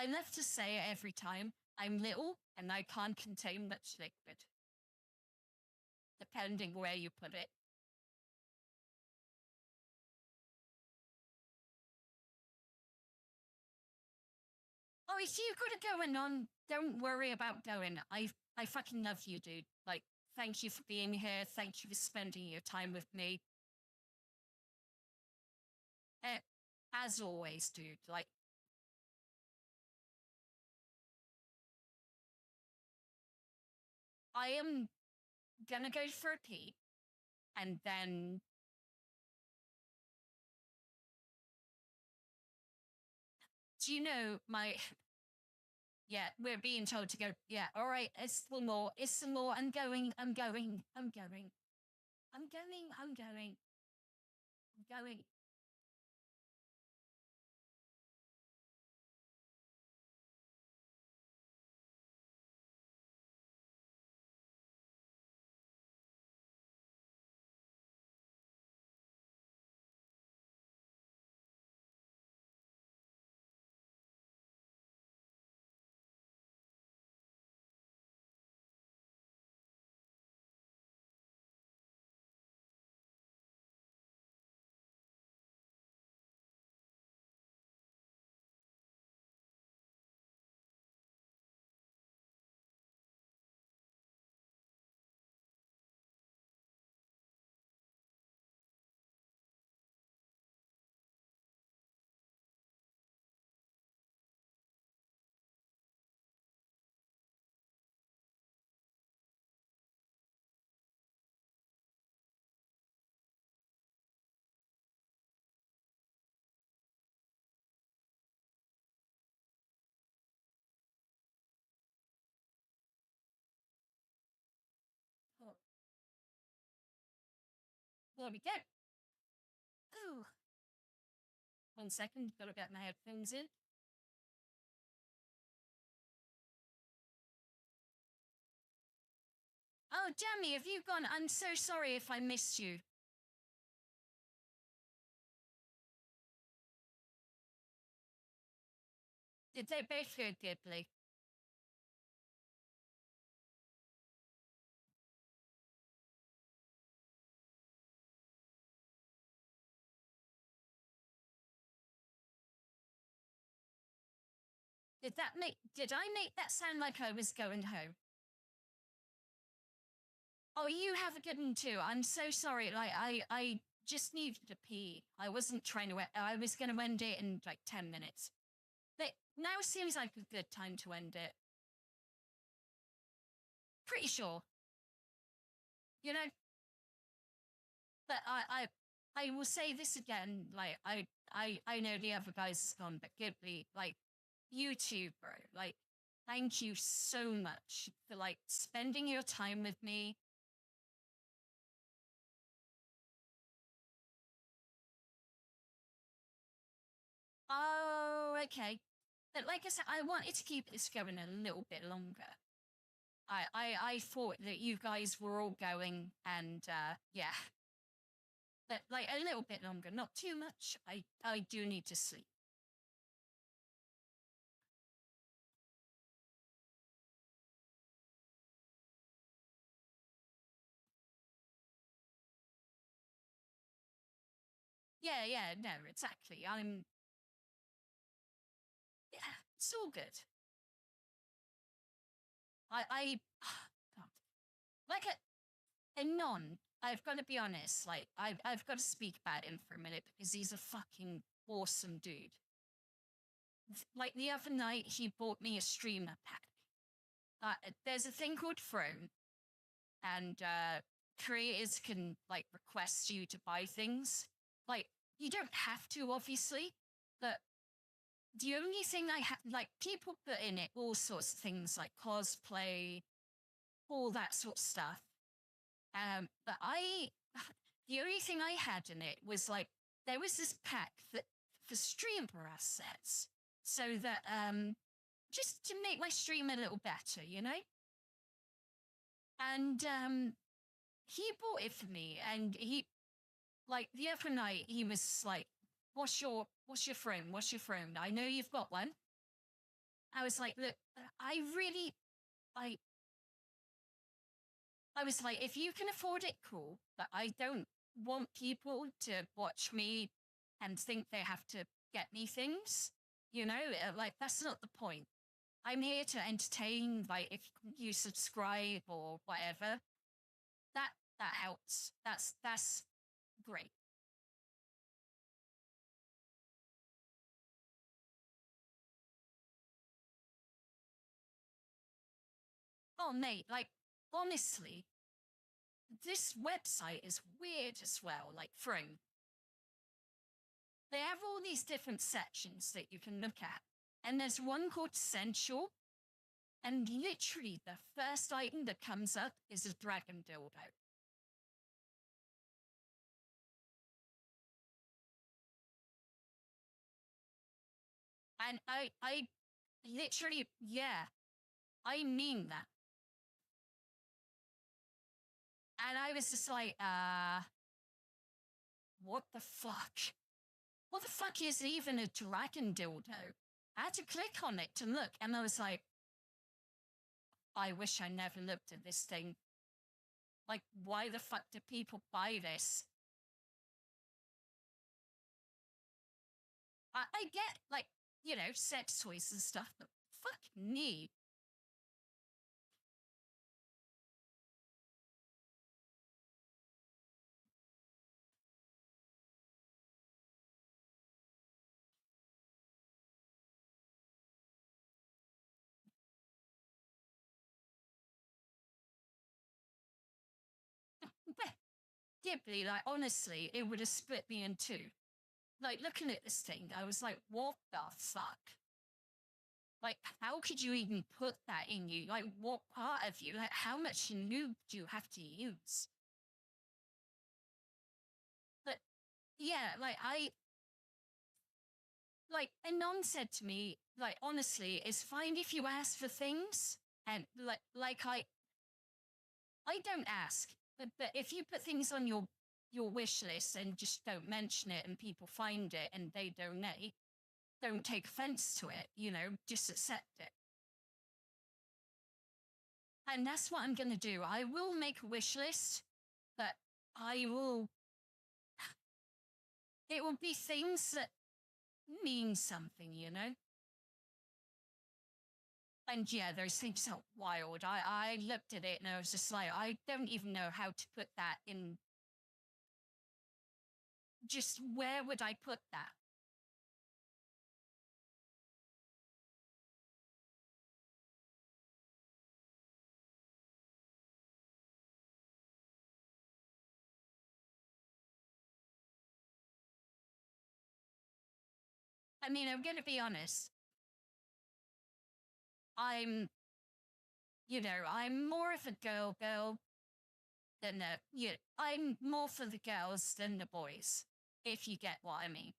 love to say it every time, I'm little and I can't contain much liquid, depending where you put it. Oh, if you've got it going on, don't worry about going. I fucking love you, dude. Like, thank you for being here. Thank you for spending your time with me. As always, dude. Like, I am gonna go for a pee, and then do you know my? Yeah, we're being told to go. Yeah, all right. It's some more. It's some more. I'm going. I'm going. I'm going. I'm going. I'm going. I'm going. Oh, there we go. Ooh. 1 second. Gotta get my headphones in. Oh, Jamie, have you gone? I'm so sorry if I missed you. Did they both go Ghibli? Did I make that sound like I was going home? Oh, you have a good one too. I'm so sorry. Like I just needed to pee. I wasn't trying to. I was going to end it in like 10 minutes. But now seems like a good time to end it. Pretty sure. You know. But I will say this again. Like I know the other guys gone, but Ghibli, like YouTube, bro. Like, thank you so much for like spending your time with me. Oh, okay. But like I said, I wanted to keep this going a little bit longer. I thought that you guys were all going, and yeah, but like a little bit longer, not too much. I do need to sleep. Yeah, no, exactly. Yeah, it's all good. I God. Like a non. I've got to be honest. Like I've got to speak about him for a minute because he's a fucking awesome dude. Like the other night, he bought me a streamer pack. There's a thing called Throne, and creators can like request you to buy things. Like you don't have to, obviously, but the only thing I have, like people put in it all sorts of things like cosplay, all that sort of stuff. But the only thing I had in it was like there was this pack that for streamer assets, so that just to make my stream a little better, you know. And he bought it for me, and he like the other night he was like, what's your throne? What's your throne? I know you've got one." I was like, "Look, I really like." I was like, "If you can afford it, cool, but I don't want people to watch me and think they have to get me things. You know, like that's not the point. I'm here to entertain. Like if you subscribe or whatever, that that helps. That's great." Oh, mate, like honestly, this website is weird as well. Like, Throne, they have all these different sections that you can look at, and there's one called Essential, and literally the first item that comes up is a dragon dildo. And I literally, yeah, I mean that. And I was just like, what the fuck? What the fuck is even a dragon dildo? I had to click on it to look, and I was like, I wish I never looked at this thing. Like, why the fuck do people buy this? I get, like, you know, sex toys and stuff, but fuck me. Ghibli, like, honestly, it would have split me in two. Like, looking at this thing, I was like, what the fuck? Like, how could you even put that in you? Like, what part of you? Like, how much lube do you have to use? But yeah, like, Anon said to me, like, honestly, it's fine if you ask for things. And I don't ask, but if you put things on your wish list and just don't mention it and people find it and they donate, don't take offense to it, you know, just accept it. And that's what I'm going to do. I will make a wish list, but it will be things that mean something, you know? And yeah, those things are wild. I looked at it and I was just like, I don't even know how to put that in. Just where would I put that? I mean, I'm going to be honest. I'm more of a girl than I'm more for the girls than the boys, if you get what I mean.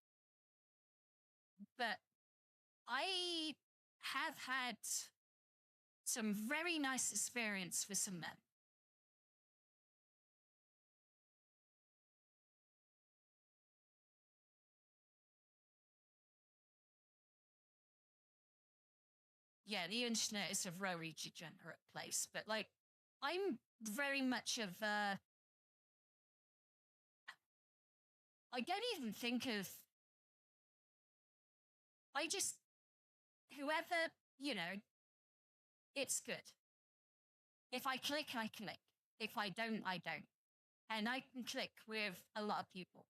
But I have had some very nice experience with some men. Yeah, the internet is a very degenerate place, but like, I'm very much of I don't even think of, I just, whoever, you know, it's good. If I click, I click. If I don't, I don't. And I can click with a lot of people.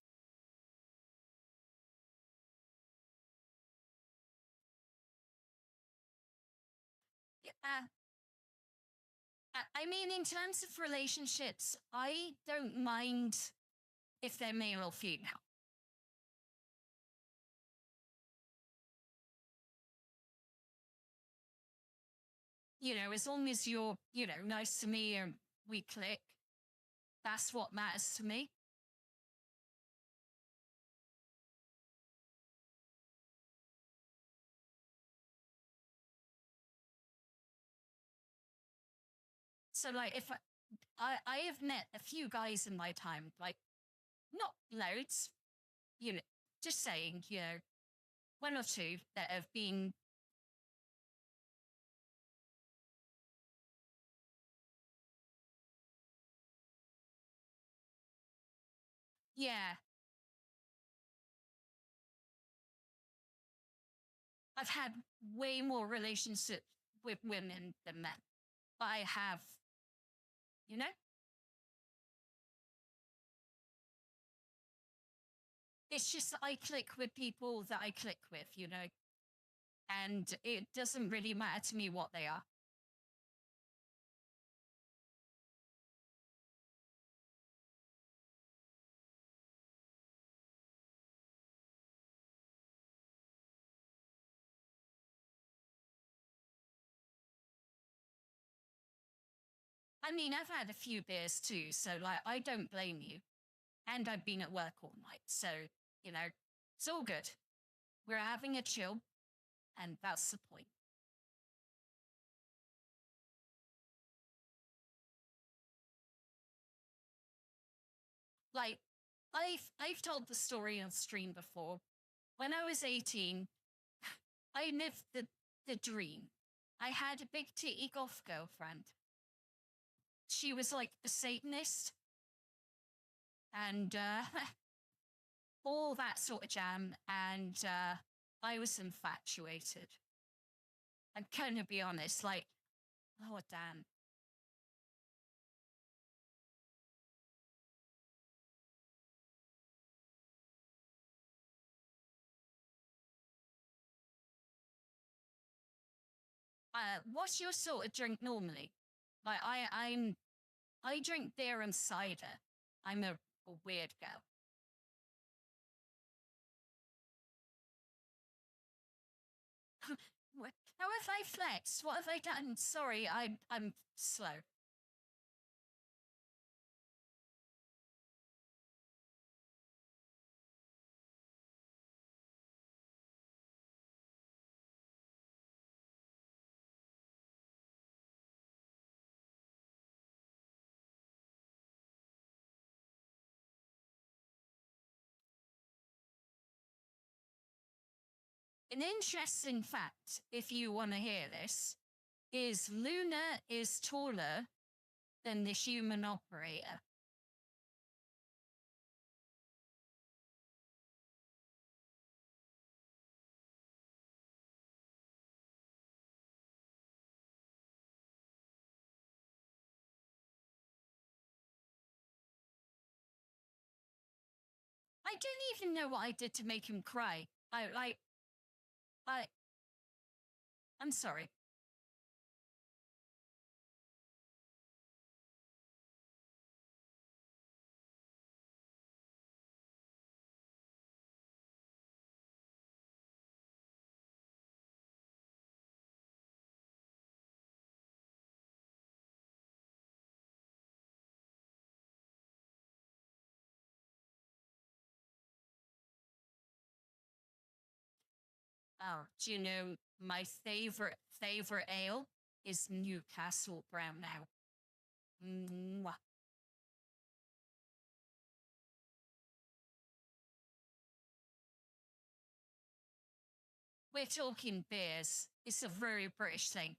I mean, in terms of relationships, I don't mind if they're male or female. You know, as long as you're, you know, nice to me and we click, that's what matters to me. So, like, if I have met a few guys in my time, like, not loads, you know, just saying, you know, one or two that have been. Yeah, I've had way more relationships with women than men, but I have, you know, it's just that I click with people that I click with, you know, and it doesn't really matter to me what they are. I mean, I've had a few beers too, so like, I don't blame you. And I've been at work all night, so, you know, it's all good. We're having a chill, and that's the point. Like, I've told the story on stream before. When I was 18, I lived the dream. I had a big titty goth girlfriend. She was like a Satanist and all that sort of jam. And I was infatuated. I'm gonna be honest, like, oh damn. What's your sort of drink normally? Like I drink beer and cider. I'm a weird girl. How have I flexed? What have I done? Sorry, I'm slow. an interesting fact, if you want to hear this, is Luna is taller than the human operator. I don't even know what I did to make him cry. I'm sorry. Oh, do you know my favorite ale is Newcastle Brown Ale. Mwah. We're talking beers. It's a very British thing.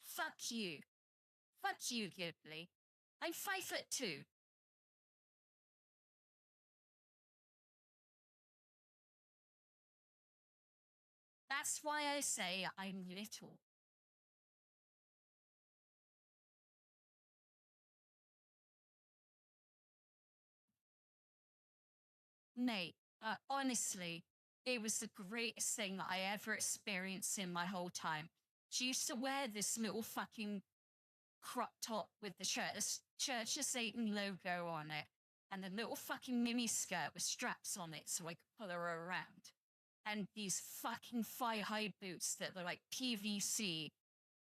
Fuck you. Fuck you, Ghibli. I'm 5'2". That's why I say I'm little. Mate, honestly, it was the greatest thing I ever experienced in my whole time. She used to wear this little fucking crop top with the Church of Satan logo on it, and a little fucking mini skirt with straps on it so I could pull her around. And these fucking thigh-high boots that were like PVC.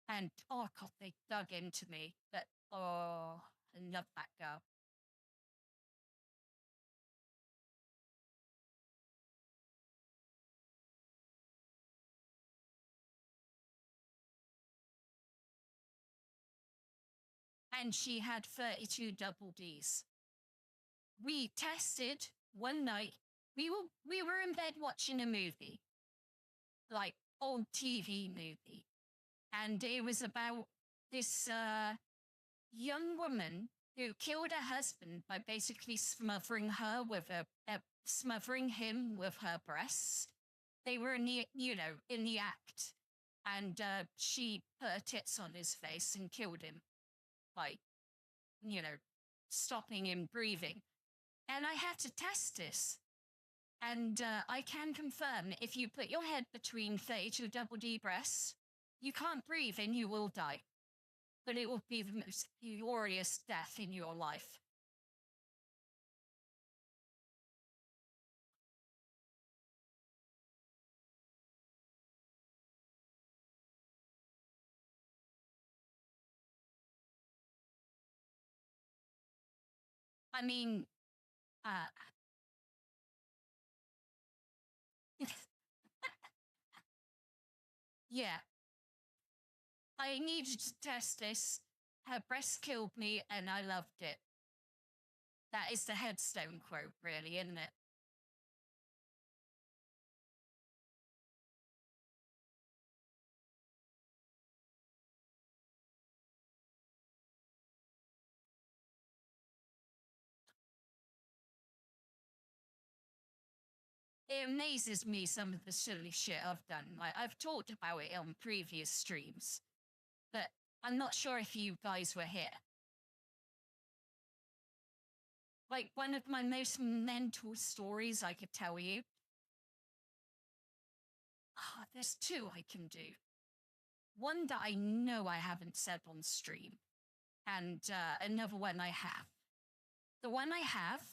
And oh god, they dug into me. But oh, I love that girl. And she had 32 double Ds. We tested one night. We were in bed watching a movie, like old TV movie, and it was about this young woman who killed her husband by basically smothering him with her breasts. They were in the act, and she put her tits on his face and killed him by, stopping him breathing. And I had to test this. And I can confirm if you put your head between 32 double D breasts, you can't breathe and you will die. But it will be the most glorious death in your life. I mean, uh, yeah, I needed to test this. Her breast killed me and I loved it. That is the headstone quote, really, isn't it? It amazes me some of the silly shit I've done. Like, I've talked about it on previous streams, but I'm not sure if you guys were here. Like, one of my most mental stories I could tell you. Oh, there's two I can do. One that I know I haven't said on stream, and another one I have. The one I have,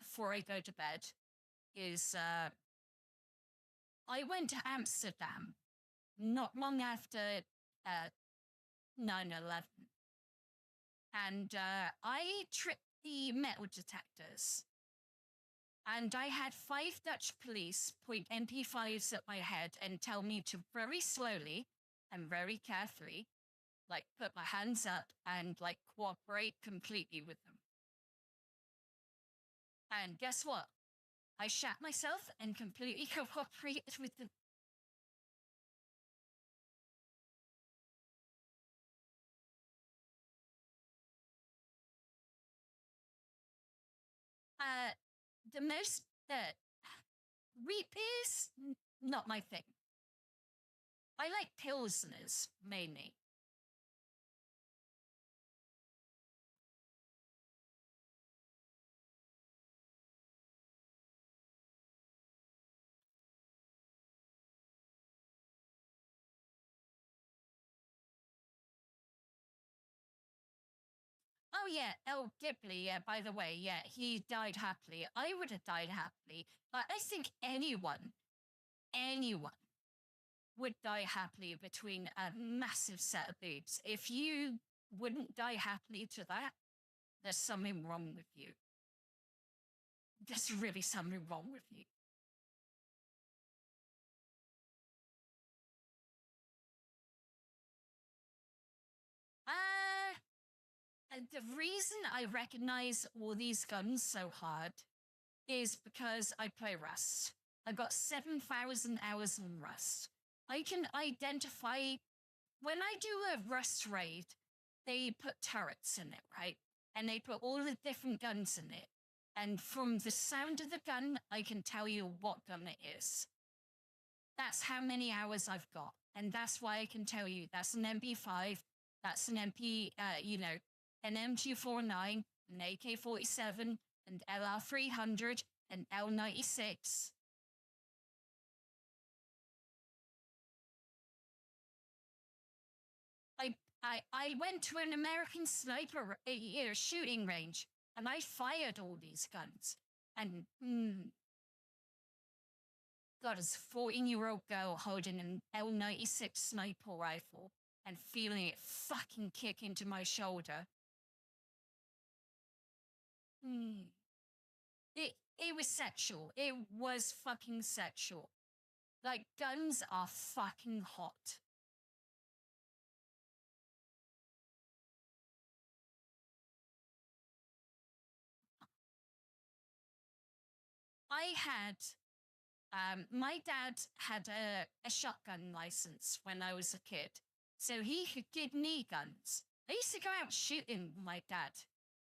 before I go to bed, is I went to Amsterdam not long after 9/11, and I tripped the metal detectors. And I had 5 Dutch police point MP5s at my head and tell me to very slowly and very carefully, like, put my hands up and, like, cooperate completely with them. And guess what? I shat myself and completely cooperated with the. The most wheat beers, not my thing. I like pilsners mainly. Oh yeah, El Ghibli, yeah, by the way, yeah, he died happily. I would have died happily, but I think anyone would die happily between a massive set of boobs. If you wouldn't die happily to that, there's something wrong with you. There's really something wrong with you. And the reason I recognize all these guns so hard is because I play Rust. I got 7,000 hours in Rust. I can identify when I do a Rust raid, they put turrets in it, right? And they put all the different guns in it. And from the sound of the gun, I can tell you what gun it is. That's how many hours I've got. And that's why I can tell you that's an MP5, that's an an M249, an AK-47, an LR300, an L96. I went to an American sniper shooting range, and I fired all these guns. And got as a 14-year-old girl holding an L96 sniper rifle and feeling it fucking kick into my shoulder. It was sexual. It was fucking sexual. Like, guns are fucking hot. I had, my dad had a shotgun license when I was a kid, so he could give me guns. I used to go out shooting with my dad.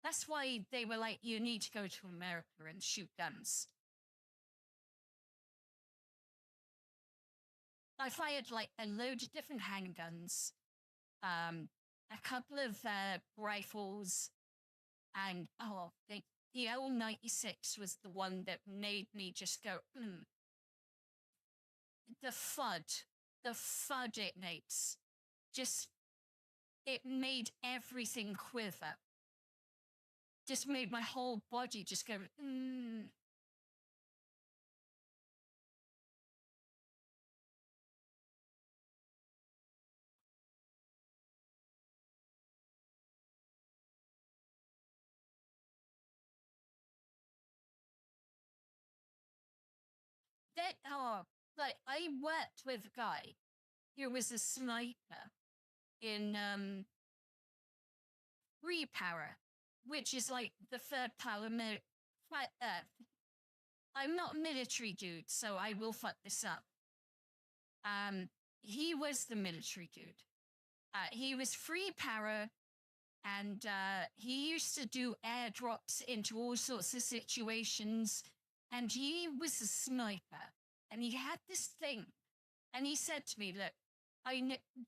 That's why they were like, you need to go to America and shoot guns. I fired like a load of different handguns, a couple of rifles, and the L96 was the one that made me just go, The FUD it makes, just, it made everything quiver. Just made my whole body just go, Like, I worked with a guy who was a sniper in Repower, which is like the third power. I'm not a military dude, so I will fuck this up. He was the military dude. He was free power, and he used to do airdrops into all sorts of situations. And he was a sniper, and he had this thing. And he said to me, look,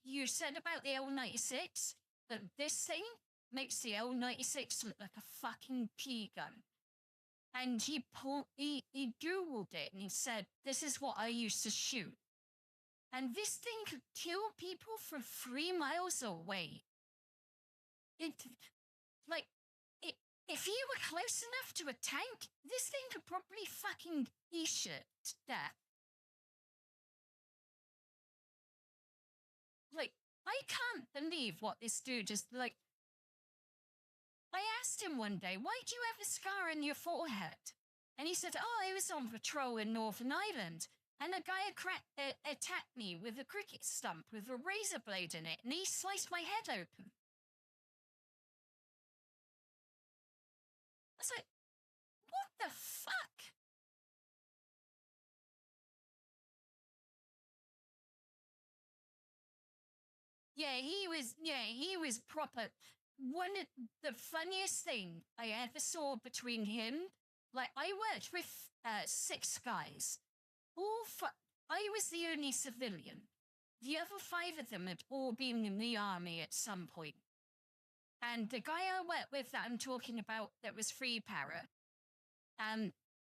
you said about the L96, that this thing makes the L96 look like a fucking pea gun. And he Googled it, and he said, this is what I used to shoot. And this thing could kill people from 3 miles away. If you were close enough to a tank, this thing could probably fucking eat it to death. Like, I can't believe what this dude just, like... I asked him one day, why do you have a scar on your forehead? And he said, oh, I was on patrol in Northern Ireland, and a guy attacked me with a cricket stump with a razor blade in it, and he sliced my head open. I was like, what the fuck? Yeah, he was proper. One of the funniest thing I ever saw between him, like I worked with 6 guys. I was the only civilian. The other 5 of them had all been in the army at some point. And the guy I worked with that I'm talking about that was free para,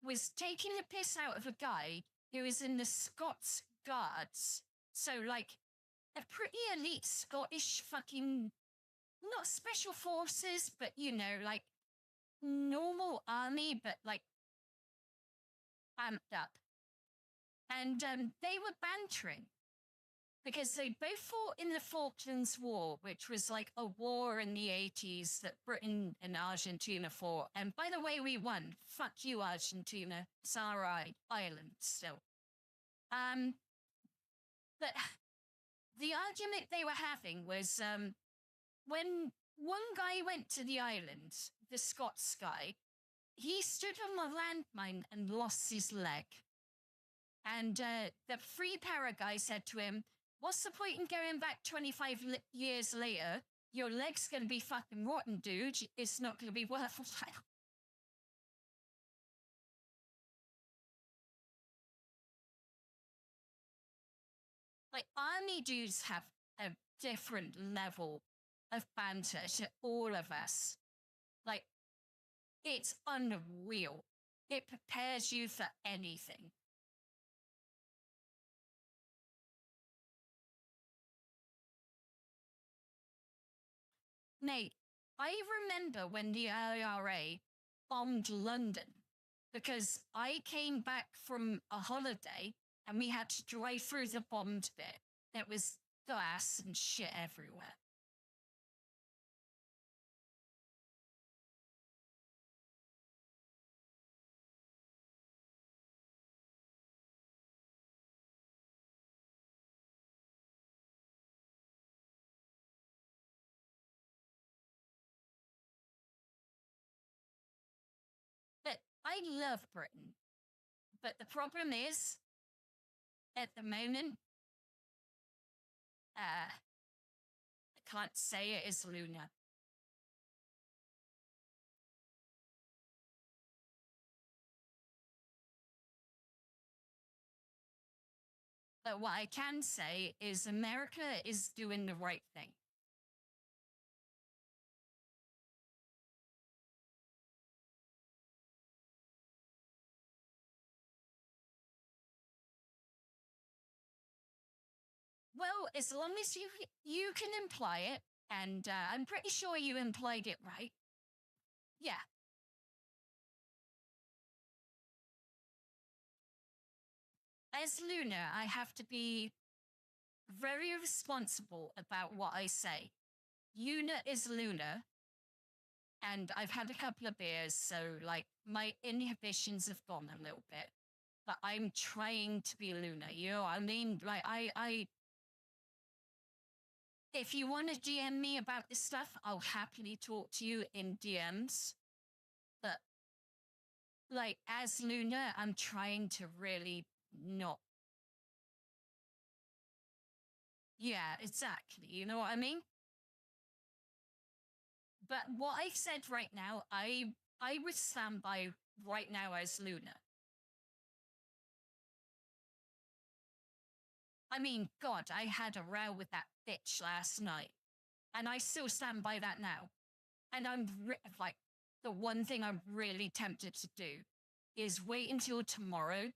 was taking the piss out of a guy who was in the Scots Guards. So, like, a pretty elite Scottish fucking, not special forces, but, you know, like, normal army, but, like, amped up. And they were bantering because they both fought in the Falklands War, which was like a war in the 80s that Britain and Argentina fought. And by the way, we won. Fuck you, Argentina. It's our island still. But the argument they were having was when one guy went to the island, the Scots guy, he stood on a landmine and lost his leg. And the free para guy said to him, "What's the point in going back 25 years later? Your leg's going to be fucking rotten, dude. It's not going to be worthwhile." Like, army dudes have a different level of banter to all of us. Like, it's unreal. It prepares you for anything. Mate, I remember when the IRA bombed London because I came back from a holiday and we had to drive through the bombed bit. There was glass and shit everywhere. But I love Britain. But the problem is, at the moment, I can't say it is Luna. But what I can say is America is doing the right thing. Well, as long as you can imply it, and I'm pretty sure you implied it right. Yeah. As Luna, I have to be very responsible about what I say. Luna is Luna, and I've had a couple of beers, so like my inhibitions have gone a little bit. But I'm trying to be Luna, you know what I mean? Like I if you want to DM me about this stuff, I'll happily talk to you in DMs. But like as Luna, I'm trying to really not. Yeah, exactly. You know what I mean? But what I've said right now, I would stand by right now as Luna. I mean, God, I had a row with that bitch last night, and I still stand by that now. And I'm like, the one thing I'm really tempted to do is wait until tomorrow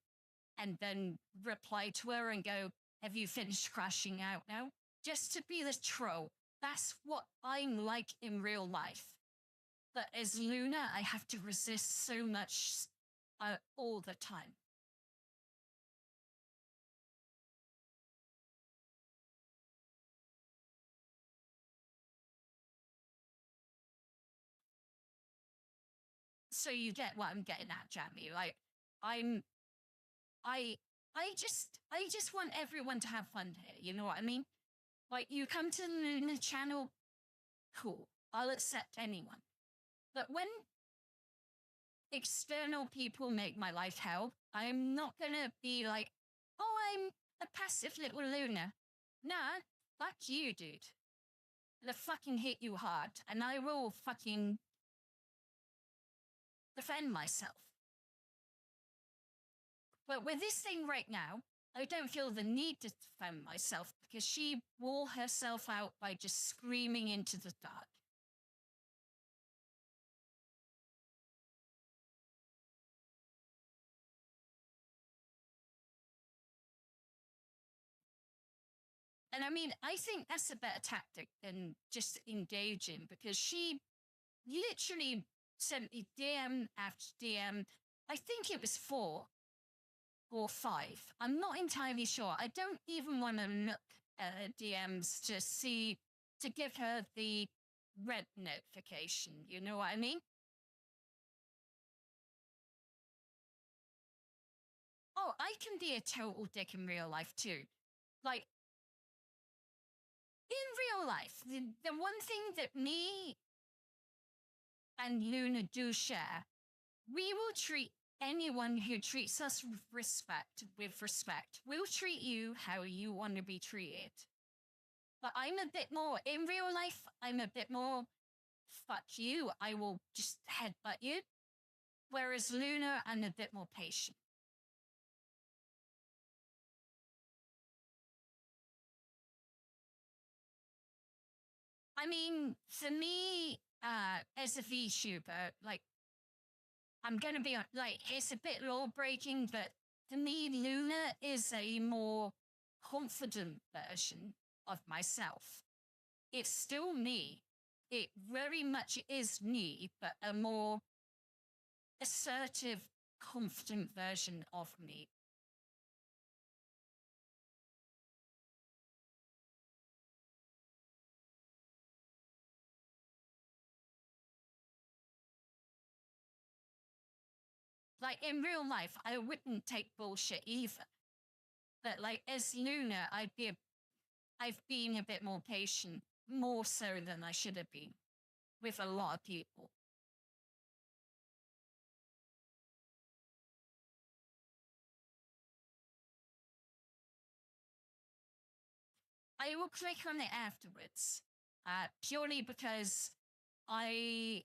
and then reply to her and go, "Have you finished crashing out now?" Just to be the troll. That's what I'm like in real life. But as Luna, I have to resist so much all the time. So you get what I'm getting at, Jamie. Like, I'm, I, I just want everyone to have fun here. You know what I mean? Like, you come to the Luna channel, cool. I'll accept anyone. But when external people make my life hell. I'm not gonna be like, oh, I'm a passive little Luna. Nah, fuck you, dude. I'll fucking hit you hard, and I will fucking defend myself. But with this thing right now, I don't feel the need to defend myself because she wore herself out by just screaming into the dark. And I mean, I think that's a better tactic than just engaging because she literally sent me DM after DM. I think it was 4 or 5. I'm not entirely sure. I don't even want to look at her DMs to see, to give her the red notification. You know what I mean? Oh, I can be a total dick in real life too. Like, in real life, the one thing that me and Luna do share, we will treat anyone who treats us with respect. We'll treat you how you want to be treated. But I'm a bit more, in real life, I'm a bit more, fuck you, I will just headbutt you. Whereas Luna, I'm a bit more patient. I mean, for me, as a VTuber, like, I'm gonna be like, it's a bit law breaking, but to me, Luna is a more confident version of myself. It's still me. It very much is me, but a more assertive, confident version of me. Like in real life, I wouldn't take bullshit either. But like as Luna, I've been a bit more patient, more so than I should have been with a lot of people. I will click on it afterwards, purely because I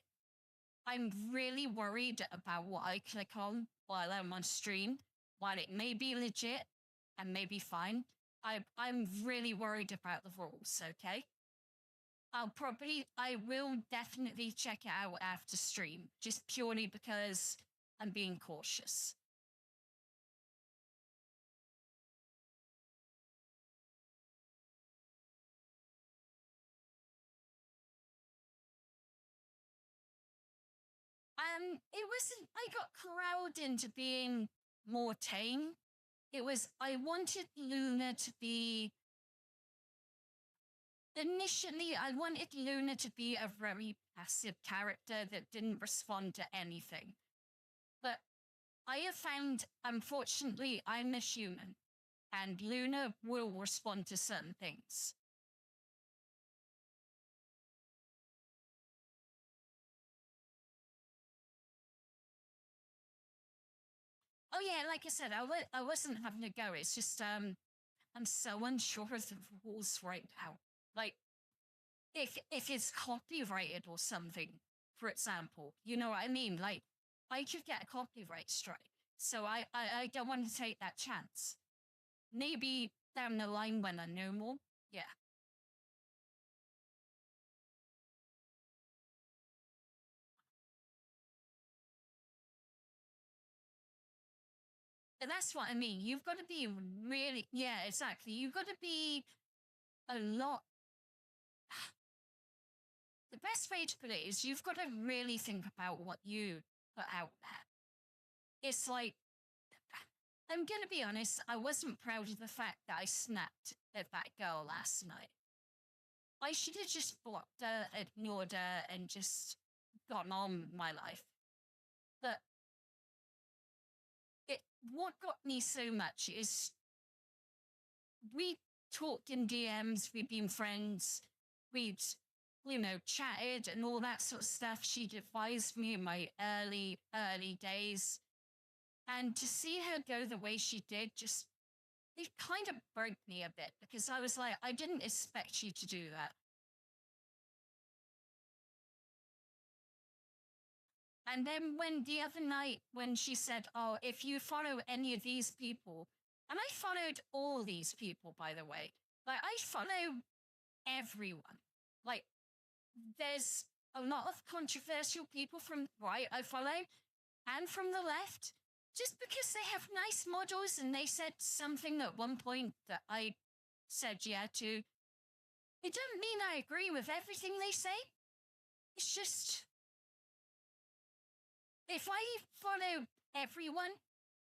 I'm really worried about what I click on while I'm on stream. While it may be legit and may be fine, I'm really worried about the rules. Okay, I will definitely check it out after stream, just purely because I'm being cautious. It wasn't, I got corralled into being more tame. It was, I wanted Luna to be, initially, I wanted Luna to be a very passive character that didn't respond to anything. But I have found, unfortunately, I'm a human, and Luna will respond to certain things. Oh yeah, like I said, I wasn't having a go. It's just I'm so unsure of the rules right now. Like if it's copyrighted or something, for example, you know what I mean? Like I could get a copyright strike. So I don't want to take that chance. Maybe down the line when I know more. Yeah. But that's what I mean. You've got to be really, yeah, exactly. You've got to be a lot. The best way to put it is you've got to really think about what you put out there. It's like, I'm going to be honest, I wasn't proud of the fact that I snapped at that girl last night. I should have just blocked her, ignored her, and just gone on with my life. But what got me so much is we talked in DMs, we've been friends, we'd chatted and all that sort of stuff. She advised me in my early days. And to see her go the way she did, it kind of broke me a bit, because I was like, I didn't expect you to do that. And then when the other night, when she said, oh, if you follow any of these people, and I followed all these people, by the way, like I follow everyone. Like there's a lot of controversial people from the right I follow and from the left, just because they have nice models and they said something at one point that I said yeah to. It doesn't mean I agree with everything they say. It's just, if I follow everyone,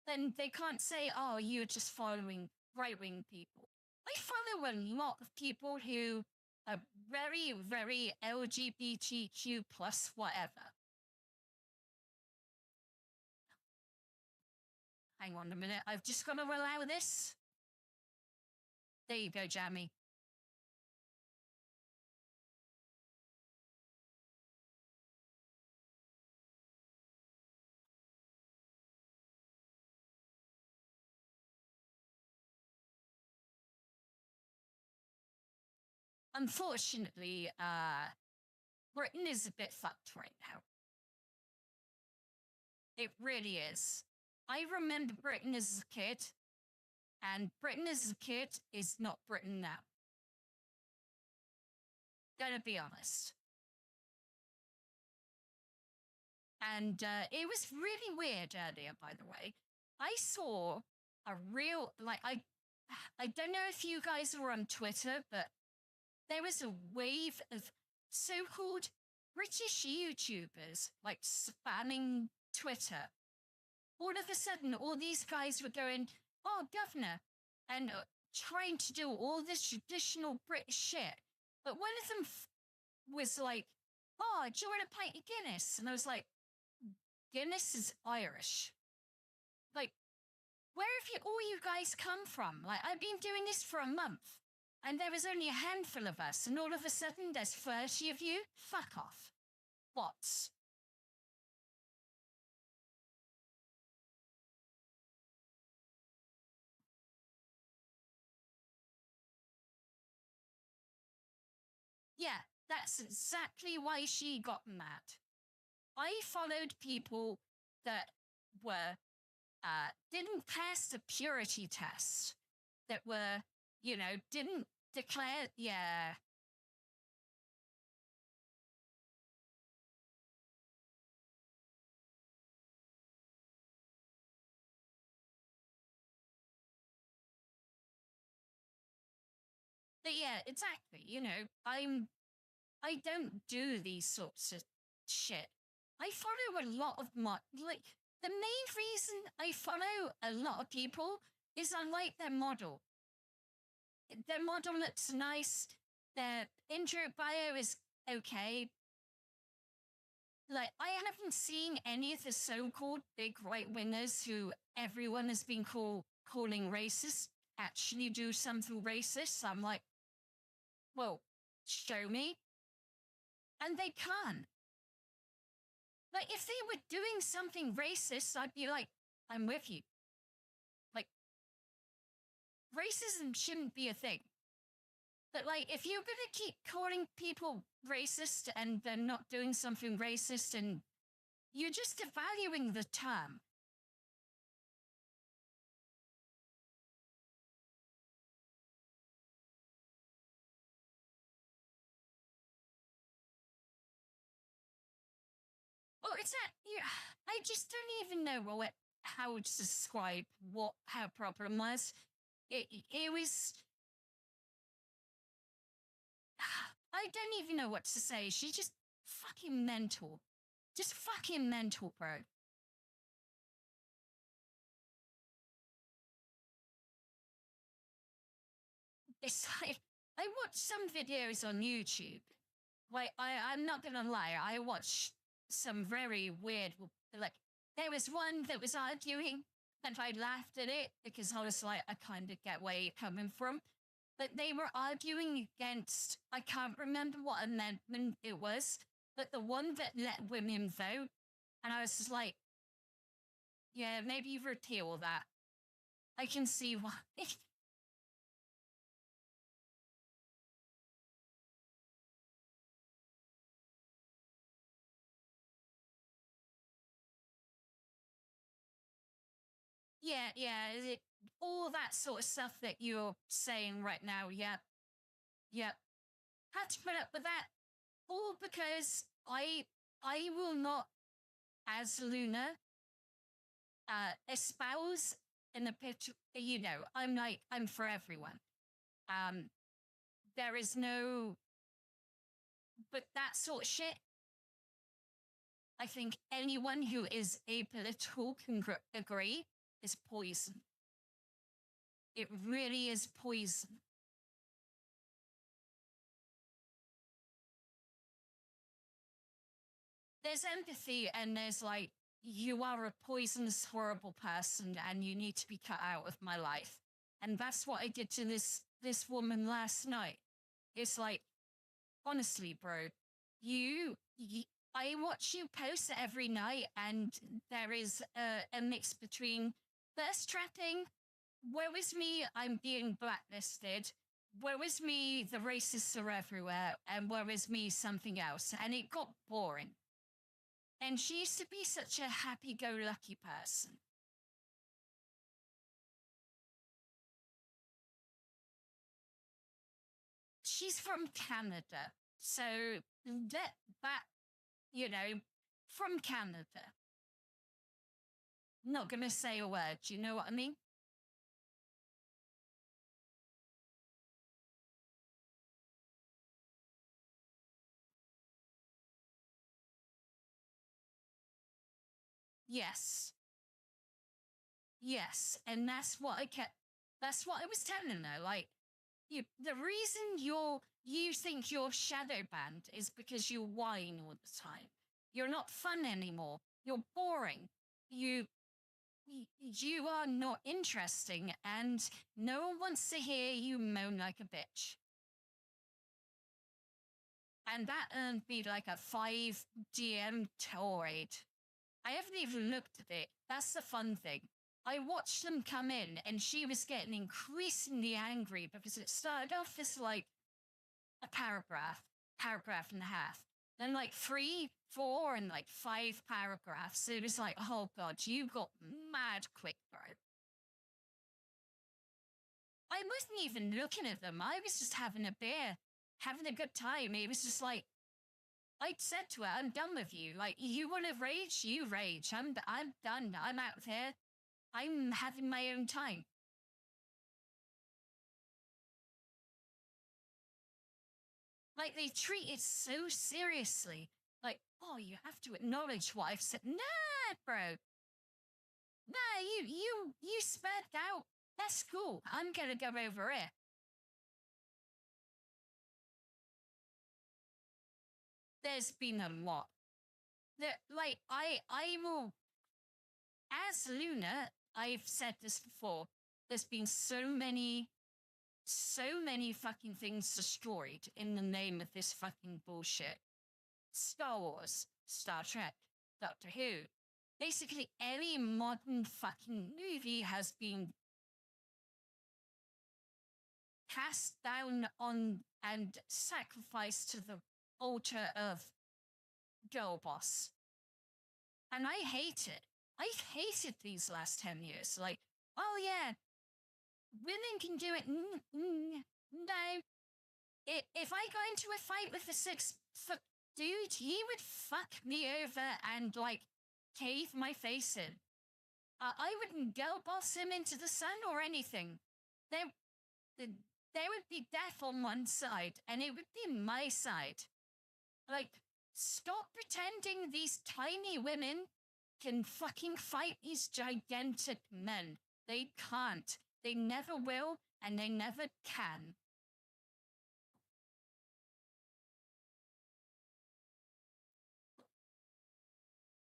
then they can't say, oh, you're just following right-wing people. I follow a lot of people who are very, very LGBTQ plus whatever. Hang on a minute, I've just got to allow this. There you go, Jammy. Unfortunately, Britain is a bit fucked right now. It really is. I remember Britain as a kid, and Britain as a kid is not Britain now. Gonna be honest. And it was really weird earlier, by the way. I saw a real, I don't know if you guys were on Twitter, but there was a wave of so-called British YouTubers, like, spamming Twitter. All of a sudden, all these guys were going, oh, governor, and trying to do all this traditional British shit. But one of them was like, oh, do you want a pint of Guinness? And I was like, Guinness is Irish. Like, where have all you guys come from? Like, I've been doing this for a month, and there was only a handful of us, and all of a sudden there's 30 of you? Fuck off. What? Yeah, that's exactly why she got mad. I followed people that were, didn't pass the purity test, that were, didn't declare, yeah. But yeah, exactly. I don't do these sorts of shit. I follow a lot of like, the main reason I follow a lot of people is I like their model. Their model looks nice. Their intro bio is okay. Like, I haven't seen any of the so-called big right-wingers who everyone has been calling racist actually do something racist. I'm like, well, show me. And they can't. Like, if they were doing something racist, I'd be like, I'm with you. Like, racism shouldn't be a thing. But, like, if you're going to keep calling people racist and they're not doing something racist, and you're just devaluing the term. Well, it's that, yeah, I just don't even know how to describe what her problem was. It was, I don't even know what to say. She's just fucking mental. Just fucking mental, bro. It's like, I watched some videos on YouTube. Like, I'm not gonna lie, I watched some very weird, like, there was one that was arguing, and I laughed at it because I was like, I kind of get where you're coming from. but they were arguing against, I can't remember what amendment it was, but the one that let women vote. And I was just like, yeah, maybe repeal that. I can see why. yeah, all that sort of stuff that you're saying right now. Yep. Had to put up with that, all because I will not, as Luna, espouse in the picture. I'm for everyone. There is no, but that sort of shit. I think anyone who is apolitical can agree is poison. It really is poison. There's empathy and there's like, you are a poisonous, horrible person and you need to be cut out of my life. And that's what I did to this woman last night. It's like, honestly, bro, I watch you post every night and there is a mix between thirst trapping, woe is me, I'm being blacklisted, woe is me, the racists are everywhere, and woe is me, something else. And it got boring. And she used to be such a happy-go-lucky person. She's from Canada. So that, from Canada. Not going to say a word. Do you know what I mean? Yes. Yes. And that's what I was telling her. Like, the reason you think you're shadow banned is because you whine all the time. You're not fun anymore. You're boring. You are not interesting, and no one wants to hear you moan like a bitch. And that earned me like a 5 DM tirade. I haven't even looked at it. That's the fun thing. I watched them come in, and she was getting increasingly angry because it started off as like a paragraph and a half. Then like 3, 4, and like 5 paragraphs. It was like, oh God, you got mad quick, bro. I wasn't even looking at them. I was just having a beer, having a good time. It was just like, I said to her, I'm done with you. Like, you want to rage? You rage. I'm done. I'm out there. I'm having my own time. Like, they treat it so seriously. Like, oh, you have to acknowledge what I've said. Nah, bro. Nah, you spat out. That's cool. I'm gonna go over it. There's been a lot. Like, I will, as Luna, I've said this before, there's been so many fucking things destroyed in the name of this fucking bullshit. Star Wars, Star Trek, Doctor Who. Basically, any modern fucking movie has been cast down on and sacrificed to the altar of girl boss. And I hate it. I've hated these last 10 years. Like, oh yeah, women can do it. No. If I go into a fight with a 6-foot dude, he would fuck me over and, like, cave my face in. I wouldn't girl boss him into the sun or anything. There would be death on one side, and it would be my side. Like, stop pretending these tiny women can fucking fight these gigantic men. They can't. They never will, and they never can.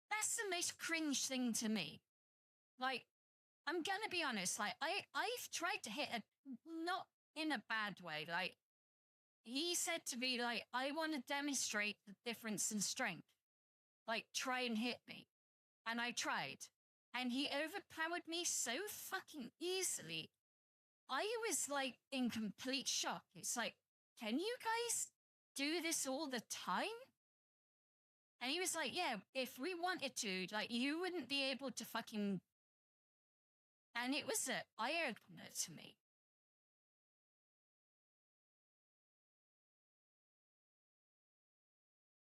That's the most cringe thing to me. Like, I'm gonna be honest, like, I've tried to hit a, not in a bad way. Like, he said to me, like, I want to demonstrate the difference in strength. Like, try and hit me. And I tried. And he overpowered me so fucking easily. I was like in complete shock. It's like, can you guys do this all the time? And he was like, yeah, if we wanted to, like, you wouldn't be able to fucking. And it was an eye-opener to me.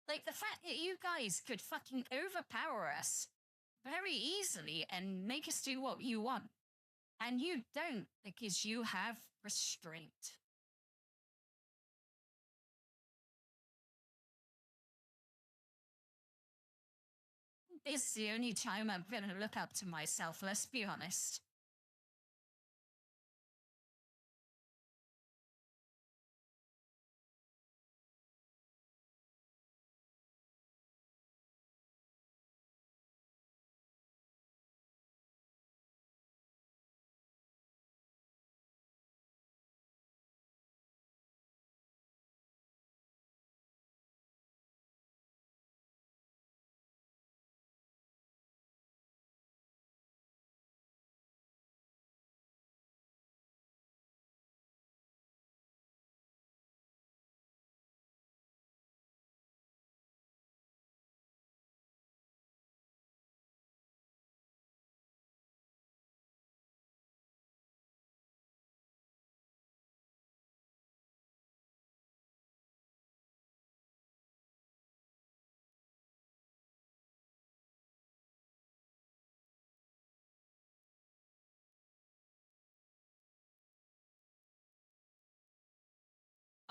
Like, the fact that you guys could fucking overpower us very easily and make us do what you want. And you don't, because you have restraint. This is the only time I'm going to look up to myself, let's be honest.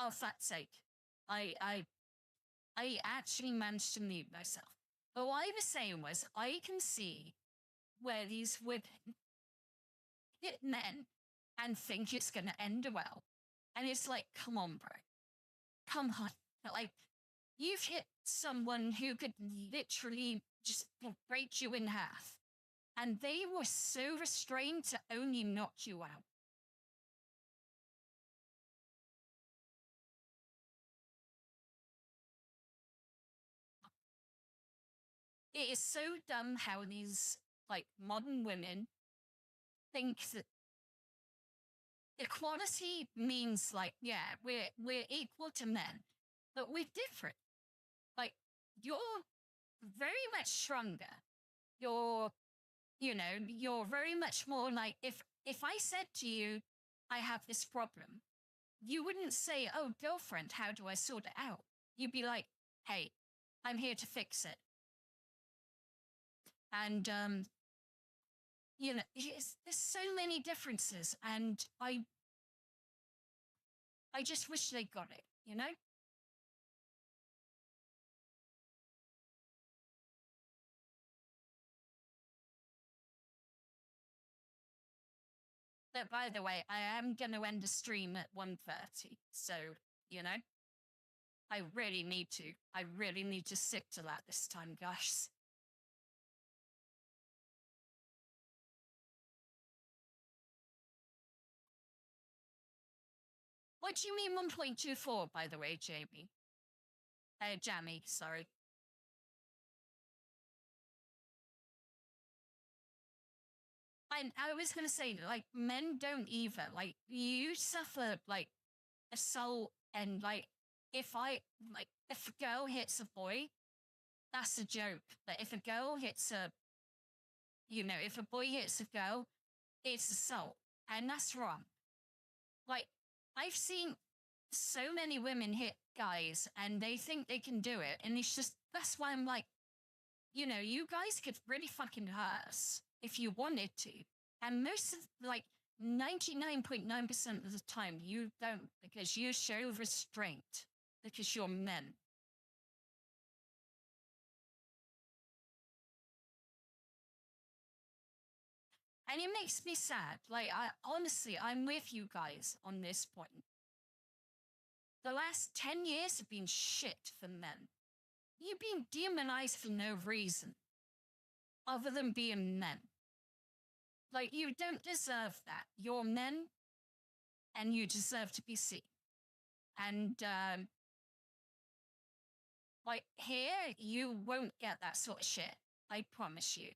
Oh, fuck's sake. I actually managed to mute myself. But what I was saying was, I can see where these women hit men and think it's going to end well. And it's like, come on, bro. Come on. Like, you've hit someone who could literally just break you in half. And they were so restrained to only knock you out. It is so dumb how these, like, modern women think that equality means, like, yeah, we're equal to men, but we're different. Like, you're very much stronger. You're very much more like, if I said to you, I have this problem, you wouldn't say, oh, girlfriend, how do I sort it out? You'd be like, hey, I'm here to fix it. And, there's so many differences, and I just wish they got it, you know? But by the way, I am going to end the stream at 1:30. So, you know, I really need to. I really need to stick to that this time, guys. What do you mean 1.24, by the way, Jamie? Jamie, sorry. I was going to say, like, men don't either. Like, you suffer, like, assault, and, like, if a girl hits a boy, that's a joke. But if a girl hits if a boy hits a girl, it's assault. And that's wrong. Like, I've seen so many women hit guys and they think they can do it. And it's just, that's why I'm like, you guys could really fucking hurt us if you wanted to. And most of, like, 99.9% of the time, you don't, because you show restraint, because you're men. And it makes me sad. Like, honestly, I'm with you guys on this point. The last 10 years have been shit for men. You've been demonized for no reason other than being men. Like, you don't deserve that. You're men. and you deserve to be seen. And like here, you won't get that sort of shit. I promise you.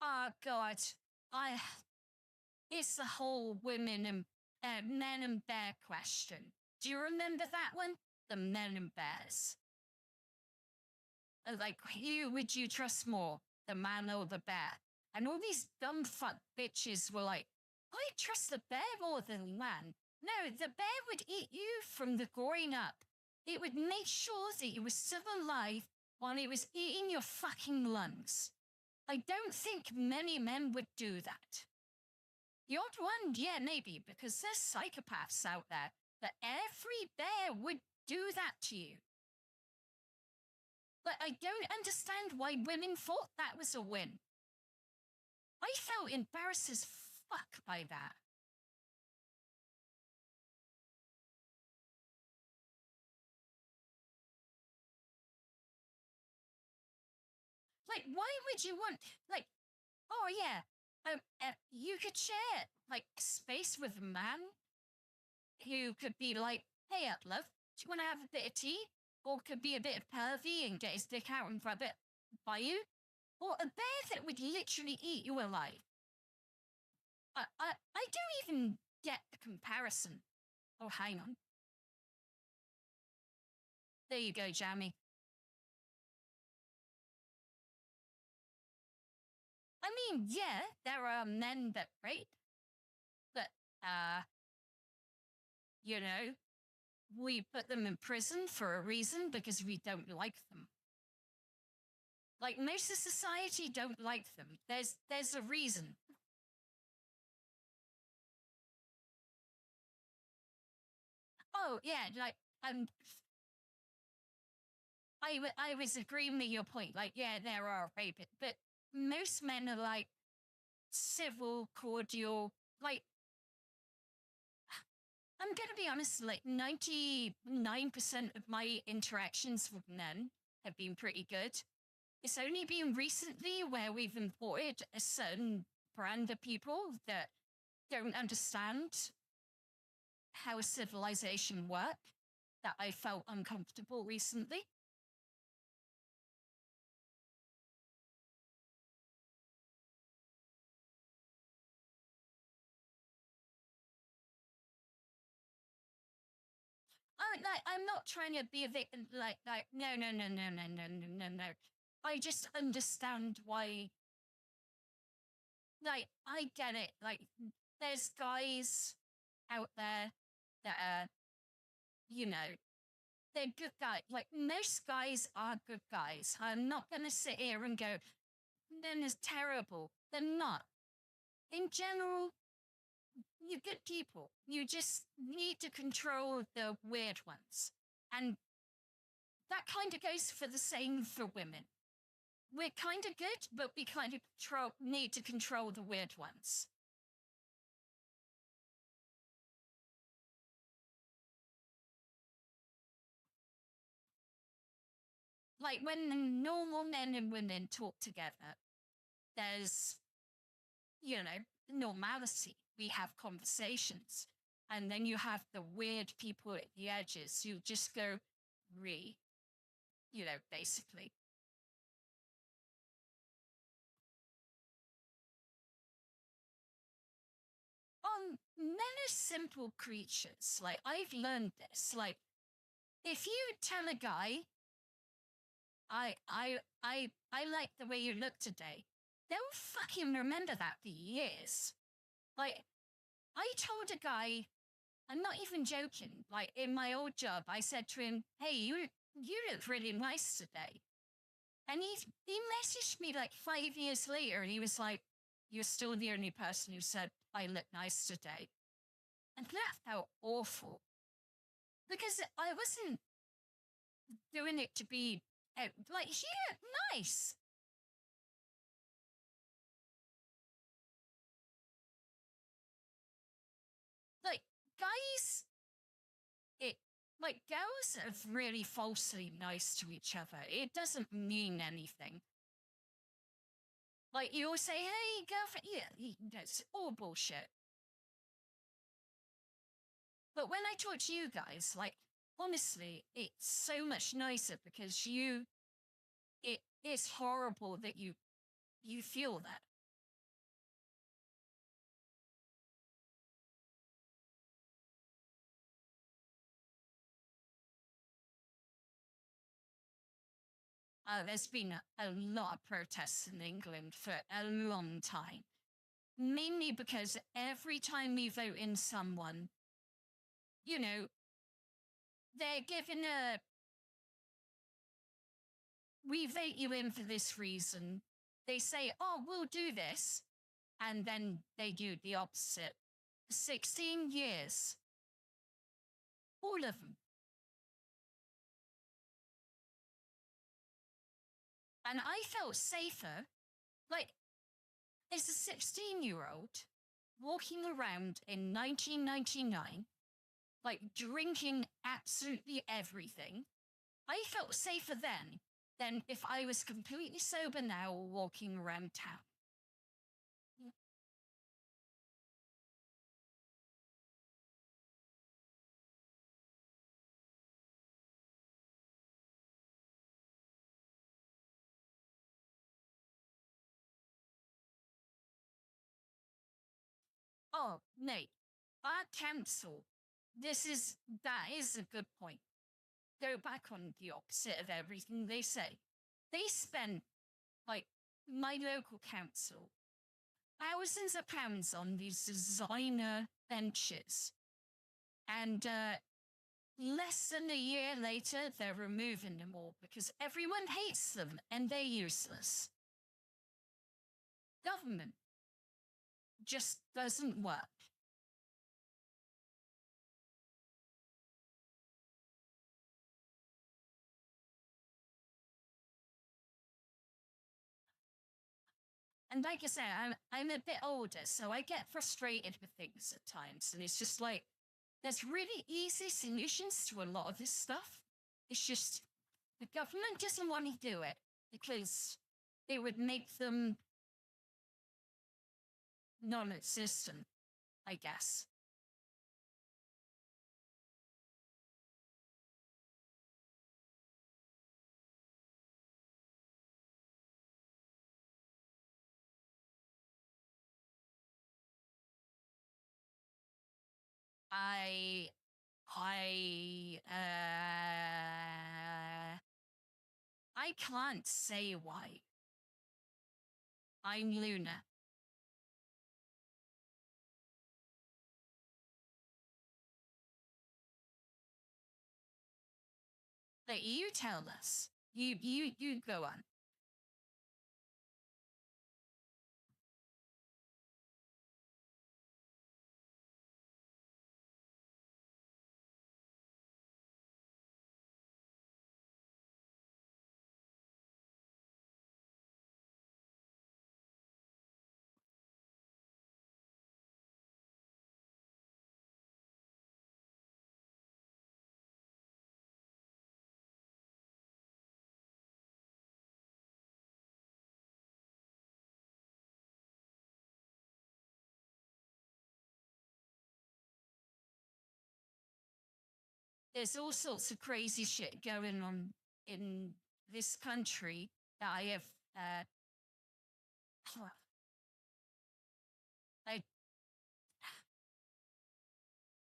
Oh God, I. It's the whole women and men and bear question. Do you remember that one? The men and bears. Like, who would you trust more, the man or the bear? And all these dumb fuck bitches were like, I trust the bear more than the man. No, the bear would eat you from the growing up. It would make sure that you were still alive while it was eating your fucking lungs. I don't think many men would do that. The odd one, yeah, maybe, because there's psychopaths out there, but every bear would do that to you. But I don't understand why women thought that was a win. I felt embarrassed as fuck by that. Like, why would you want, like, oh yeah, you could share, like, space with a man who could be like, hey up, love, do you want to have a bit of tea? Or could be a bit of pervy and get his dick out and grab it by you? Or a bear that would literally eat you alive. I don't even get the comparison. Oh, hang on. There you go, Jammy. I mean, yeah, there are men that rape, but, you know, we put them in prison for a reason because we don't like them. Like, most of society don't like them. There's a reason. Oh, yeah, like, I was agreeing with your point. Like, yeah, there are rapists, but most men are like civil, cordial. Like, I'm gonna be honest. Like, 99% of my interactions with men have been pretty good. It's only been recently where we've imported a certain brand of people that don't understand how civilization works that I felt uncomfortable recently. Oh, like, I'm not trying to be a victim. Like, no, no, no, no, no, no, no, no, no. I just understand why. Like, I get it. Like, there's guys out there that are, you know, they're good guys. Like, most guys are good guys. I'm not gonna sit here and go, then it's terrible. They're not. In general, you're good people. You just need to control the weird ones. And that kind of goes for the same for women. We're kind of good, but we kind of need to control the weird ones. Like when the normal men and women talk together, there's, you know, normality. We have conversations. And then you have the weird people at the edges who just go, you know, basically. Men are simple creatures. Like, I've learned this. Like, if you tell a guy, I like the way you look today, they'll fucking remember that for years. Like, I told a guy, I'm not even joking. Like, in my old job, I said to him, hey, you look really nice today. And he messaged me like 5 years later and he was like, you're still the only person who said I look nice today. And that felt awful. Because I wasn't doing it to be like, you look nice. Like, guys Like, girls are really falsely nice to each other. It doesn't mean anything. Like, you'll say, hey, girlfriend, yeah, that's all bullshit. But when I talk to you guys, like, honestly, it's so much nicer because it is horrible that you feel that. There's been a lot of protests in England for a long time, mainly because every time you vote in someone, you know, they're given we vote you in for this reason. They say, oh, we'll do this. And then they do the opposite. 16 years. All of them. And I felt safer. Like, as a 16-year-old walking around in 1999, like drinking absolutely everything, I felt safer then than if I was completely sober now walking around town. Oh, Nate, our council, that is a good point. Go back on the opposite of everything they say. They spend, like, my local council, thousands of pounds on these designer benches. And less than a year later, they're removing them all because everyone hates them and they're useless. Government just doesn't work. And like I said, I'm a bit older, so I get frustrated with things at times. And it's just like, there's really easy solutions to a lot of this stuff. It's just the government doesn't want to do it because it would make them non existent, I guess. I, I can't say why. I'm Luna. But you tell us. You go on. There's all sorts of crazy shit going on in this country that I have. I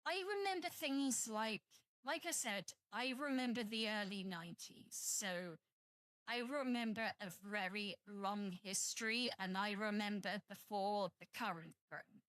I remember things like I said, I remember the early 90s. So I remember a very long history, and I remember before the current throne.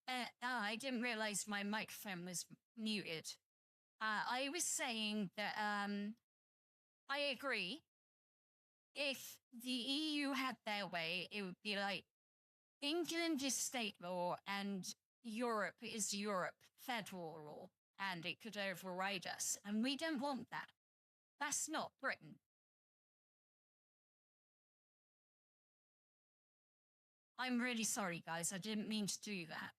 I didn't realize my microphone was muted. I was saying that I agree. If the EU had their way, it would be like England is state law and Europe is Europe federal law, and it could override us. And we don't want that. That's not Britain. I'm really sorry, guys. I didn't mean to do that.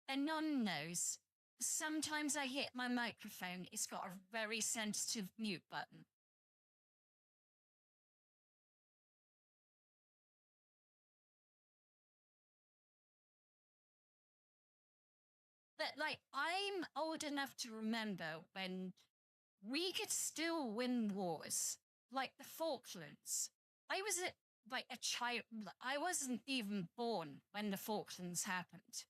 And none knows. Sometimes I hit my microphone. It's got a very sensitive mute button. But like, I'm old enough to remember when we could still win wars, like the Falklands. I was a child. I wasn't even born when the Falklands happened.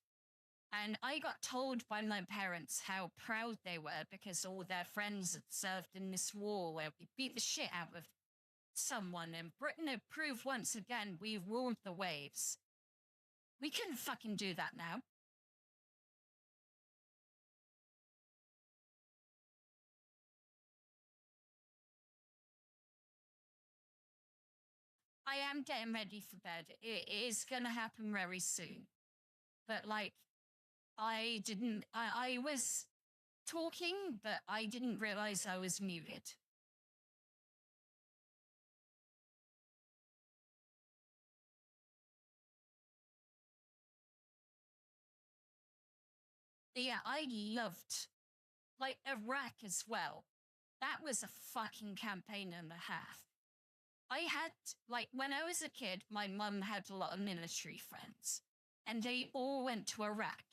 And I got told by my parents how proud they were because all their friends had served in this war where we beat the shit out of someone, and Britain had proved once again we ruled the waves. We couldn't fucking do that now. I am getting ready for bed. It is going to happen very soon. But like, I was talking, but I didn't realize I was muted. But yeah, I loved, like, Iraq as well. That was a fucking campaign and a half. I had, like, when I was a kid, my mum had a lot of military friends, and they all went to Iraq.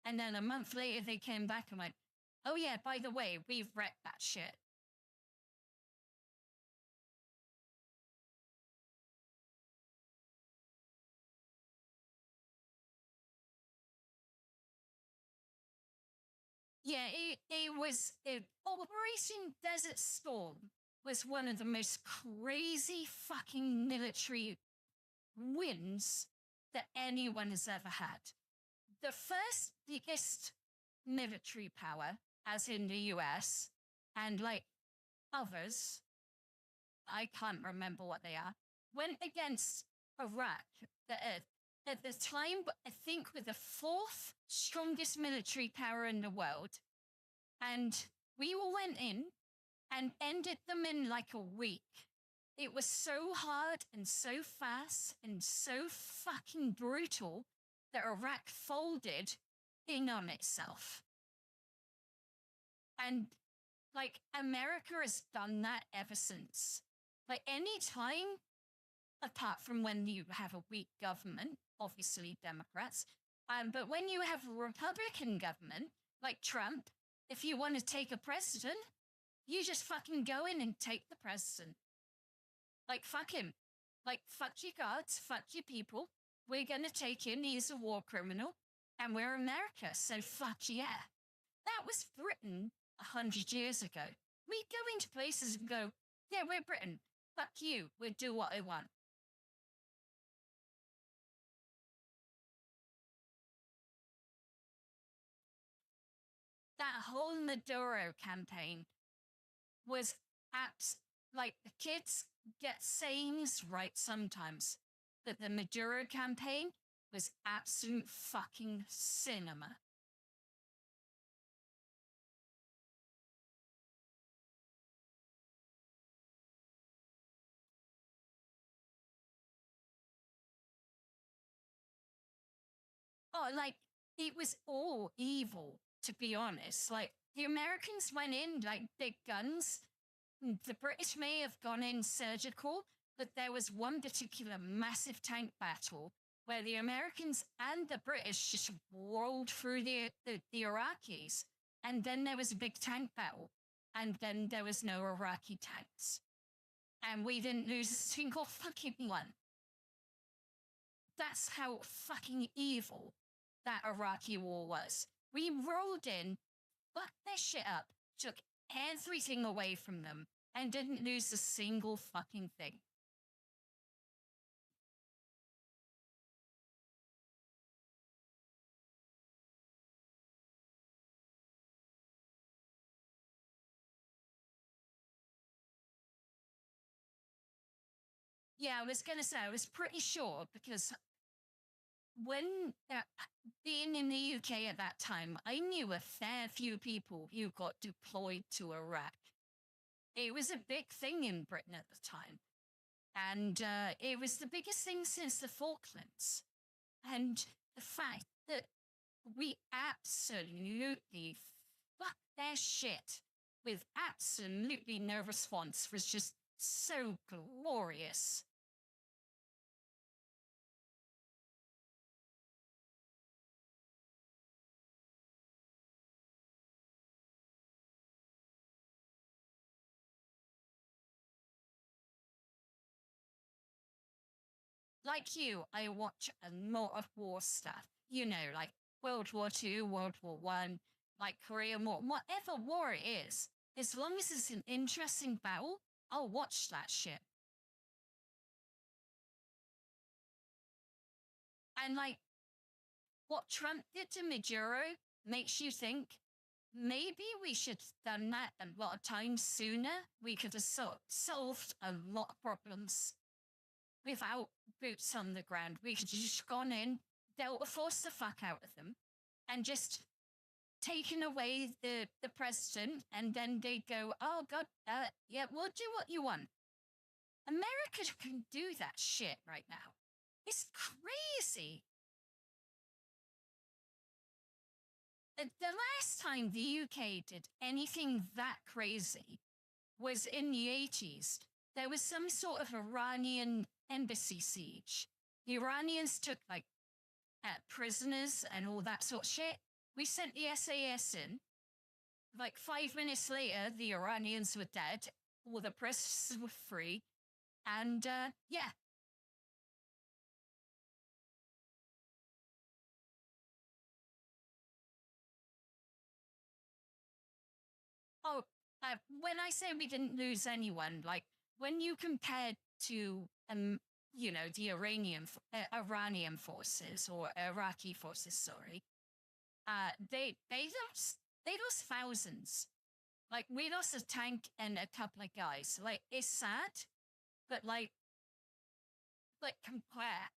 And then a month later, they came back and went, oh, yeah, by the way, we've wrecked that shit. Yeah, Operation Desert Storm was one of the most crazy fucking military wins that anyone has ever had. The first biggest military power, as in the US, and like others, I can't remember what they are, went against Iraq at the time, I think we're the fourth strongest military power in the world. And we all went in and ended them in like a week. It was so hard and so fast and so fucking brutal that Iraq folded in on itself. And like, America has done that ever since. Like, any time, apart from when you have a weak government, obviously Democrats, but when you have a Republican government, like Trump, if you want to take a president, you just fucking go in and take the president. Like, fuck him. Like, fuck your guards, fuck your people. We're going to take him. He's a war criminal. And we're America, so fuck yeah. That was Britain 100 years ago. We go into places and go, yeah, we're Britain. Fuck you. We'll do what I want. That whole Maduro campaign was like, the kids get sayings right sometimes, but the Maduro campaign was absolute fucking cinema. Oh, like, it was all evil, to be honest. Like, the Americans went in like big guns. The British may have gone in surgical, but there was one particular massive tank battle where the Americans and the British just rolled through the Iraqis. And then there was a big tank battle. And then there was no Iraqi tanks. And we didn't lose a single fucking one. That's how fucking evil that Iraqi war was. We rolled in, fucked their shit up, took everything away from them, and didn't lose a single fucking thing. Yeah, I was gonna say I was pretty sure because when being in the UK at that time, I knew a fair few people who got deployed to Iraq. It was a big thing in Britain at the time, and it was the biggest thing since the Falklands. And the fact that we absolutely fucked their shit with absolutely no response was just so glorious. Like you, I watch a lot of war stuff. You know, like World War II, World War One, like Korean War, whatever war it is. As long as it's an interesting battle, I'll watch that shit. And like what Trump did to Maduro makes you think maybe we should have done that a lot of times sooner. We could have solved a lot of problems without boots on the ground. We could have just gone in, Delta Force the fuck out of them, and just taken away the president, and then they'd go, oh, God, yeah, we'll do what you want. America can do that shit right now. It's crazy. The last time the UK did anything that crazy was in the 80s. There was some sort of Iranian embassy siege. The Iranians took like prisoners and all that sort of shit. We sent the SAS in. Like 5 minutes later, the Iranians were dead. All the prisoners were free. And yeah. Oh, when I say we didn't lose anyone, like when you compare to the Iranian forces or Iraqi forces, sorry, they lost thousands. Like we lost a tank and a couple of guys. Like it's sad, but like compare.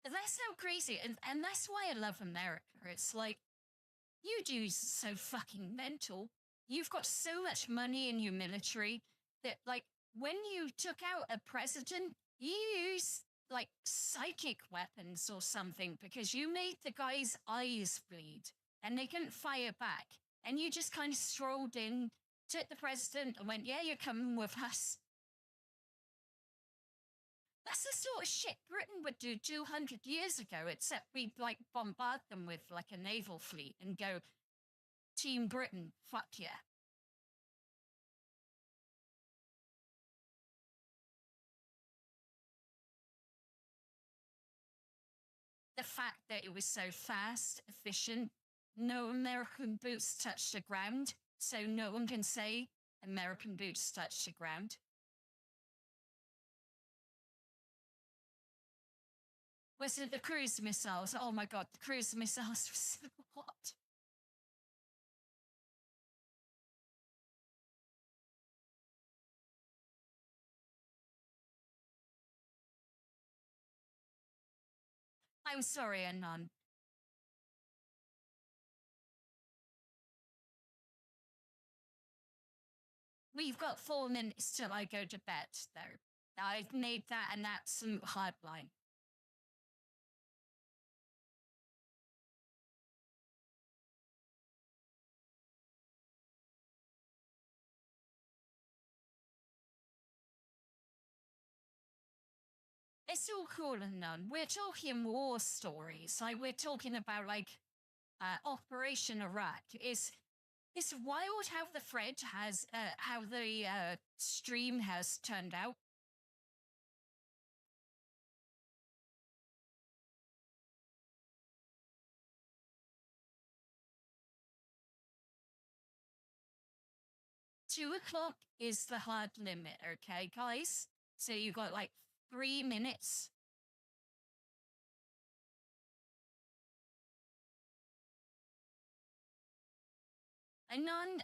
That's so crazy, and that's why I love America. It's like you do so fucking mental. You've got so much money in your military that, like, when you took out a president, you used like psychic weapons or something because you made the guy's eyes bleed and they couldn't fire back. And you just kind of strolled in, took the president, and went, yeah, you're coming with us. That's the sort of shit Britain would do 200 years ago, except we'd like bombard them with like a naval fleet and go, Team Britain, fuck yeah. The fact that it was so fast, efficient, no American boots touched the ground, so no one can say American boots touched the ground. Was it the cruise missiles? Oh my God, the cruise missiles were so hot. I'm sorry, Anon. We've got 4 minutes till I go to bed, though. I've made that an absolute hard line. It's all cool and none. We're talking war stories. Like we're talking about like Operation Iraq. It's wild how the thread has how the stream has turned out. $2 is the hard limit, okay, guys? So you got like 3 minutes.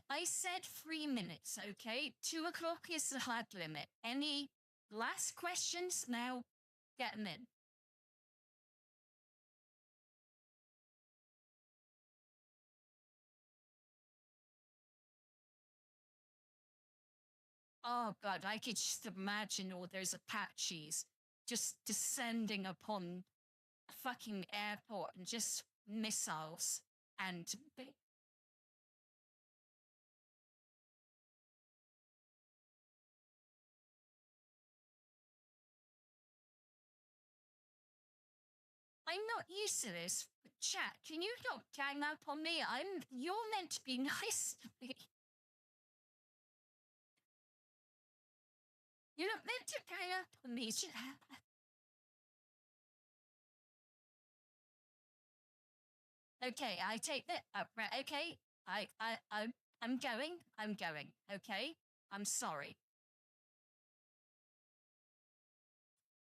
I said 3 minutes, okay? 2 o'clock is the hard limit. Any last questions? Now, get them in. Oh God, I could just imagine all those Apaches just descending upon a fucking airport and just missiles and I'm not used to this. Chat, can you not gang up on me? You're meant to be nice to me. You're not meant to gang up on me. Okay, I take that up. Right, okay. I'm going. Okay, I'm sorry.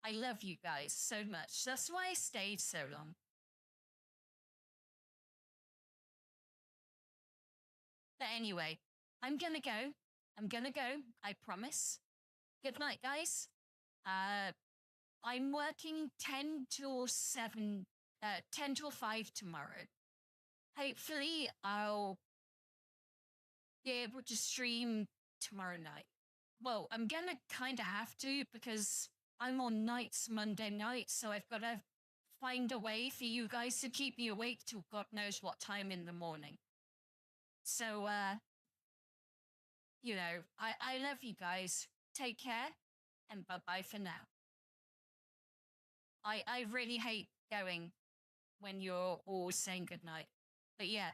I love you guys so much. That's why I stayed so long. But anyway, I'm gonna go. I promise. Good night, guys. I'm working 10 till 7, 10 till 5 tomorrow. Hopefully, I'll be able to stream tomorrow night. Well, I'm gonna kind of have to because I'm on nights Monday night, so I've got to find a way for you guys to keep me awake till God knows what time in the morning. So, I love you guys. Take care, and bye-bye for now. I really hate going when you're all saying goodnight. But yeah,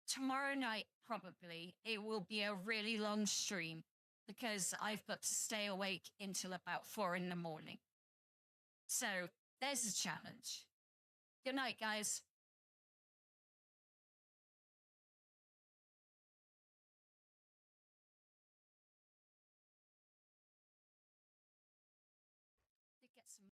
tomorrow night, probably, it will be a really long stream because I've got to stay awake until about 4 in the morning. So there's a challenge. Good night, guys. Get some